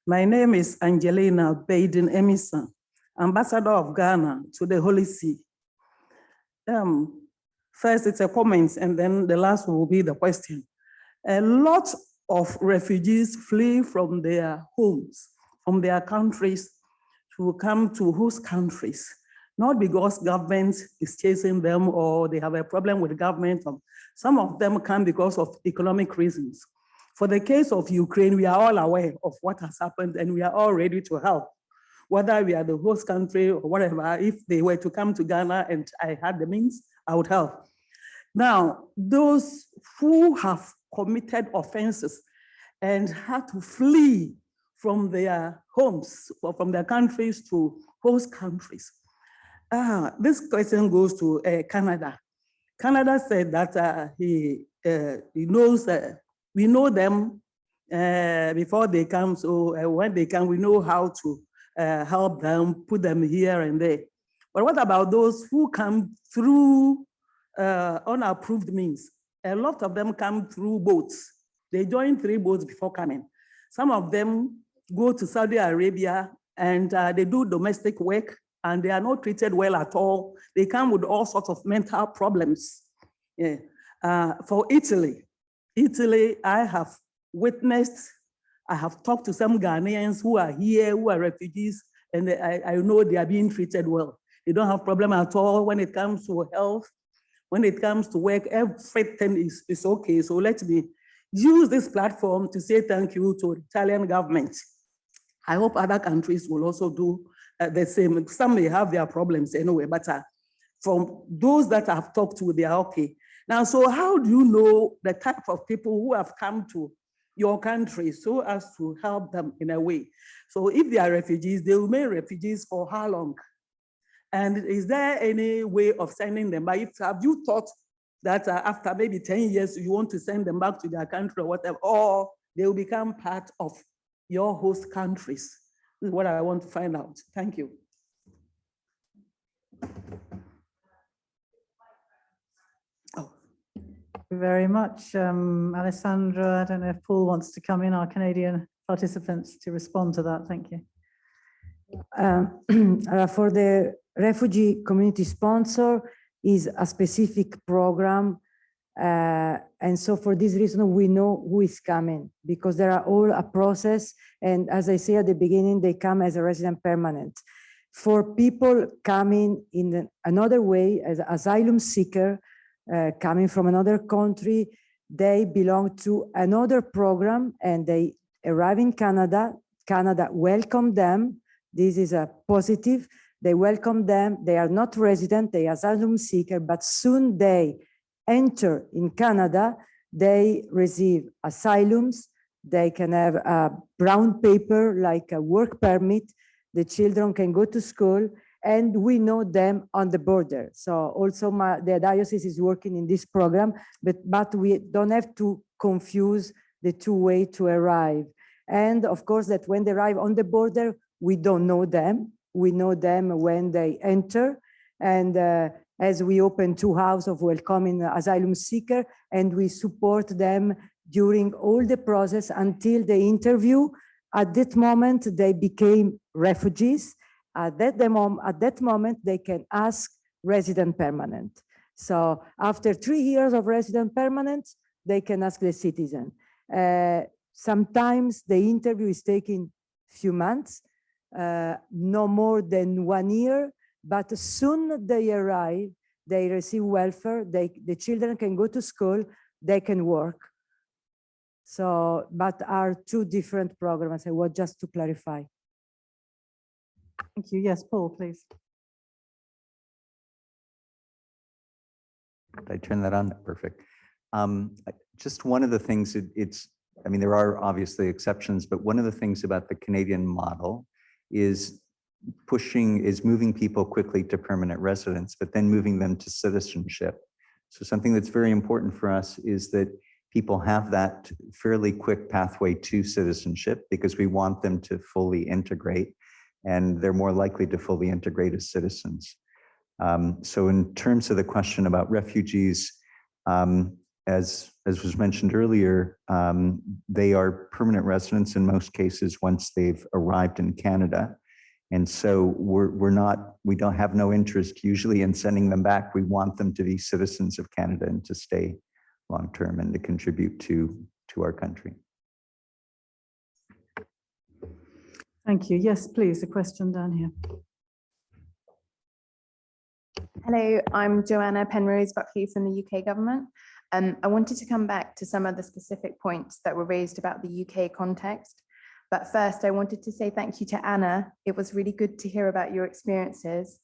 My name is Angelina Baden Emison, Ambassador of Ghana to the Holy See. First, it's a comment, and then the last will be the question. A lot of refugees flee from their homes, from their countries, to come to whose countries? Not because government is chasing them or they have a problem with government. Some of them come because of economic reasons. For the case of Ukraine, we are all aware of what has happened and we are all ready to help. Whether we are the host country or whatever, if they were to come to Ghana and I had the means, I would help. Now, those who have committed offenses and had to flee from their homes or from their countries to host countries. This question goes to Canada. Canada said that he knows, we know them before they come, so when they come, we know how to help them, put them here and there. But what about those who come through unapproved means? A lot of them come through boats. They join 3 boats before coming. Some of them go to Saudi Arabia and they do domestic work and they are not treated well at all. They come with all sorts of mental problems. Yeah. For Italy, I have witnessed, I have talked to some Ghanaians who are here, who are refugees, and I know they are being treated well. They don't have problem at all when it comes to health, when it comes to work, everything is okay. So let me use this platform to say thank you to the Italian government. I hope other countries will also do the same. Some may have their problems anyway, but from those that I've talked to, they are okay. Now, so how do you know the type of people who have come to your country so as to help them in a way? So if they are refugees, they will remain refugees for how long? And is there any way of sending them back? Have you thought that after maybe 10 years, you want to send them back to their country or whatever, or they will become part of your host countries? This is what I want to find out. Thank you. Thank you very much. Alessandra, I don't know if Paul wants to come in, our Canadian participants, to respond to that. Thank you. For the refugee community sponsor is a specific program. And so for this reason, we know who is coming because there are all a process. And as I say at the beginning, they come as a resident permanent. For people coming in another way, as asylum seeker, coming from another country, they belong to another program and they arrive in Canada. Canada welcome them. This is a positive. They welcome them. They are not resident, they are asylum seeker, but soon they enter in Canada, they receive asylums. They can have a brown paper like a work permit. The children can go to school and we know them on the border. So also the diocese is working in this program, but we don't have to confuse the 2 ways to arrive. And of course that when they arrive on the border, we don't know them. We know them when they enter. And as we open 2 houses of welcoming asylum seeker, and we support them during all the process until the interview. At that moment, they became refugees. At that moment, they can ask resident permanent. So after 3 years of resident permanent, they can ask the citizen. Sometimes the interview is taking few months, no more than 1 year, but soon they arrive, they receive welfare, the children can go to school, they can work. So, but are 2 different programs, I want just to clarify. Thank you. Yes, Paul, please. Did I turn that on? Perfect. Just one of the things, I mean, there are obviously exceptions, but one of the things about the Canadian model is moving people quickly to permanent residence, but then moving them to citizenship. So something that's very important for us is that people have that fairly quick pathway to citizenship because we want them to fully integrate, and they're more likely to fully integrate as citizens. So in terms of the question about refugees, as was mentioned earlier, they are permanent residents in most cases once they've arrived in Canada. And so we don't have no interest usually in sending them back. We want them to be citizens of Canada and to stay long-term and to contribute to our country. Thank you. Yes, please, a question down here. Hello, I'm Joanna Penrose Buckley from the UK government. I wanted to come back to some of the specific points that were raised about the UK context. But first, I wanted to say thank you to Anna. It was really good to hear about your experiences.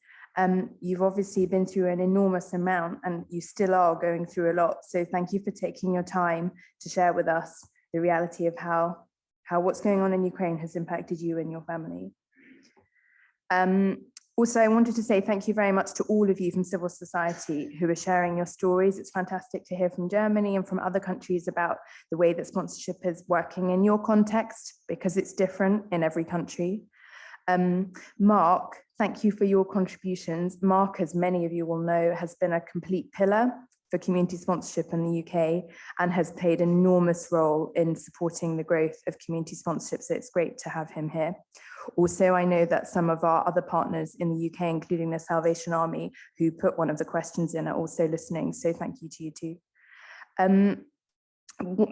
You've obviously been through an enormous amount and you still are going through a lot. So thank you for taking your time to share with us the reality of how what's going on in Ukraine has impacted you and your family. Also, I wanted to say thank you very much to all of you from civil society who are sharing your stories. It's fantastic to hear from Germany and from other countries about the way that sponsorship is working in your context, because it's different in every country. Mark, thank you for your contributions. Mark, as many of you will know, has been a complete pillar for community sponsorship in the UK and has played an enormous role in supporting the growth of community sponsorship. So it's great to have him here. Also, I know that some of our other partners in the UK, including the Salvation Army, who put one of the questions in, are also listening. So thank you to you too.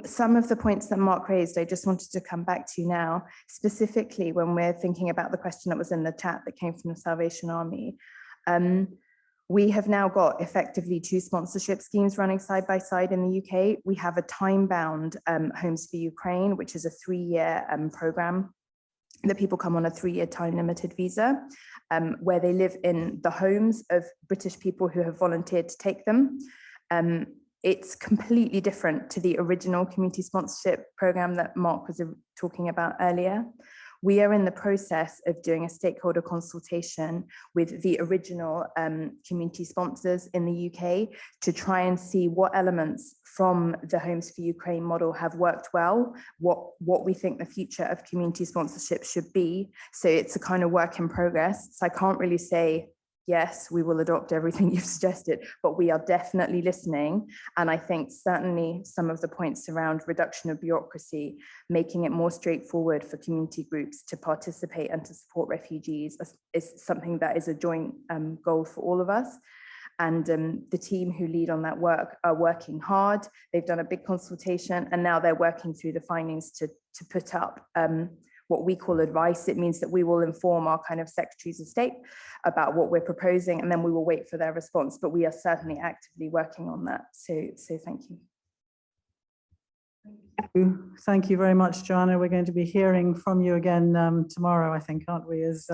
Some of the points that Mark raised, I just wanted to come back to now, specifically when we're thinking about the question that was in the chat that came from the Salvation Army. We have now got effectively 2 sponsorship schemes running side by side in the UK. We have a time-bound Homes for Ukraine, which is a 3-year program that people come on a 3-year time-limited visa, where they live in the homes of British people who have volunteered to take them. It's completely different to the original community sponsorship program that Mark was talking about earlier. We are in the process of doing a stakeholder consultation with the original community sponsors in the UK to try and see what elements from the Homes for Ukraine model have worked well, what we think the future of community sponsorship should be. So it's a kind of work in progress. So I can't really say, yes, we will adopt everything you've suggested, but we are definitely listening. And I think certainly some of the points around reduction of bureaucracy, making it more straightforward for community groups to participate and to support refugees is something that is a joint goal for all of us. And the team who lead on that work are working hard. They've done a big consultation and now they're working through the findings to put up what we call advice. It means that we will inform our kind of secretaries of state about what we're proposing, and then we will wait for their response. But we are certainly actively working on that. So thank you. Thank you very much, Joanna. We're going to be hearing from you again tomorrow, I think, aren't we, as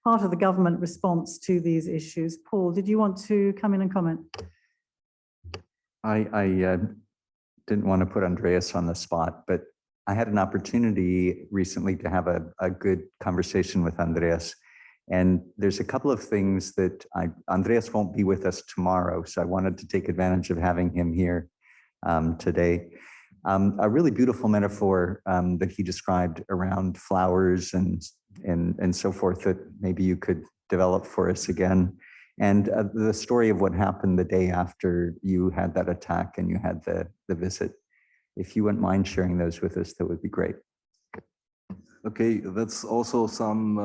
part of the government response to these issues. Paul, did you want to come in and comment? I didn't want to put Andreas on the spot, but I had an opportunity recently to have a good conversation with Andreas. And there's a couple of things that Andreas won't be with us tomorrow, so I wanted to take advantage of having him here today. A really beautiful metaphor that he described around flowers and so forth that maybe you could develop for us again. And the story of what happened the day after you had that attack and you had the visit. If you wouldn't mind sharing those with us, that would be great. Okay, that's also some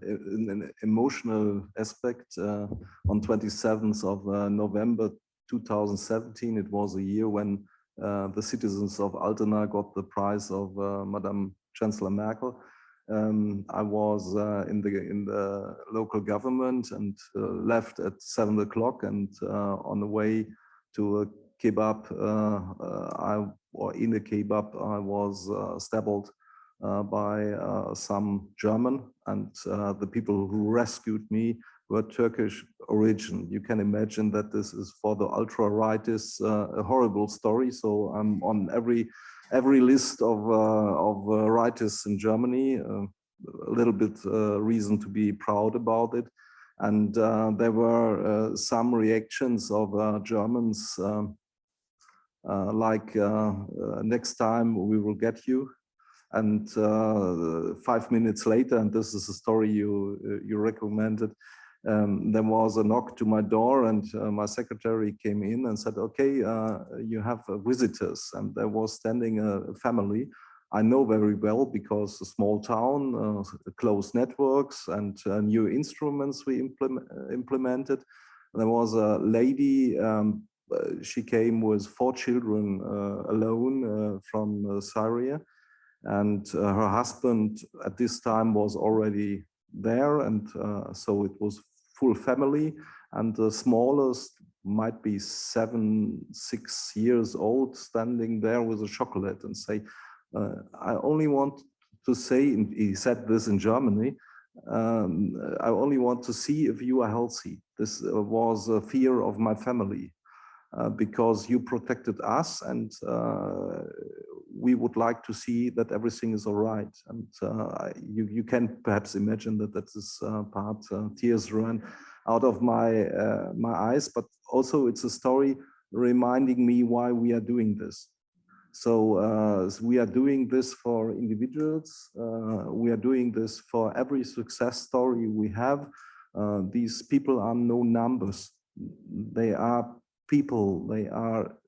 an emotional aspect. On 27th of November 2017, it was a year when the citizens of Altena got the prize of Madame Chancellor Merkel. I was in the local government and left at 7 o'clock, and on the way to a kebab, in a kebab, I was stabbed by some German, and the people who rescued me were Turkish origin. You can imagine that this is for the ultra-rightists a horrible story. So I'm on every list of rightists in Germany. A little bit reason to be proud about it. And there were some reactions of Germans like next time we will get you. And 5 minutes later, and this is a story you recommended, there was a knock to my door, and my secretary came in and said, okay, you have visitors. And there was standing a family I know very well, because a small town, close networks, and new instruments we implemented. There was a lady, she came with 4 children alone from Syria. And her husband at this time was already there, and so it was full family. And the smallest might be 7, 6 years old, standing there with a chocolate and say, I only want to say, and he said this in Germany, I only want to see if you are healthy. This was a fear of my family because you protected us, and we would like to see that everything is all right. And you can perhaps imagine that that is part, tears run out of my eyes, but also it's a story reminding me why we are doing this. So we are doing this for individuals. We are doing this for every success story we have. These people are no numbers. They are people. They are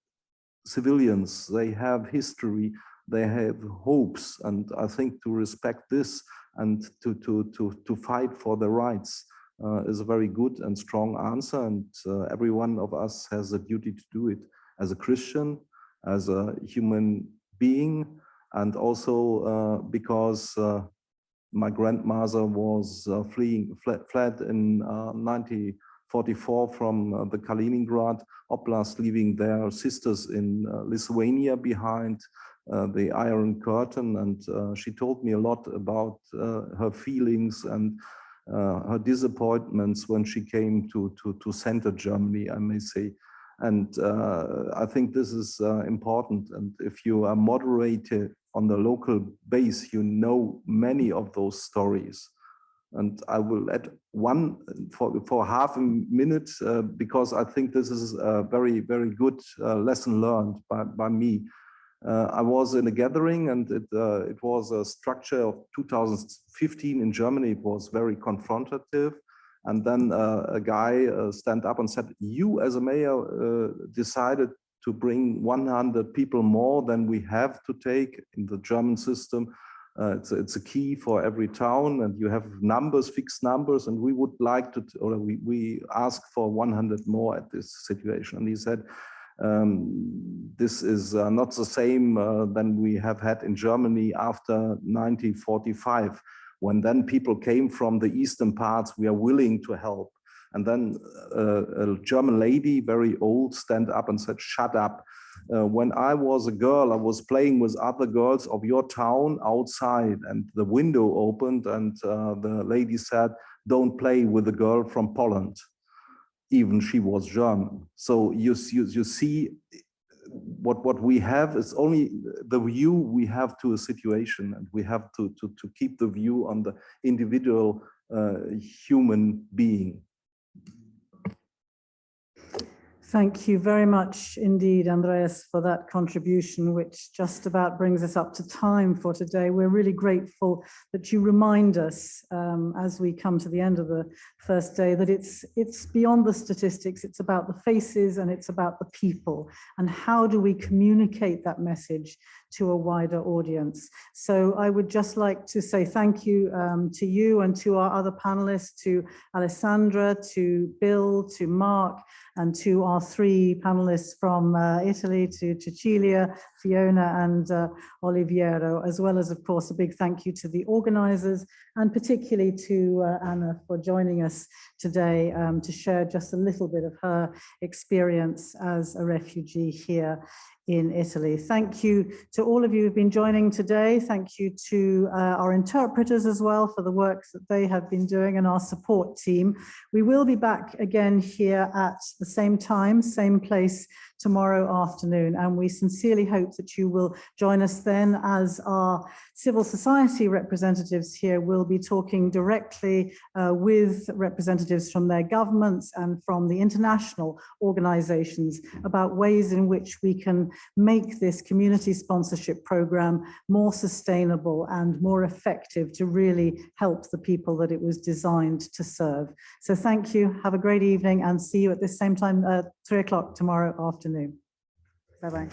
civilians. They have history. They have hopes. And I think to respect this and to fight for their rights is a very good and strong answer. And every one of us has a duty to do it as a Christian, as a human being, and also because my grandmother was fled in 1944 from the Kaliningrad Oblast, leaving their sisters in Lithuania behind the Iron Curtain. And she told me a lot about her feelings and her disappointments when she came to Santo, Germany, I may say. And I think this is important. And if you are moderated on the local base, you know many of those stories. And I will add one for half a minute, because I think this is a very, very good lesson learned by me. I was in a gathering, and it was a structure of 2015 in Germany. It was very confrontative. And then a guy stand up and said, you as a mayor decided to bring 100 people more than we have to take in the German system. It's a key for every town, and you have numbers, fixed numbers, and we would like to, or we ask for 100 more at this situation. And he said, this is not the same than we have had in Germany after 1945. When then people came from the eastern parts, we are willing to help. And then a German lady, very old, stand up and said, shut up. When I was a girl, I was playing with other girls of your town outside, and the window opened, and the lady said, don't play with a girl from Poland. Even she was German. So you see, what we have is only the view we have to a situation, and we have to keep the view on the individual human being. Thank you very much indeed, Andreas, for that contribution, which just about brings us up to time for today. We're really grateful that you remind us as we come to the end of the first day that it's beyond the statistics, it's about the faces and it's about the people, and how do we communicate that message to a wider audience. So I would just like to say thank you to you and to our other panelists, to Alessandra, to Bill, to Mark, and to our 3 panelists from Italy, to Cecilia, Fiona, and Oliviero, as well as, of course, a big thank you to the organizers, and particularly to Anna for joining us today to share just a little bit of her experience as a refugee here in Italy. Thank you to all of you who've been joining today. Thank you to our interpreters as well for the work that they have been doing, and our support team. We will be back again here at the same time, same place tomorrow afternoon, and we sincerely hope that you will join us then, as our civil society representatives here will be talking directly with representatives from their governments and from the international organizations about ways in which we can make this community sponsorship program more sustainable and more effective to really help the people that it was designed to serve. So thank you, have a great evening, and see you at this same time at 3 o'clock tomorrow afternoon. Bye-bye.